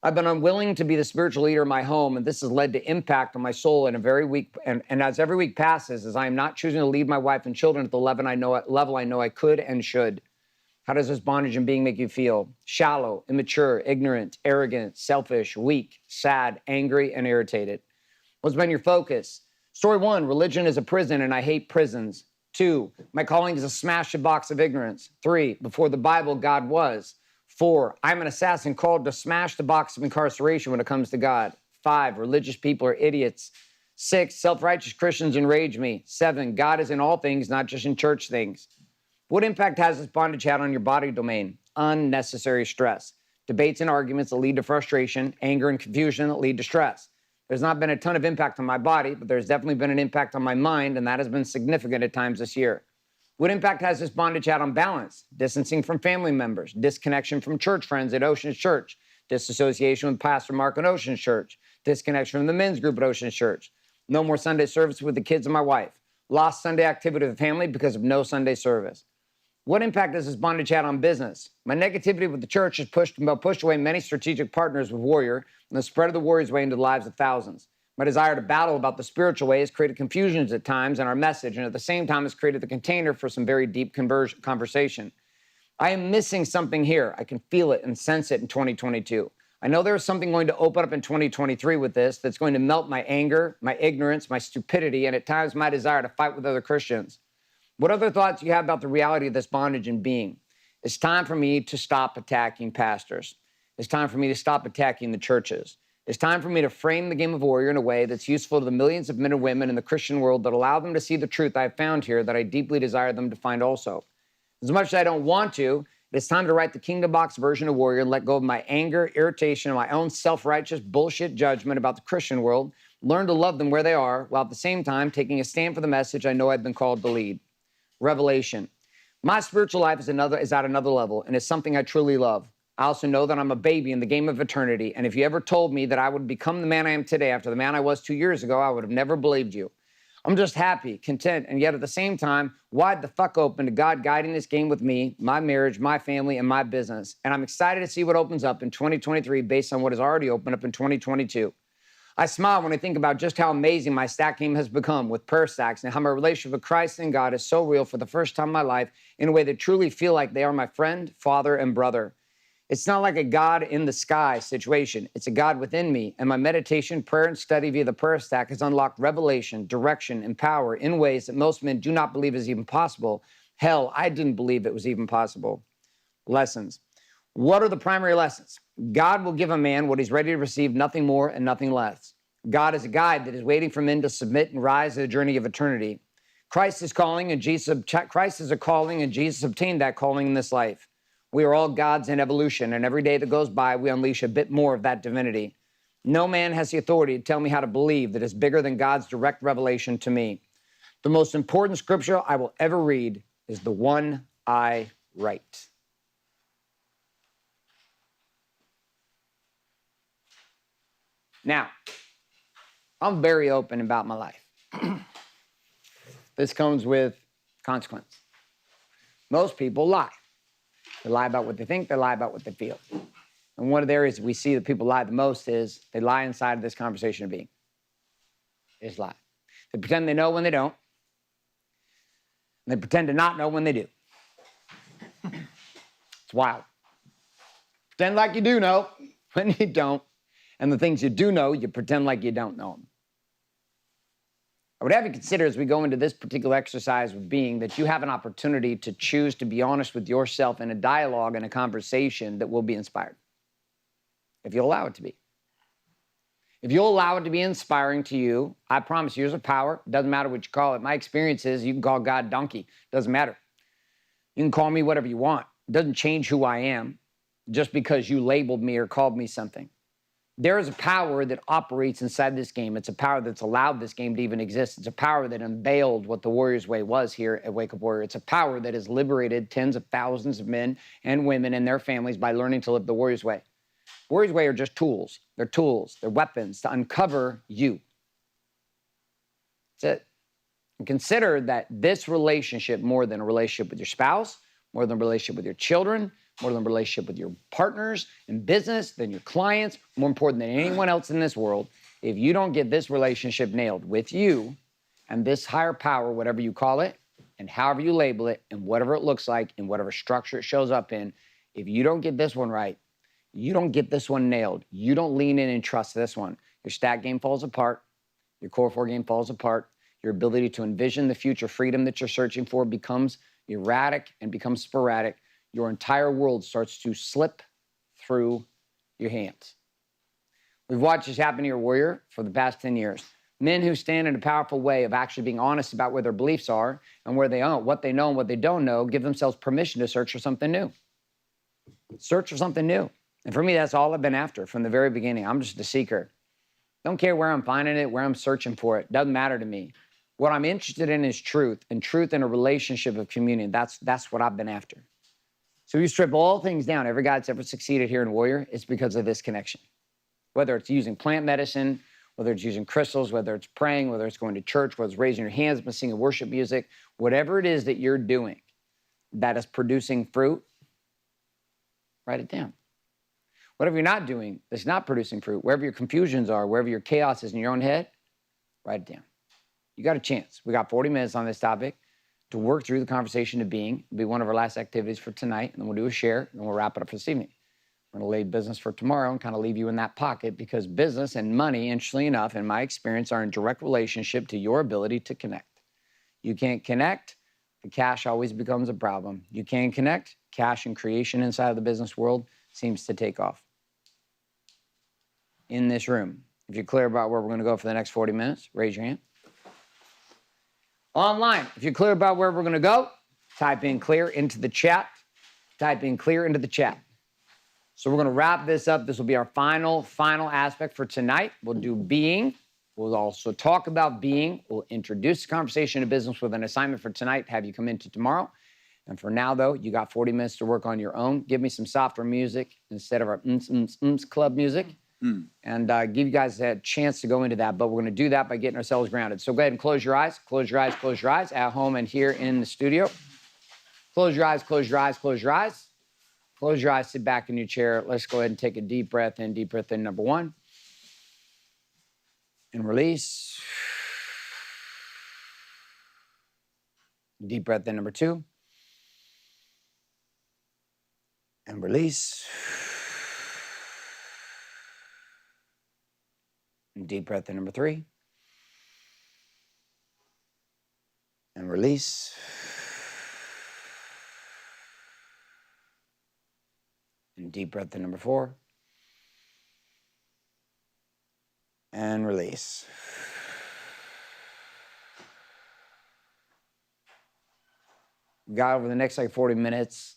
I've been unwilling to be the spiritual leader of my home, and this has led to impact on my soul in a very weak, and as every week passes, as I am not choosing to lead my wife and children at the level I know I could and should. How does this bondage and being make you feel? Shallow, immature, ignorant, arrogant, selfish, weak, sad, angry, and irritated. What's been your focus? Story 1, religion is a prison and I hate prisons. 2, my calling is to smash the box of ignorance. 3, before the Bible, God was. 4, I'm an assassin called to smash the box of incarceration when it comes to God. 5, religious people are idiots. 6, self-righteous Christians enrage me. 7, God is in all things, not just in church things. What impact has this bondage had on your body domain? Unnecessary stress. Debates and arguments that lead to frustration, anger and confusion that lead to stress. There's not been a ton of impact on my body, but there's definitely been an impact on my mind, and that has been significant at times this year. What impact has this bondage had on balance? Distancing from family members, disconnection from church friends at Ocean's Church, disassociation with Pastor Mark at Ocean's Church, disconnection from the men's group at Ocean's Church, no more Sunday service with the kids and my wife, lost Sunday activity with the family because of no Sunday service. What impact has this bondage had on business? My negativity with the church has pushed away many strategic partners with Warrior, and the spread of the Warrior's way into the lives of thousands. My desire to battle about the spiritual way has created confusions at times in our message, and at the same time has created the container for some very deep conversation. I am missing something here. I can feel it and sense it in 2022. I know there's something going to open up in 2023 with this that's going to melt my anger, my ignorance, my stupidity, and at times my desire to fight with other Christians. What other thoughts do you have about the reality of this bondage and being? It's time for me to stop attacking pastors. It's time for me to stop attacking the churches. It's time for me to frame the game of Warrior in a way that's useful to the millions of men and women in the Christian world that allow them to see the truth I've found here that I deeply desire them to find also. As much as I don't want to, it's time to write the Kingdom Box version of Warrior and let go of my anger, irritation, and my own self-righteous bullshit judgment about the Christian world, learn to love them where they are, while at the same time taking a stand for the message I know I've been called to lead. Revelation. My spiritual life is at another level, and it's something I truly love. I also know that I'm a baby in the game of eternity, and if you ever told me that I would become the man I am today after the man I was 2 years ago, I would have never believed you. I'm just happy, content, and yet at the same time, wide the fuck open to God guiding this game with me, my marriage, my family, and my business. And I'm excited to see what opens up in 2023 based on what has already opened up in 2022. I smile when I think about just how amazing my stack game has become with prayer stacks and how my relationship with Christ and God is so real for the first time in my life in a way that truly feel like they are my friend, father, and brother. It's not like a God in the sky situation. It's a God within me, and my meditation, prayer, and study via the prayer stack has unlocked revelation, direction, and power in ways that most men do not believe is even possible. Hell, I didn't believe it was even possible. Lessons. What are the primary lessons? God will give a man what he's ready to receive, nothing more and nothing less. God is a guide that is waiting for men to submit and rise to the journey of eternity. Christ is calling, and Christ is a calling, and Jesus obtained that calling in this life. We are all gods in evolution, and every day that goes by, we unleash a bit more of that divinity. No man has the authority to tell me how to believe that is bigger than God's direct revelation to me. The most important scripture I will ever read is the one I write. Now, I'm very open about my life. This comes with consequence. Most people lie. They lie about what they think, they lie about what they feel. And one of the areas we see that people lie the most is they lie inside of this conversation of being. They just lie. They pretend they know when they don't. And they pretend to not know when they do. It's wild. Pretend like you do know when you don't. And the things you do know, you pretend like you don't know them. I would have you consider as we go into this particular exercise with being that you have an opportunity to choose to be honest with yourself in a dialogue and a conversation that will be inspired. If you'll allow it to be. If you'll allow it to be inspiring to you, I promise you, there's a power. Doesn't matter what you call it. My experience is you can call God donkey. Doesn't matter. You can call me whatever you want. It doesn't change who I am just because you labeled me or called me something. There is a power that operates inside this game. It's a power that's allowed this game to even exist. It's a power that unveiled what the Warrior's Way was here at Wake Up Warrior. It's a power that has liberated tens of thousands of men and women and their families by learning to live the Warrior's Way. Warrior's Way are just tools. They're tools. They're weapons to uncover you. That's it. And consider that this relationship, more than a relationship with your spouse, more than a relationship with your children, more than a relationship with your partners in business, than your clients, more important than anyone else in this world, if you don't get this relationship nailed with you and this higher power, whatever you call it, and however you label it, and whatever it looks like, and whatever structure it shows up in, if you don't get this one right, you don't get this one nailed, you don't lean in and trust this one, your stat game falls apart, your core 4 game falls apart, your ability to envision the future freedom that you're searching for becomes erratic and becomes sporadic. Your entire world starts to slip through your hands. We've watched this happen here, Warrior, for the past 10 years. Men who stand in a powerful way of actually being honest about where their beliefs are and where they are, what they know and what they don't know, give themselves permission to search for something new. Search for something new. And for me, that's all I've been after from the very beginning. I'm just a seeker. Don't care where I'm finding it, where I'm searching for it. Doesn't matter to me. What I'm interested in is truth, and truth in a relationship of communion. That's what I've been after. So you strip all things down. Every guy that's ever succeeded here in Warrior, it's because of this connection. Whether it's using plant medicine, whether it's using crystals, whether it's praying, whether it's going to church, whether it's raising your hands and singing worship music, whatever it is that you're doing that is producing fruit, write it down. Whatever you're not doing that's not producing fruit, wherever your confusions are, wherever your chaos is in your own head, write it down. You got a chance. We got 40 minutes on this topic to work through the conversation of being. It'll be one of our last activities for tonight, and then we'll do a share, and then we'll wrap it up for this evening. We're going to lay business for tomorrow and kind of leave you in that pocket because business and money, interestingly enough, in my experience, are in direct relationship to your ability to connect. You can't connect, the cash always becomes a problem. You can't connect, cash and creation inside of the business world seems to take off. In this room, if you're clear about where we're going to go for the next 40 minutes, raise your hand. Online, if you're clear about where we're going to go, type in clear into the chat. Type in clear into the chat. So we're going to wrap this up. This will be our final aspect for tonight. We'll do being. We'll also talk about being. We'll introduce the conversation of business with an assignment for tonight, have you come into tomorrow. And for now, though, you got 40 minutes to work on your own. Give me some softer music instead of our club music. And give you guys a chance to go into that. But we're going to do that by getting ourselves grounded. So go ahead and close your eyes. Close your eyes. Close your eyes at home and here in the studio. Close your eyes. Close your eyes. Close your eyes. Close your eyes. Sit back in your chair. Let's go ahead and take a deep breath in. Deep breath in, number 1. And release. Deep breath in, number 2. And release. And deep breath in, number 3. And release. And deep breath in, number 4. And release. God, over the next 40 minutes,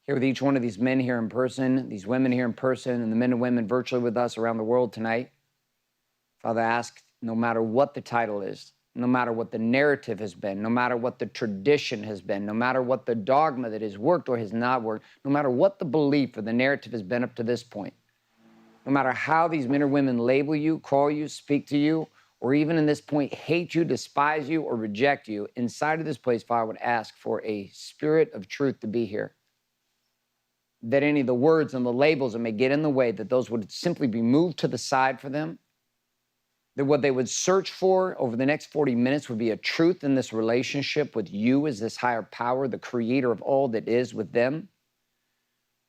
here with each one of these men here in person, these women here in person, and the men and women virtually with us around the world tonight, Father, I ask, no matter what the title is, no matter what the narrative has been, no matter what the tradition has been, no matter what the dogma that has worked or has not worked, no matter what the belief or the narrative has been up to this point, no matter how these men or women label you, call you, speak to you, or even in this point, hate you, despise you, or reject you, inside of this place, Father, I would ask for a spirit of truth to be here. That any of the words and the labels that may get in the way, that those would simply be moved to the side for them. That what they would search for over the next 40 minutes would be a truth in this relationship with you as this higher power, the creator of all that is with them.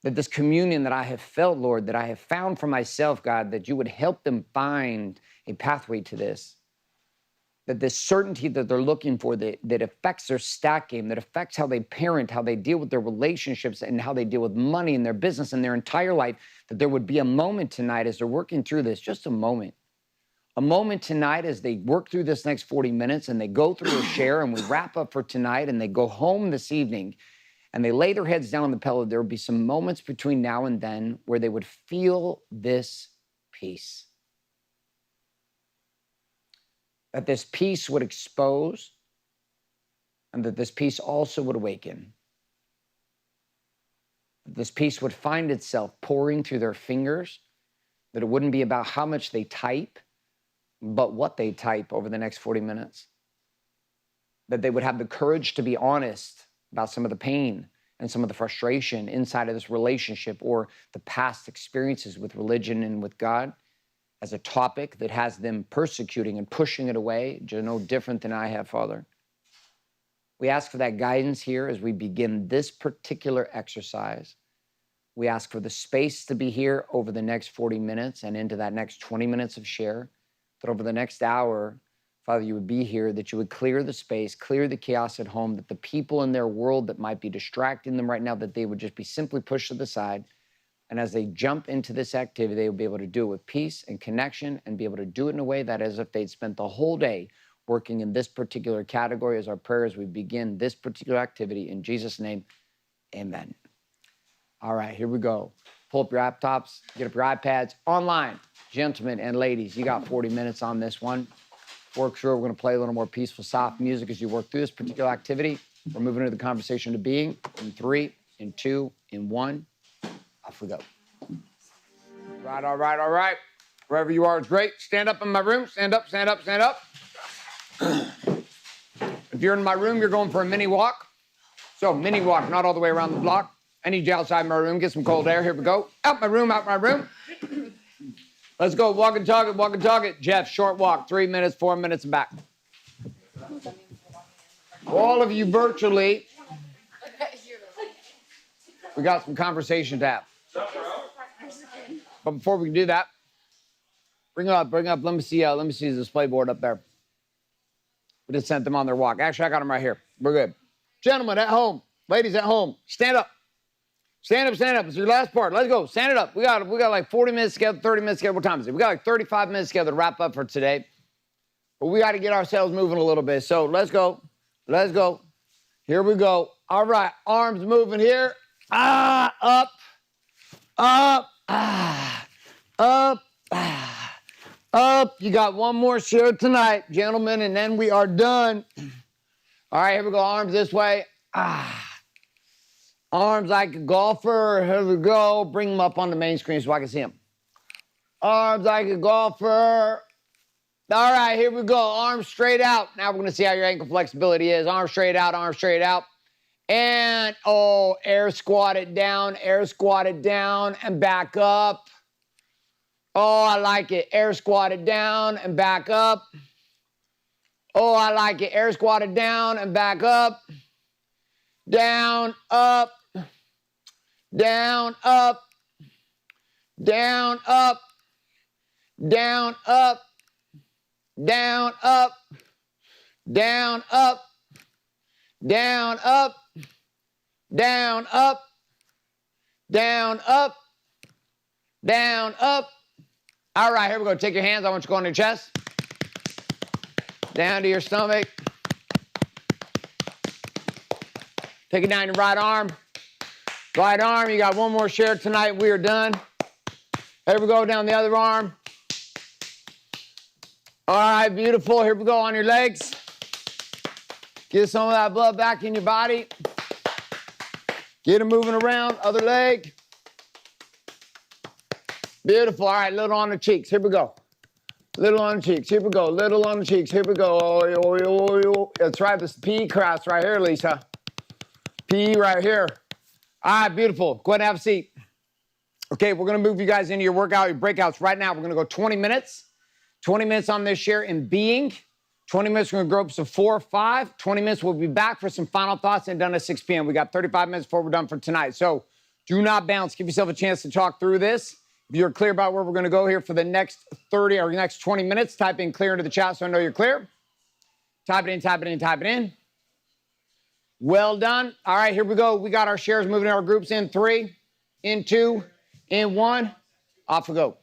That this communion that I have felt, Lord, that I have found for myself, God, that you would help them find a pathway to this. That this certainty that they're looking for, that affects their stat game, that affects how they parent, how they deal with their relationships, and how they deal with money in their business and their entire life, that there would be a moment tonight as they're working through this, just a moment tonight as they work through this next 40 minutes and they go through a share and we wrap up for tonight and they go home this evening and they lay their heads down on the pillow. There would be some moments between now and then where they would feel this peace. That this peace would expose and that this peace also would awaken. That this peace would find itself pouring through their fingers, that it wouldn't be about how much they type, but what they type over the next 40 minutes. That they would have the courage to be honest about some of the pain and some of the frustration inside of this relationship or the past experiences with religion and with God as a topic that has them persecuting and pushing it away, just no different than I have, Father. We ask for that guidance here as we begin this particular exercise. We ask for the space to be here over the next 40 minutes and into that next 20 minutes of share. That over the next hour, Father, you would be here, that you would clear the space, clear the chaos at home, that the people in their world that might be distracting them right now, that they would just be simply pushed to the side. And as they jump into this activity, they will be able to do it with peace and connection and be able to do it in a way that as if they'd spent the whole day working in this particular category as our prayers, we begin this particular activity. In Jesus' name, amen. All right, here we go. Pull up your laptops, get up your iPads, online. Gentlemen and ladies, you got 40 minutes on this one. Work through it. We're going to play a little more peaceful, soft music as you work through this particular activity. We're moving into the conversation to being in 3, in 2, in 1. Off we go. Right, all right, all right. Wherever you are, it's great. Stand up in my room. Stand up, stand up, stand up. If you're in my room, you're going for a mini walk. So mini walk, not all the way around the block. I need you outside my room. Get some cold air. Here we go. Out my room, out my room. Let's go. Walk and talk it, walk and talk it. Jeff, short walk, 3 minutes, 4 minutes, and back. All of you virtually, we got some conversation to have. But before we do that, bring up. Let me see the display board up there. We just sent them on their walk. Actually, I got them right here. We're good. Gentlemen at home, ladies at home, stand up. Stand up, stand up. It's your last part. Let's go. Stand it up. We got like 40 minutes together, 30 minutes together. What time is it? We got like 35 minutes together to wrap up for today. But we got to get ourselves moving a little bit. So let's go. Let's go. Here we go. All right. Arms moving here. Up. Up. Up. Up. You got one more share tonight, gentlemen, and then we are done. All right. Here we go. Arms this way. Arms like a golfer. Here we go. Bring them up on the main screen so I can see them. Arms like a golfer. All right, here we go. Arms straight out. Now we're going to see how your ankle flexibility is. Arms straight out, arms straight out. And, air squat it down, and back up. Oh, I like it. Air squat it down and back up. Oh, I like it. Air squat it down and back up. Down, up, down, up, down, up, down, up, down, up, down, up, down, up, down, up, down, up, down, up. All right, here we go. Take your hands. I want you to go on your chest. Down to your stomach. Take it down your right arm. Right arm, you got one more share tonight. We are done. Here we go, down the other arm. All right, beautiful. Here we go on your legs. Get some of that blood back in your body. Get it moving around. Other leg. Beautiful. All right, little on the cheeks. Here we go. Little on the cheeks. Here we go. Little on the cheeks. Here we go. Oh. That's right. This P cross right here, Lisa. P right here. All right, beautiful. Go ahead and have a seat. Okay, we're going to move you guys into your workout, your breakouts right now. We're going to go 20 minutes. 20 minutes on this share in being. 20 minutes, we're going to go up to 4 or 5. 20 minutes, we'll be back for some final thoughts and done at 6 p.m. We got 35 minutes before we're done for tonight. So do not bounce. Give yourself a chance to talk through this. If you're clear about where we're going to go here for the next 30 or next 20 minutes, type in clear into the chat so I know you're clear. Type it in, type it in, type it in. Well done. All right, here we go. We got our shares moving in our groups in 3, in 2, in 1. Off we go.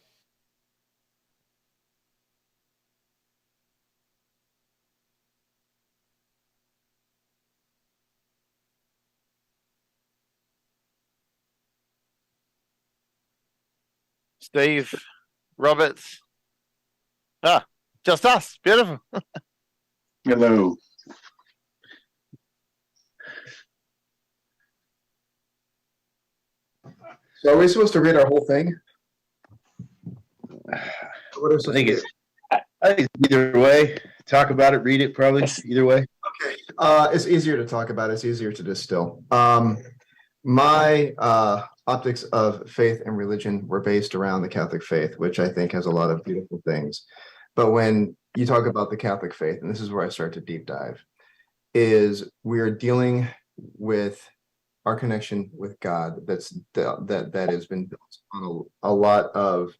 Steve Roberts. Ah, just us. Beautiful. Hello. So are we supposed to read our whole thing? I think it's either way. Talk about it, read it, probably either way. Okay. It's easier to talk about. It's easier to distill. My optics of faith and religion were based around the Catholic faith, which I think has a lot of beautiful things. But when you talk about the Catholic faith, and this is where I start to deep dive, is we're dealing with our connection with God that has been built on a lot of,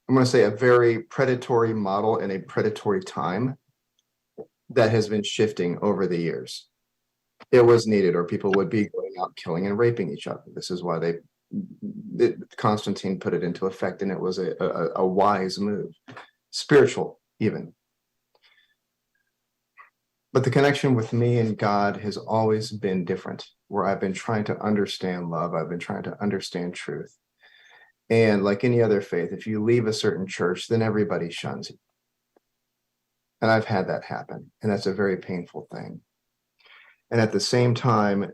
I'm going to say, a very predatory model in a predatory time that has been shifting over the years. It was needed, or people would be going out killing and raping each other. This is why Constantine put it into effect, and it was a wise move, spiritual even. But the connection with me and God has always been different, where I've been trying to understand love. I've been trying to understand truth. And like any other faith, if you leave a certain church, then everybody shuns you. And I've had that happen, and that's a very painful thing. And at the same time,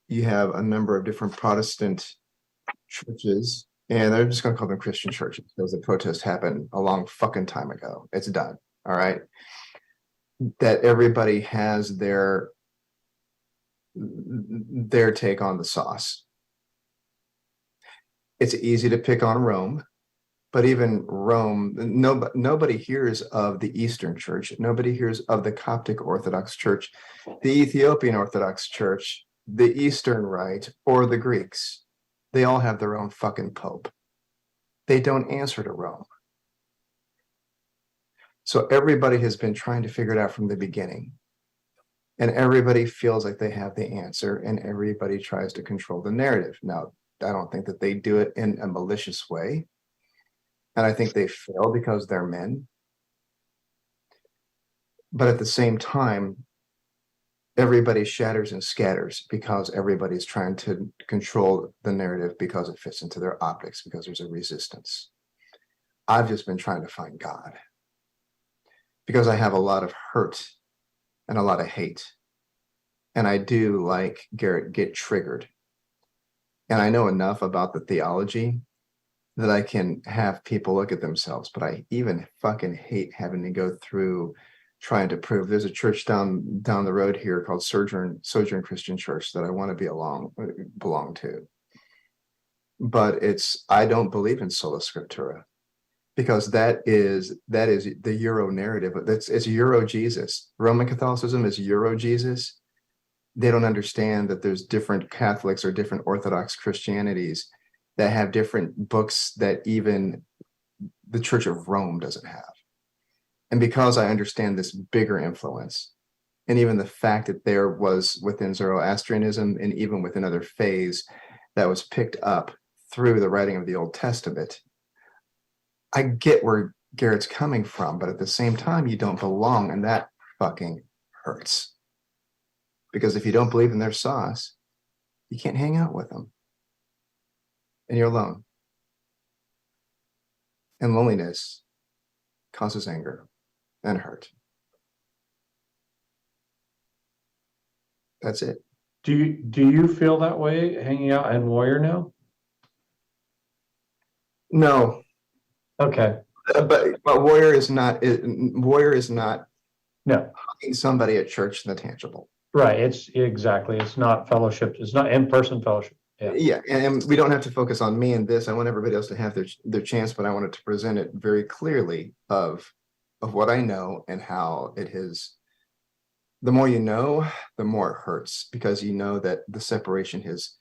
you have a number of different Protestant churches, and I'm just going to call them Christian churches because the protest happened a long fucking time ago. It's done. All right. That everybody has their take on the sauce. It's easy to pick on Rome, but even Rome, nobody hears of the Eastern Church. Nobody hears of the Coptic Orthodox Church, the Ethiopian Orthodox Church, the Eastern Rite, or the Greeks. They all have their own fucking pope. They don't answer to Rome. So everybody has been trying to figure it out from the beginning. And everybody feels like they have the answer, and everybody tries to control the narrative. Now, I don't think that they do it in a malicious way. And I think they fail because they're men. But at the same time, everybody shatters and scatters because everybody's trying to control the narrative because it fits into their optics, because there's a resistance. I've just been trying to find God because I have a lot of hurt and a lot of hate. And I do, like Garrett, get triggered. And I know enough about the theology that I can have people look at themselves, but I even fucking hate having to go through trying to prove. There's a church down the road here called Sojourn Christian Church that I want to belong to. But I don't believe in sola scriptura, because that is the Euro narrative. It's Euro Jesus. Roman Catholicism is Euro Jesus. They don't understand that there's different Catholics or different Orthodox Christianities that have different books that even the Church of Rome doesn't have. And because I understand this bigger influence, and even the fact that there was within Zoroastrianism and even within other faiths that was picked up through the writing of the Old Testament, I get where Garrett's coming from, but at the same time, you don't belong, and that fucking hurts. Because if you don't believe in their sauce, you can't hang out with them. And you're alone. And loneliness causes anger and hurt. That's it. Do you feel that way hanging out in Warrior now? No, Okay. but warrior is not. Warrior is not No. hugging somebody at church in the tangible. Right. It's exactly. It's not fellowship. It's not in-person fellowship. Yeah. Yeah, and we don't have to focus on me and this. I want everybody else to have their chance, but I wanted to present it very clearly of what I know and how it has. The more you know, the more it hurts, because you know that the separation has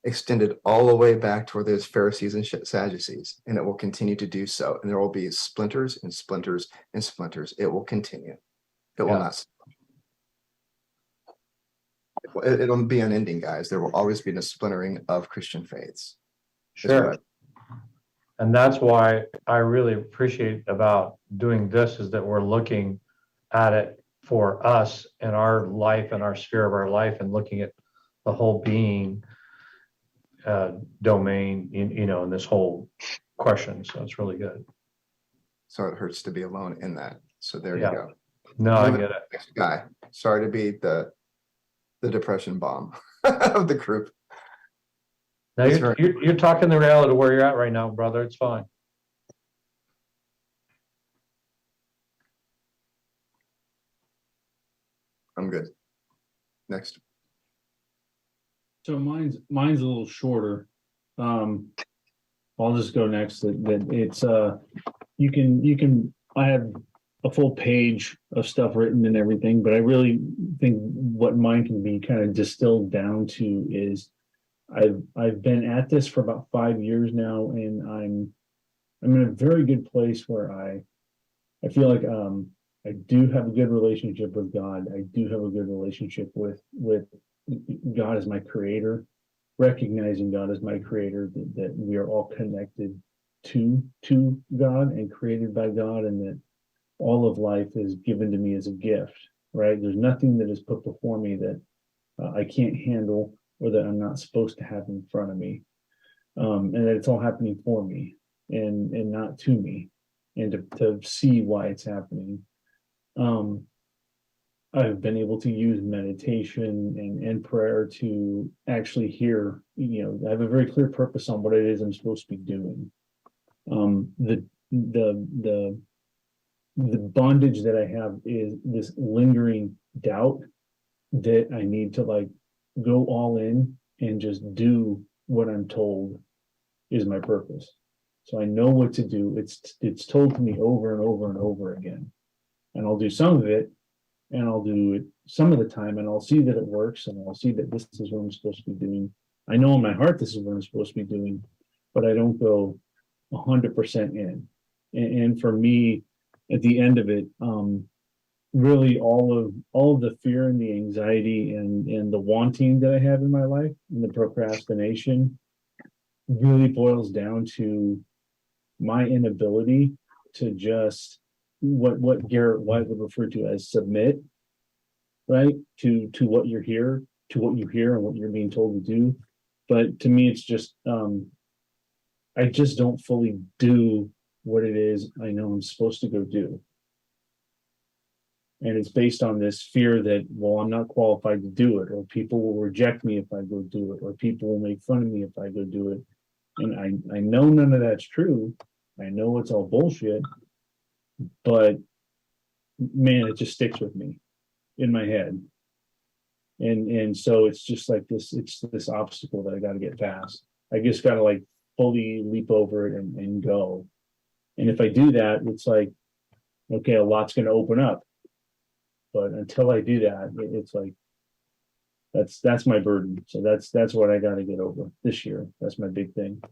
extended all the way back toward those Pharisees and Sadducees, and it will continue to do so. And there will be splinters and splinters and splinters. It will continue. It will not. It'll be unending, guys. There will always be a splintering of Christian faiths. Sure. And that's why I really appreciate about doing this is that we're looking at it for us in our life and our sphere of our life, and looking at the whole being domain, in this whole question. So it's really good. So it hurts to be alone in that. So there you Yeah. go. No, I get it. Next guy. Sorry to be the depression bomb of the group. Now you're talking the reality of where you're at right now, brother. It's fine. I'm good. Next. So mine's a little shorter. I'll just go next. That it's you can I have a full page of stuff written and everything, but I really think what mine can be kind of distilled down to is I've been at this for about 5 years now, and I'm in a very good place where I feel like I do have a good relationship with God. I do have a good relationship with God as my creator, recognizing God as my creator, that we are all connected to God and created by God, and that all of life is given to me as a gift, right? There's nothing that is put before me that I can't handle or that I'm not supposed to have in front of me. And that it's all happening for me and not to me, and to see why it's happening. I've been able to use meditation and prayer to actually hear, I have a very clear purpose on what it is I'm supposed to be doing. The bondage that I have is this lingering doubt that I need to go all in and just do what I'm told is my purpose. So I know what to do. It's told to me over and over and over again. And I'll do some of it, and I'll do it some of the time, and I'll see that it works, and I'll see that this is what I'm supposed to be doing. I know in my heart this is what I'm supposed to be doing, but I don't go 100% in. And for me, at the end of it, really all of the fear and the anxiety and the wanting that I have in my life and the procrastination really boils down to my inability to just what Garrett White would refer to as submit, right? To what you hear and what you're being told to do. But to me, it's just I just don't fully do what it is I know I'm supposed to go do. And it's based on this fear that, well, I'm not qualified to do it, or people will reject me if I go do it, or people will make fun of me if I go do it. And I know none of that's true. I know it's all bullshit, but man, it just sticks with me in my head. And so it's just like it's this obstacle that I got to get past. I just got to fully leap over it and go. And if I do that, it's like, okay, a lot's going to open up. But until I do that, it's like, that's my burden. So that's what I got to get over this year. That's my big thing.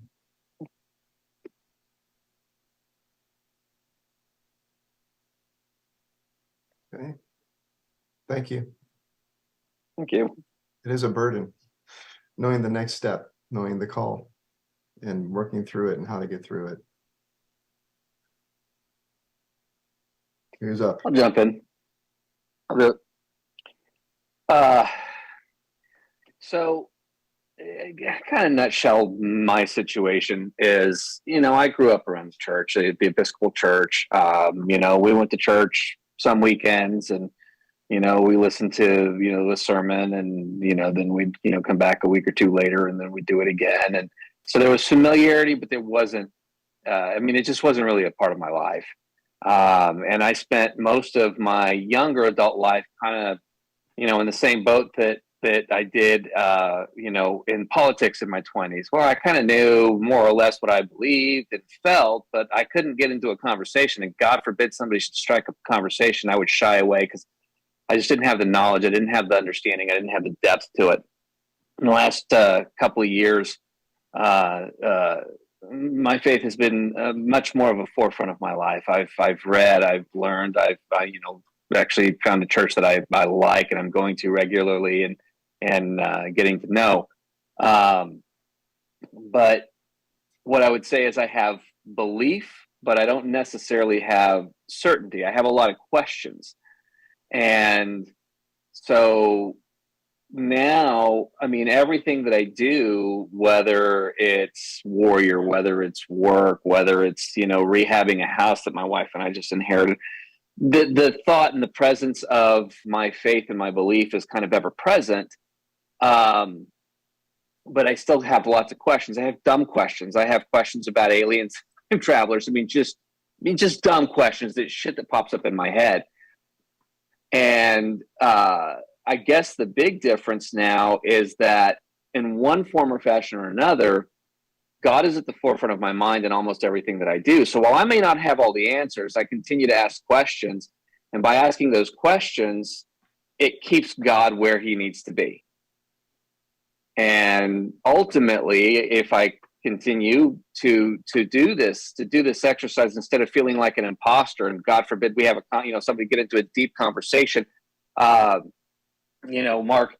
Okay. Thank you. Thank you. It is a burden, knowing the next step, knowing the call, and working through it and how to get through it. Who's up? I'll jump in. I'll do it. So, kind of nutshell, my situation is, I grew up around the church, the Episcopal Church. We went to church some weekends, and we listened to the sermon, and then we'd come back a week or two later, and then we'd do it again. And so there was familiarity, but there wasn't I mean, it just wasn't really a part of my life. And I spent most of my younger adult life kind of, in the same boat that I did, in politics in my 20s, where I kind of knew more or less what I believed and felt, but I couldn't get into a conversation. And God forbid somebody should strike up a conversation, I would shy away because I just didn't have the knowledge. I didn't have the understanding. I didn't have the depth to it. In the last couple of years, my faith has been much more of a forefront of my life. I've read, I've learned, I actually found a church that I like and I'm going to regularly and getting to know. But what I would say is I have belief, but I don't necessarily have certainty. I have a lot of questions. And so now, I mean, everything that I do, whether it's warrior, whether it's work, whether it's, rehabbing a house that my wife and I just inherited, the thought and the presence of my faith and my belief is kind of ever present. But I still have lots of questions. I have dumb questions. I have questions about aliens and travelers. I mean, just dumb questions, that shit that pops up in my head. And I guess the big difference now is that in one form or fashion or another, God is at the forefront of my mind in almost everything that I do. So while I may not have all the answers, I continue to ask questions. And by asking those questions, it keeps God where he needs to be. And ultimately, if I continue to do this exercise, instead of feeling like an imposter, and God forbid we have somebody get into a deep conversation, Mark,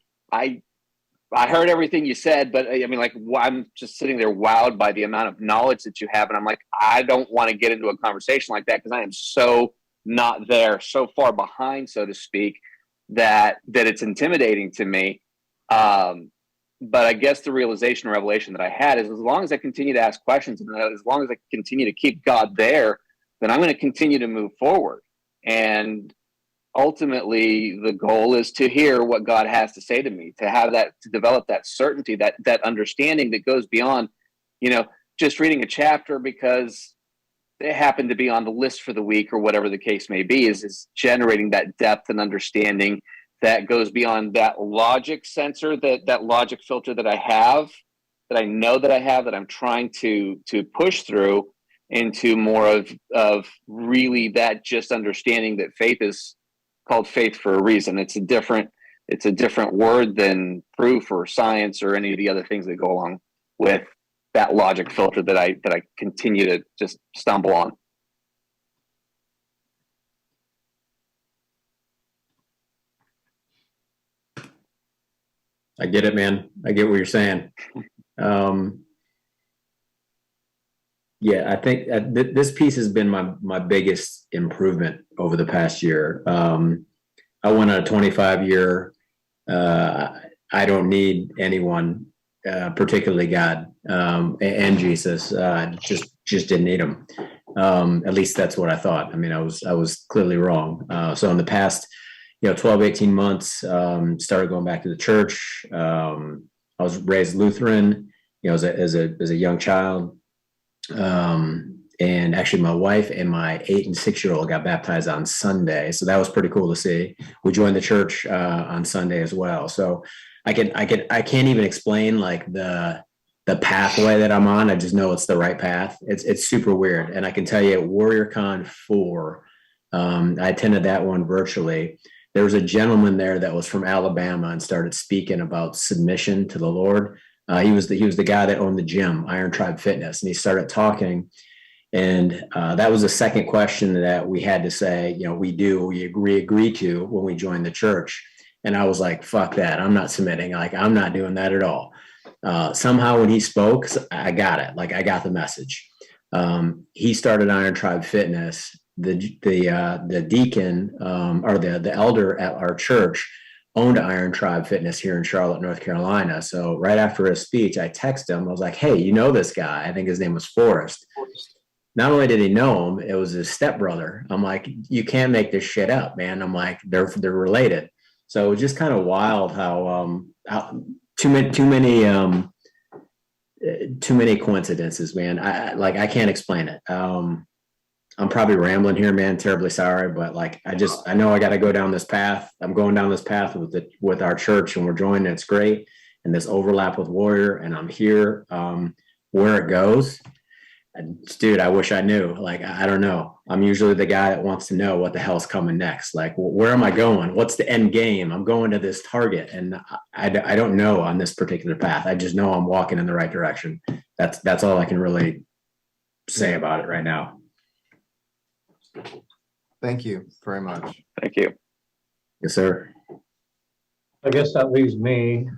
I heard everything you said, but I mean, like, I'm just sitting there wowed by the amount of knowledge that you have. And I'm like, I don't want to get into a conversation like that because I am so not there, so far behind, so to speak, that it's intimidating to me. But I guess the realization or revelation that I had is, as long as I continue to ask questions and as long as I continue to keep God there, then I'm going to continue to move forward. And ultimately, the goal is to hear what God has to say to me, to have that, to develop that certainty, that understanding that goes beyond, just reading a chapter because it happened to be on the list for the week or whatever the case may be, is generating that depth and understanding that goes beyond that logic sensor, that logic filter that I have, that I know that I have, that I'm trying to push through into more of really that just understanding that faith is called faith for a reason. It's a different word than proof or science or any of the other things that go along with that logic filter that I continue to just stumble on. I get it, man. I get what you're saying. Yeah, I think this piece has been my biggest improvement over the past year. I went on a 25-year. I don't need anyone, particularly God and Jesus. Just didn't need them. At least that's what I thought. I mean, I was clearly wrong. So in the past, 12, 18 months, started going back to the church. I was raised Lutheran, as a young child. And actually my wife and my 8 and 6-year-old got baptized on Sunday. So that was pretty cool to see. We joined the church, on Sunday as well. So I can't even explain like the pathway that I'm on. I just know it's the right path. It's super weird. And I can tell you at WarriorCon 4, I attended that one virtually. There was a gentleman there that was from Alabama and started speaking about submission to the Lord. He was the guy that owned the gym, Iron Tribe Fitness, and he started talking. And that was the second question that we had to say, we agree to when we joined the church. And I was like, fuck that. I'm not submitting. Like, I'm not doing that at all. Somehow when he spoke, I got it. Like, I got the message. He started Iron Tribe Fitness. The deacon or the elder at our church owned Iron Tribe Fitness here in Charlotte, North Carolina. So right after his speech, I texted him. I was like, hey, you know this guy? I think his name was Forrest. Not only did he know him, it was his stepbrother. I'm like, you can't make this shit up, man. I'm like, they're related. So it was just kind of wild how too many too many coincidences, man. I can't explain it. I'm probably rambling here, man. Terribly sorry, but like I know I got to go down this path. I'm going down this path with our church, and we're joining. It's great, and this overlap with Warrior, and I'm here. Where it goes, dude, I wish I knew. Like I don't know. I'm usually the guy that wants to know what the hell's coming next. Like where am I going? What's the end game? I'm going to this target, and I don't know on this particular path. I just know I'm walking in the right direction. That's all I can really say about it right now. Thank you very much. Thank you. Yes, sir. I guess that leaves me.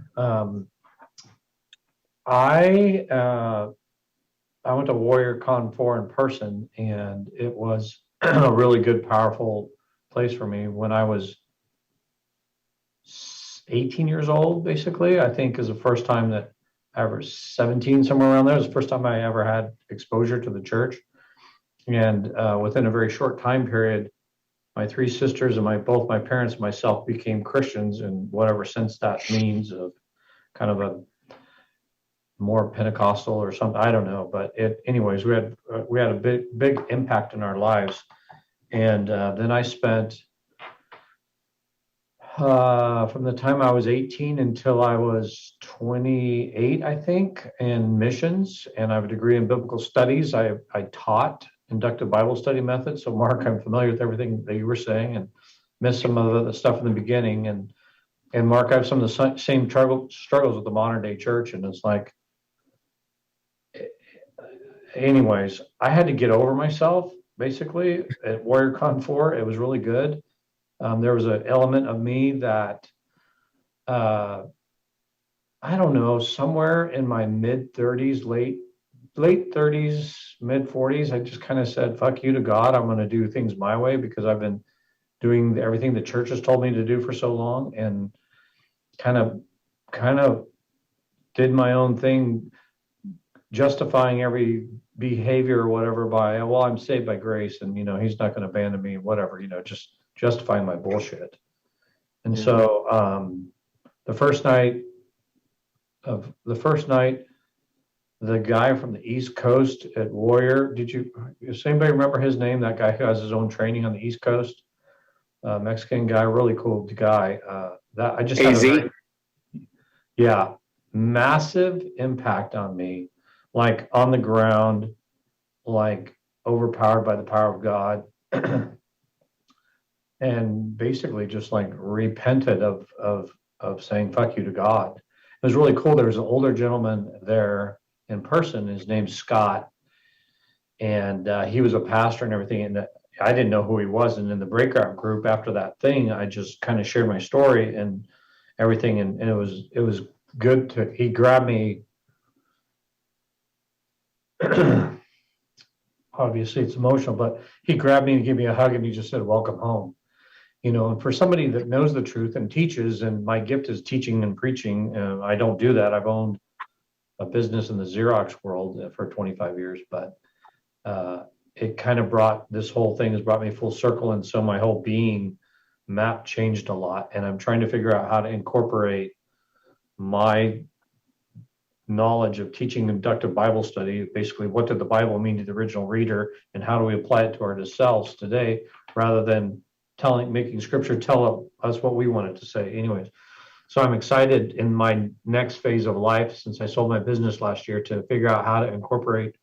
I went to Warrior Con 4 in person, and it was a really good, powerful place for me when I was 18 years old, basically. I think is the first time that I was 17, somewhere around there. It was the first time I ever had exposure to the church. And within a very short time period, my three sisters and both my parents and myself became Christians in whatever sense that means, of kind of a more Pentecostal or something. I don't know, but anyways, we had a big impact in our lives. And then I spent from the time I was 18 until I was 28, I think, in missions, and I have a degree in biblical studies. I taught inductive Bible study method. So Mark, I'm familiar with everything that you were saying, and missed some of the stuff in the beginning. And Mark, I have some of the same struggles with the modern day church. And it's like, anyways, I had to get over myself basically at Warrior Con 4. It was really good. There was an element of me that, I don't know, somewhere in my mid 30s, late 30s, mid 40s, I just kind of said, fuck you to God. I'm going to do things my way because I've been doing everything the church has told me to do for so long, and kind of did my own thing, justifying every behavior or whatever by, well, I'm saved by grace, and he's not going to abandon me, whatever, just justifying my bullshit. And so the first night, the guy from the East Coast at Warrior, does anybody remember his name? That guy who has his own training on the East Coast, Mexican guy, really cool guy. That I just massive impact on me, like on the ground, like overpowered by the power of God, and basically just like repented of saying fuck you to God. It was really cool. There was an older gentleman there in person. His name's Scott, and he was a pastor and everything. And I didn't know who he was. And in the breakout group after that thing, I just kind of shared my story and everything. And it was good he grabbed me. Obviously it's emotional, but he grabbed me and gave me a hug, and he just said, welcome home. And for somebody that knows the truth and teaches, and my gift is teaching and preaching, I don't do that. I've owned a business in the Xerox world for 25 years, but it kind of this whole thing has brought me full circle. And so my whole being map changed a lot, and I'm trying to figure out how to incorporate my knowledge of teaching inductive Bible study. Basically, what did the Bible mean to the original reader, and how do we apply it to ourselves today, rather than making scripture tell us what we want it to say. Anyways, so I'm excited in my next phase of life, since I sold my business last year, to figure out how to incorporate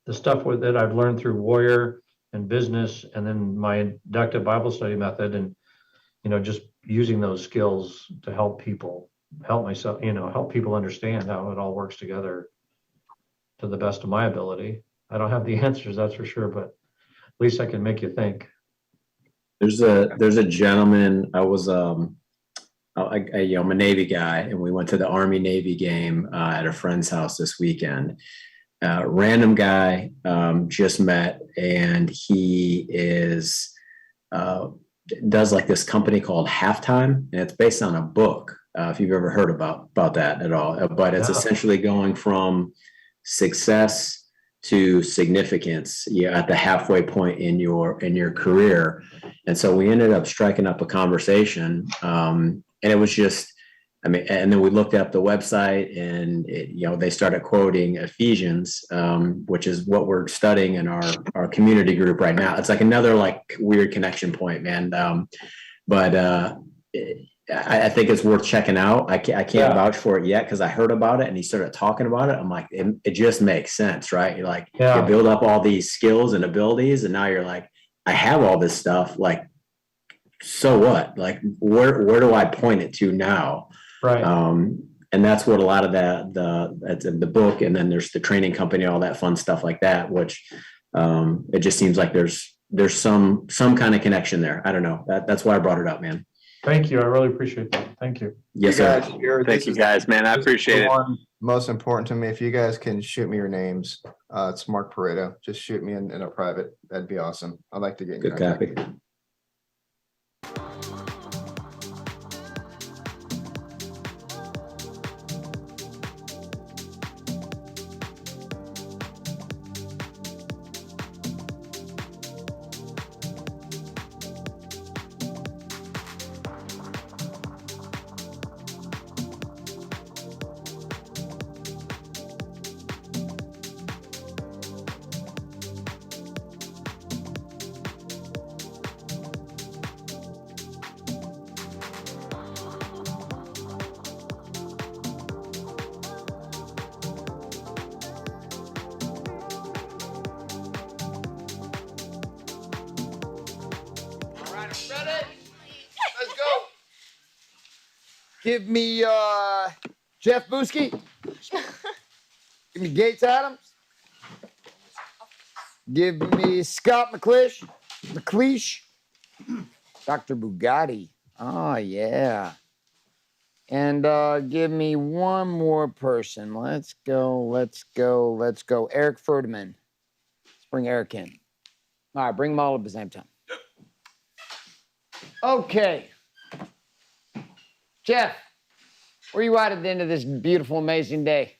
the stuff that I've learned through Warrior and business, and then my inductive Bible study method, and just using those skills to help people, help myself, help people understand how it all works together to the best of my ability. I don't have the answers, that's for sure, but at least I can make you think. There's a gentleman. I was I'm a Navy guy, and we went to the Army Navy game at a friend's house this weekend. Random guy, just met, and he does like this company called Halftime, and it's based on a book. If you've ever heard about that at all, but it's essentially going from success to significance, at the halfway point in your career. And so we ended up striking up a conversation, and it was just I mean, and then we looked up the website, and they started quoting Ephesians, which is what we're studying in our community group right now. It's like another like weird connection point, man. But I think it's worth checking out. I can't vouch for it yet because I heard about it and he started talking about it. I'm like, it just makes sense, right? You're like, you build up all these skills and abilities, and now you're like, I have all this stuff. Like, so what? Like, where do I point it to now? Right. And that's what a lot of that's in the book. And then there's the training company, all that fun stuff like that, which it just seems like there's some kind of connection there. I don't know. That's why I brought it up, man. Thank you. I really appreciate that. Thank you. Yes, sir. Thank you guys, man. I appreciate it. Most important to me, if you guys can shoot me your names, it's Mark Pareto. Just shoot me in a private. That'd be awesome. I'd like to get in Good contact. copy. Let's go. Give me Jeff Buski. Give me Gates Adams. Give me Scott McClish. Dr. Bugatti. Oh, yeah. And give me one more person. Let's go. Eric Ferdman. Let's bring Eric in. All right, bring them all up at the same time. Okay. Jeff, where you at the end of this beautiful, amazing day?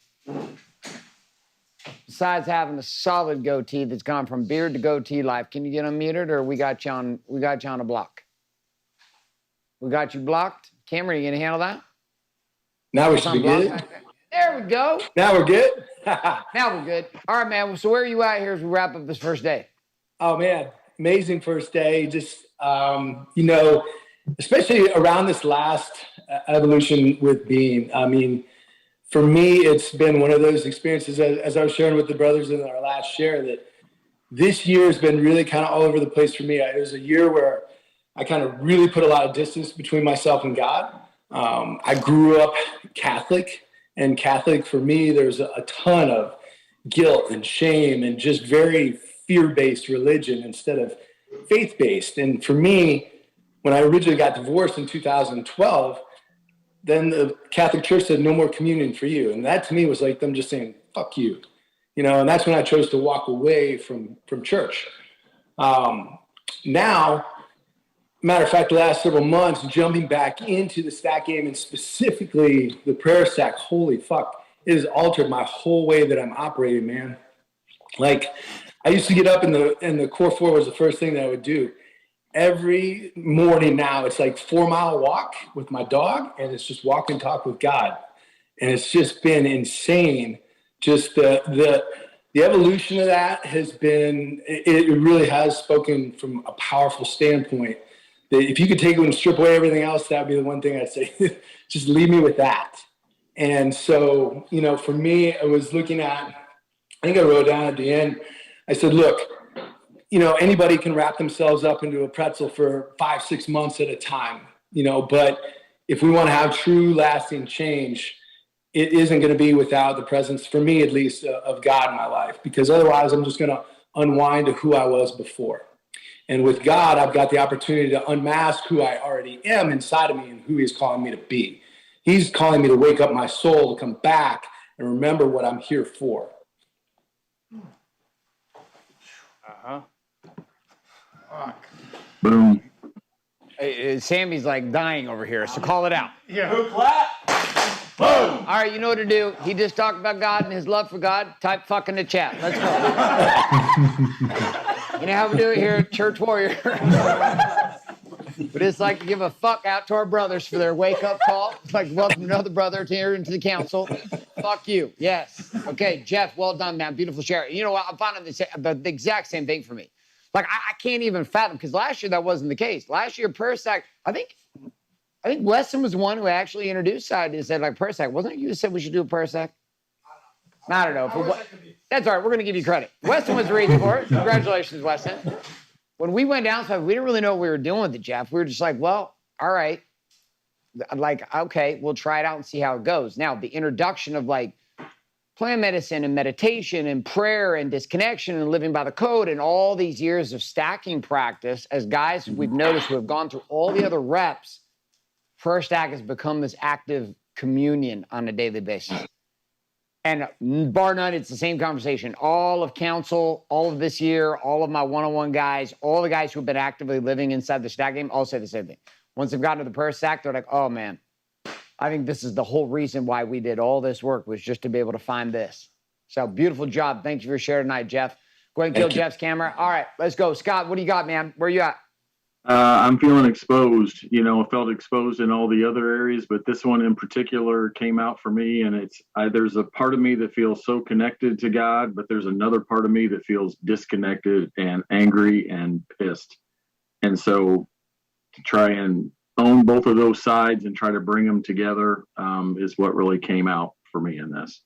Besides having a solid goatee that's gone from beard to goatee life, can you get unmuted, or we got you on a block? We got you blocked. Cameron, you gonna handle that? Now we should be good. There we go. Now we're good. Now we're good. All right, man. So where are you at here as we wrap up this first day? Oh man, amazing first day. Just especially around this last evolution with being. I mean, for me, it's been one of those experiences, as I was sharing with the brothers in our last share, that this year has been really kind of all over the place for me. It was a year where I kind of really put a lot of distance between myself and God. I grew up Catholic, and Catholic for me, there's a ton of guilt and shame and just very fear-based religion instead of faith-based. And for me, when I originally got divorced in 2012, then the Catholic Church said, no more communion for you. And that to me was like them just saying, fuck you. And that's when I chose to walk away from church. Now, matter of fact, the last several months, jumping back into the stack game and specifically the prayer stack, holy fuck, it has altered my whole way that I'm operating, man. Like, I used to get up in the core 4 was the first thing that I would do. Every morning now, it's like 4-mile walk with my dog, and it's just walk and talk with God. And it's just been insane. Just the evolution of that has been, it really has spoken from a powerful standpoint. That if you could take it and strip away everything else, that would be the one thing I'd say, just leave me with that. And so, for me, I was looking at, I think I wrote down at the end, I said, look, anybody can wrap themselves up into a pretzel for 5-6 months at a time, but if we want to have true lasting change, it isn't going to be without the presence, for me at least, of God in my life, because otherwise I'm just going to unwind to who I was before. And with God, I've got the opportunity to unmask who I already am inside of me and who He's calling me to be. He's calling me to wake up my soul, to come back and remember what I'm here for. Fuck. Boom. Hey, Sammy's like dying over here, so call it out. Yeah, who clap? Boom. All right, you know what to do. He just talked about God and his love for God. Type fuck in the chat. Let's go. You know how we do it here at Church Warrior. But it's like to give a fuck out to our brothers for their wake up call. It's like welcome another brother here into the council. Fuck you. Yes. Okay, Jeff, well done, man. Beautiful share. You know what? I'm finding the exact same thing for me. Like I can't even fathom, because last year that wasn't the case. Last year, prayer stack, I think Weston was the one who actually introduced that and said, like, prayer stack. Wasn't it you who said we should do a prayer stack? I don't know. That's all right. We're going to give you credit. Weston was the reason for it. Congratulations, Weston. When we went down, so we didn't really know what we were doing with it, Jeff. We were just like, well, all right. Like, okay, we'll try it out and see how it goes. Now, the introduction of like plant medicine and meditation and prayer and disconnection and living by the code and all these years of stacking practice, as guys we've noticed who have gone through all the other reps, prayer stack has become this active communion on a daily basis. And bar none, it's the same conversation. All of council, all of this year, all of my one-on-one guys, all the guys who've been actively living inside the stack game all say the same thing. Once they've gotten to the prayer stack, they're like, oh man, I think this is the whole reason why we did all this work, was just to be able to find this. So beautiful job. Thank you for sharing tonight, Jeff. Go ahead and kill Jeff's camera. All right, let's go. Scott, what do you got, man? Where you at? I'm feeling exposed. You know, I felt exposed in all the other areas, but this one in particular came out for me. And there's a part of me that feels so connected to God, but there's another part of me that feels disconnected and angry and pissed. And so to try and own both of those sides and try to bring them together is what really came out for me in this.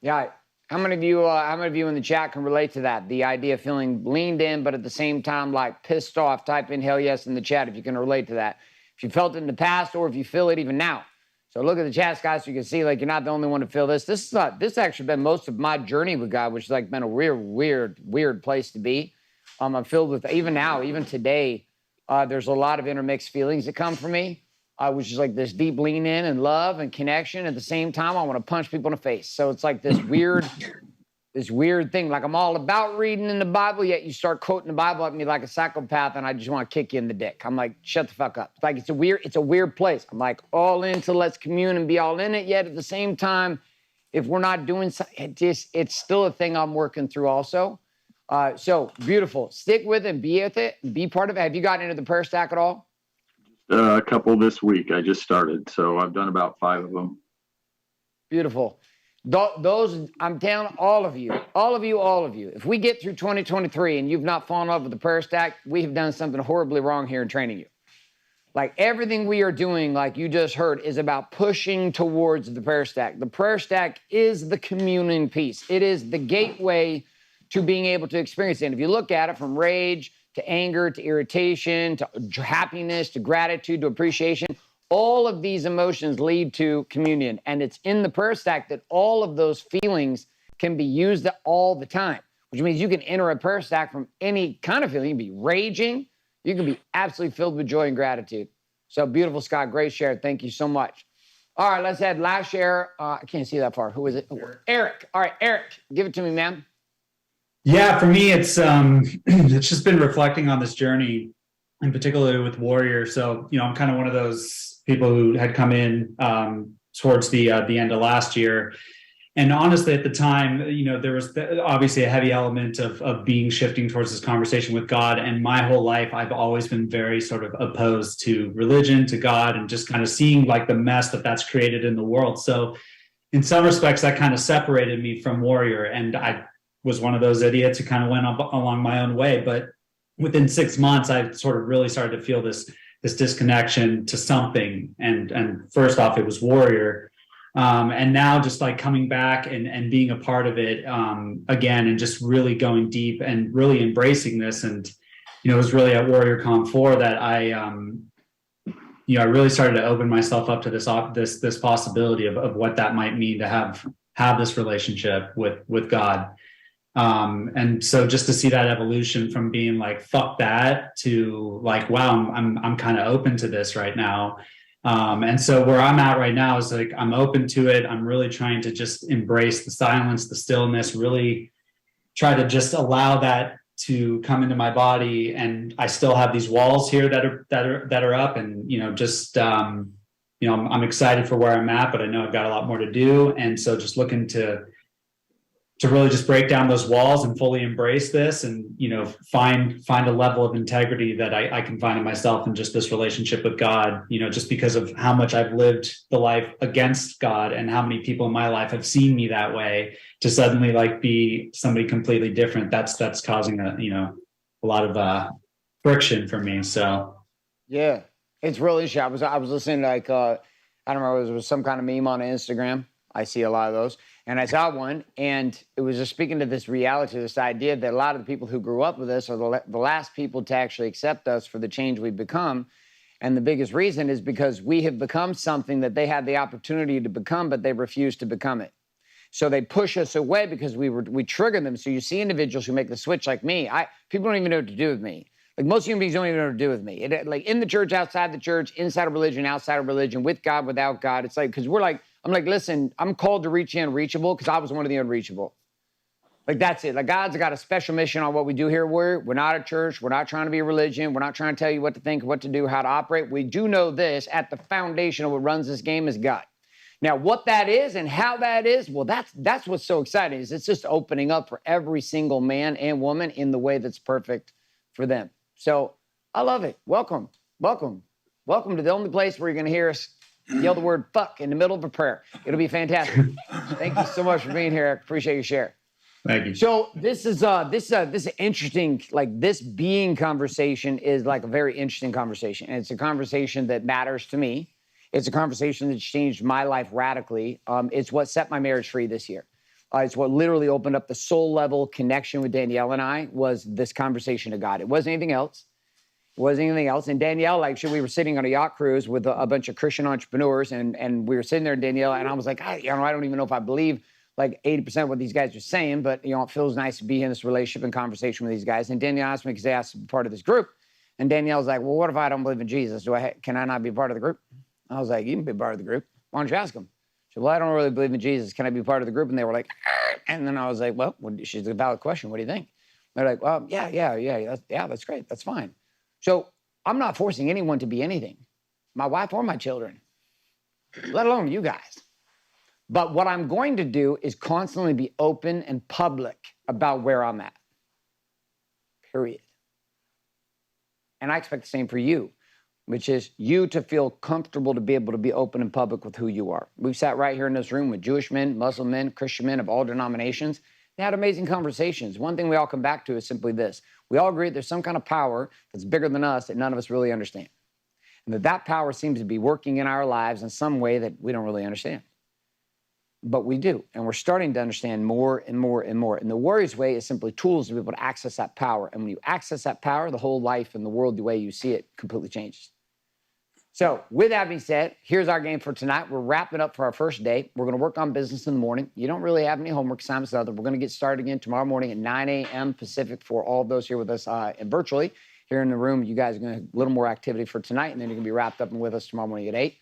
Yeah. How many of you in the chat can relate to that? The idea of feeling leaned in, but at the same time, like pissed off. Type in hell yes in the chat if you can relate to that. If you felt it in the past or if you feel it even now. So look at the chat, guys, so you can see like you're not the only one to feel this. This actually been most of my journey with God, which has like been a weird place to be. I'm filled with, even now, even today, there's a lot of intermixed feelings that come from me. Which is like this deep lean in and love and connection. At the same time, I want to punch people in the face. So it's like this weird thing. Like I'm all about reading in the Bible, yet you start quoting the Bible at me like a psychopath, and I just want to kick you in the dick. I'm like, shut the fuck up. It's like it's a weird place. I'm like all into let's commune and be all in it. Yet at the same time, if we're not doing something, it's still a thing I'm working through also. So beautiful. Stick with it and be with it. Be part of it. Have you gotten into the prayer stack at all? A couple this week. I just started, so I've done about 5 of them. Beautiful. Those, I'm telling all of you, if we get through 2023 and you've not fallen in love with the prayer stack, we have done something horribly wrong here in training you. Like everything we are doing, like you just heard, is about pushing towards the prayer stack. The prayer stack is the communion piece. It is the gateway to being able to experience it. And if you look at it from rage to anger, to irritation, to happiness, to gratitude, to appreciation. All of these emotions lead to communion. And it's in the prayer stack that all of those feelings can be used all the time, which means you can enter a prayer stack from any kind of feeling. You can be raging. You can be absolutely filled with joy and gratitude. So beautiful, Scott. Great share. Thank you so much. All right, let's add last share. I can't see that far. Who is it? Eric. All right, Eric, give it to me, man. Yeah, for me, it's just been reflecting on this journey, and particularly with Warrior. So, you know, I'm kind of one of those people who had come in towards the end of last year. And honestly, at the time, you know, there was obviously a heavy element of being shifting towards this conversation with God. And my whole life, I've always been very sort of opposed to religion, to God, and just kind of seeing like the mess that's created in the world. So in some respects, that kind of separated me from Warrior. And I was one of those idiots who kind of went along my own way. But within 6 months, I sort of really started to feel this disconnection to something. And first off, it was Warrior. And now just like coming back and being a part of it again, and just really going deep and really embracing this. And, you know, it was really at WarriorCon 4 that I really started to open myself up to this possibility of what that might mean to have this relationship with God. And so just to see that evolution from being like, fuck that, to like, wow, I'm kind of open to this right now. And so where I'm at right now is like, I'm open to it. I'm really trying to just embrace the silence, the stillness, really try to just allow that to come into my body. And I still have these walls here that are up, and, you know, just, you know, I'm excited for where I'm at, but I know I've got a lot more to do. And so just looking to really just break down those walls and fully embrace this, and find a level of integrity that I can find in myself and just this relationship with God, just because of how much I've lived the life against God and how many people in my life have seen me that way, to suddenly like be somebody completely different. That's causing a lot of friction for me. So Yeah, it's really interesting. I was listening to like I don't remember, it was some kind of meme on Instagram. I see a lot of those, and I saw one, and it was just speaking to this reality, this idea that a lot of the people who grew up with us are the last people to actually accept us for the change we've become, and the biggest reason is because we have become something that they had the opportunity to become, but they refused to become it. So they push us away because we trigger them. So you see individuals who make the switch like me. People don't even know what to do with me. Like most human beings don't even know what to do with me. Like in the church, outside the church, inside of religion, outside of religion, with God, without God. It's like, because I'm like, listen, I'm called to reach the unreachable because I was one of the unreachable. Like that's it. Like God's got a special mission on what we do here. We're not a church. We're not trying to be a religion. We're not trying to tell you what to think, what to do, how to operate. We do know this: at the foundation of what runs this game is God. Now, what that is and how that is, well, that's what's so exciting, is it's just opening up for every single man and woman in the way that's perfect for them. So I love it. Welcome to the only place where you're going to hear us yell the word fuck in the middle of a prayer. It'll be fantastic. Thank you so much for being here. I appreciate your share. Thank you. So this is interesting. Like this being conversation is like a very interesting conversation, and it's a conversation that matters to me. It's a conversation that's changed my life radically. It's what set my marriage free this year. It's what literally opened up the soul level connection with Danielle and I, was this conversation to God. It wasn't anything else. And Danielle, we were sitting on a yacht cruise with a bunch of Christian entrepreneurs, and we were sitting there, Danielle, and I was like, I don't even know if I believe like 80% of what these guys are saying, but it feels nice to be in this relationship and conversation with these guys. And Danielle asked me, because they asked to be part of this group. And Danielle's like, well, what if I don't believe in Jesus? Can I not be part of the group? I was like, you can be part of the group. Why don't you ask them? She said, well, I don't really believe in Jesus. Can I be part of the group? And they were like, and then I was like, well, she's a valid question. What do you think? They're like, well, yeah, that's great. That's fine. So I'm not forcing anyone to be anything, my wife or my children, let alone you guys. But what I'm going to do is constantly be open and public about where I'm at, period. And I expect the same for you, which is you to feel comfortable to be able to be open and public with who you are. We've sat right here in this room with Jewish men, Muslim men, Christian men of all denominations. They had amazing conversations. One thing we all come back to is simply this: we all agree there's some kind of power that's bigger than us that none of us really understand. And that power seems to be working in our lives in some way that we don't really understand. But we do, and we're starting to understand more and more and more. And the Warrior's Way is simply tools to be able to access that power. And when you access that power, the whole life and the world, the way you see it, completely changes. So with that being said, here's our game for tonight. We're wrapping up for our first day. We're going to work on business in the morning. You don't really have any homework assignments other. We're going to get started again tomorrow morning at 9 a.m. Pacific for all of those here with us and virtually. Here in the room, you guys are going to have a little more activity for tonight, and then you're going to be wrapped up and with us tomorrow morning at 8.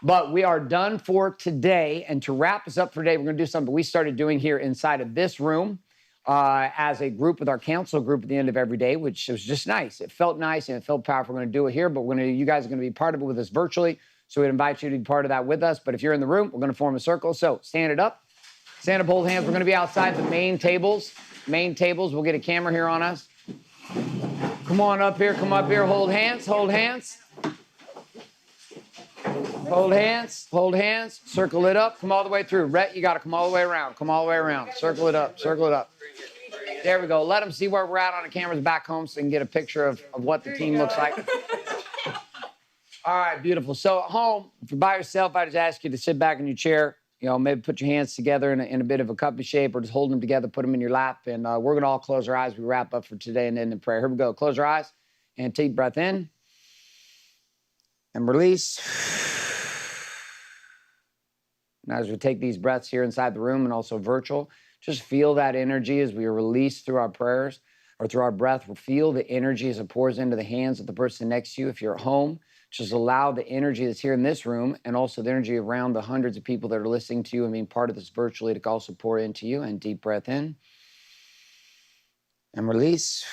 But we are done for today. And to wrap us up for today, we're going to do something we started doing here inside of this room as a group with our council group at the end of every day, which was just nice. It felt nice and it felt powerful. We're going to do it here, but you guys are going to be part of it with us virtually. So we'd invite you to be part of that with us. But if you're in the room, we're going to form a circle. So stand it up. Stand up, hold hands. We're going to be outside the main tables. We'll get a camera here on us. Come on up here. Come up here. Hold hands. Hold hands. Hold hands, hold hands, circle it up, come all the way through. Rhett, you got to come all the way around, circle it up, circle it up. There we go. Let them see where we're at on the cameras back home so they can get a picture of what the team looks like. All right, beautiful. So at home, if you're by yourself, I just ask you to sit back in your chair, maybe put your hands together in a bit of a cuppy shape, or just hold them together, put them in your lap, and we're going to all close our eyes. We wrap up for today and then in prayer. Here we go. Close your eyes and take a breath in and release. Now, as we take these breaths here inside the room and also virtual, just feel that energy as we release through our prayers or through our breath. We'll feel the energy as it pours into the hands of the person next to you. If you're at home, just allow the energy that's here in this room and also the energy around the hundreds of people that are listening to you and being part of this virtually to also pour into you. And deep breath in and release.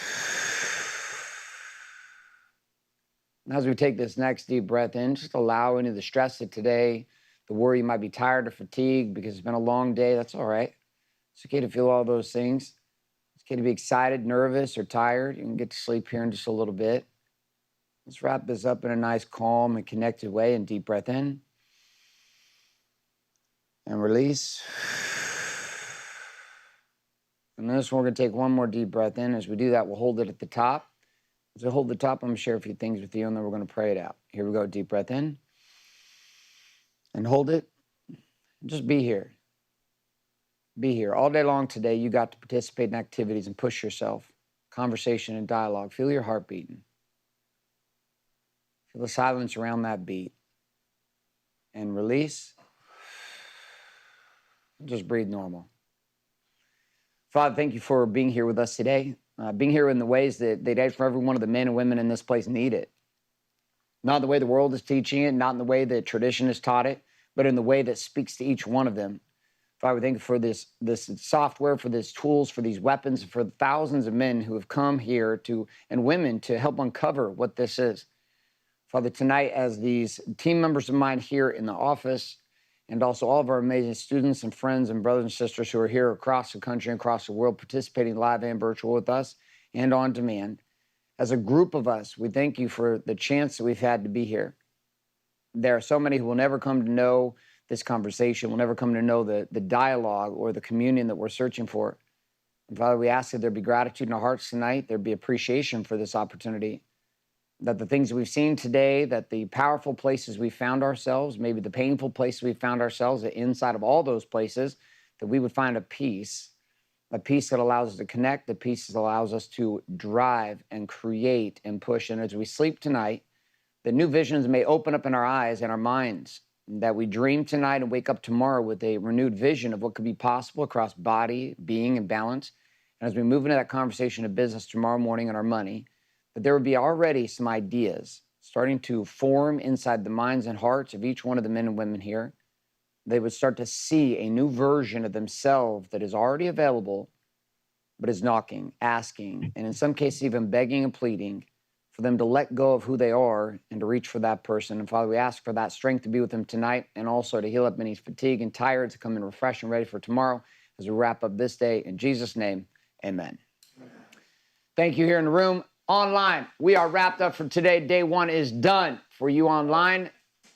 Now, as we take this next deep breath in, just allow any of the stress of today, the worry you might be tired or fatigued because it's been a long day. That's all right. It's okay to feel all those things. It's okay to be excited, nervous, or tired. You can get to sleep here in just a little bit. Let's wrap this up in a nice, calm, and connected way. And deep breath in. And release. And this one, we're going to take one more deep breath in. As we do that, we'll hold it at the top. As I hold the top, I'm going to share a few things with you, and then we're going to pray it out. Here we go. Deep breath in. And hold it. Just be here. Be here. All day long today, you got to participate in activities and push yourself. Conversation and dialogue. Feel your heart beating. Feel the silence around that beat. And release. Just breathe normal. Father, thank you for being here with us today. Being here in the ways that for every one of the men and women in this place need it. Not the way the world is teaching it, not in the way that tradition has taught it, but in the way that speaks to each one of them. Father, we thank you for this software, for these tools, for these weapons, for the thousands of men who have come here and women to help uncover what this is. Father, tonight, as these team members of mine here in the office, and also all of our amazing students and friends and brothers and sisters who are here across the country and across the world participating live and virtual with us and on demand. As a group of us, we thank you for the chance that we've had to be here. There are so many who will never come to know this conversation, will never come to know the dialogue or the communion that we're searching for. And Father, we ask that there be gratitude in our hearts tonight, there be appreciation for this opportunity, that the things we've seen today, that the powerful places we found ourselves, maybe the painful places we found ourselves, that inside of all those places, that we would find a peace that allows us to connect, a peace that allows us to drive and create and push. And as we sleep tonight, that new visions may open up in our eyes and our minds, that we dream tonight and wake up tomorrow with a renewed vision of what could be possible across body, being, and balance. And as we move into that conversation of business tomorrow morning and our money, that there would be already some ideas starting to form inside the minds and hearts of each one of the men and women here. They would start to see a new version of themselves that is already available, but is knocking, asking, and in some cases even begging and pleading for them to let go of who they are and to reach for that person. And Father, we ask for that strength to be with them tonight, and also to heal up any fatigue and tired, to come in refreshed and ready for tomorrow as we wrap up this day. In Jesus' name, amen. Thank you here in the room. Online, we are wrapped up for today. Day one is done. For you online,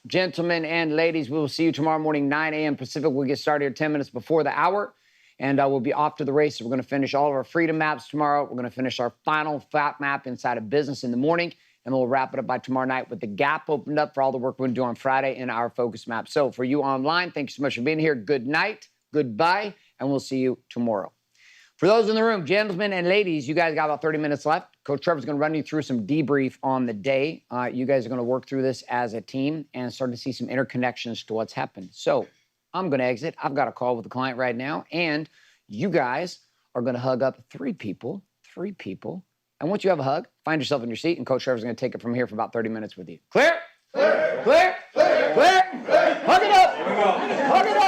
gentlemen and ladies, we will see you tomorrow morning, 9 a.m. Pacific. We'll get started here 10 minutes before the hour, and we'll be off to the races. We're going to finish all of our freedom maps tomorrow. We're going to finish our final fat map inside of business in the morning, and we'll wrap it up by tomorrow night with the gap opened up for all the work we're going to do on Friday in our focus map. So for you online, thank you so much for being here. Good night, goodbye, and we'll see you tomorrow. For those in the room, gentlemen and ladies, you guys got about 30 minutes left. Coach Trevor's going to run you through some debrief on the day. You guys are going to work through this as a team and start to see some interconnections to what's happened. So I'm going to exit. I've got a call with a client right now, and you guys are going to hug up three people. And once you have a hug, find yourself in your seat, and Coach Trevor's going to take it from here for about 30 minutes with you. Clear? Clear? Clear? Clear? Clear? Hug it up! Hug it up!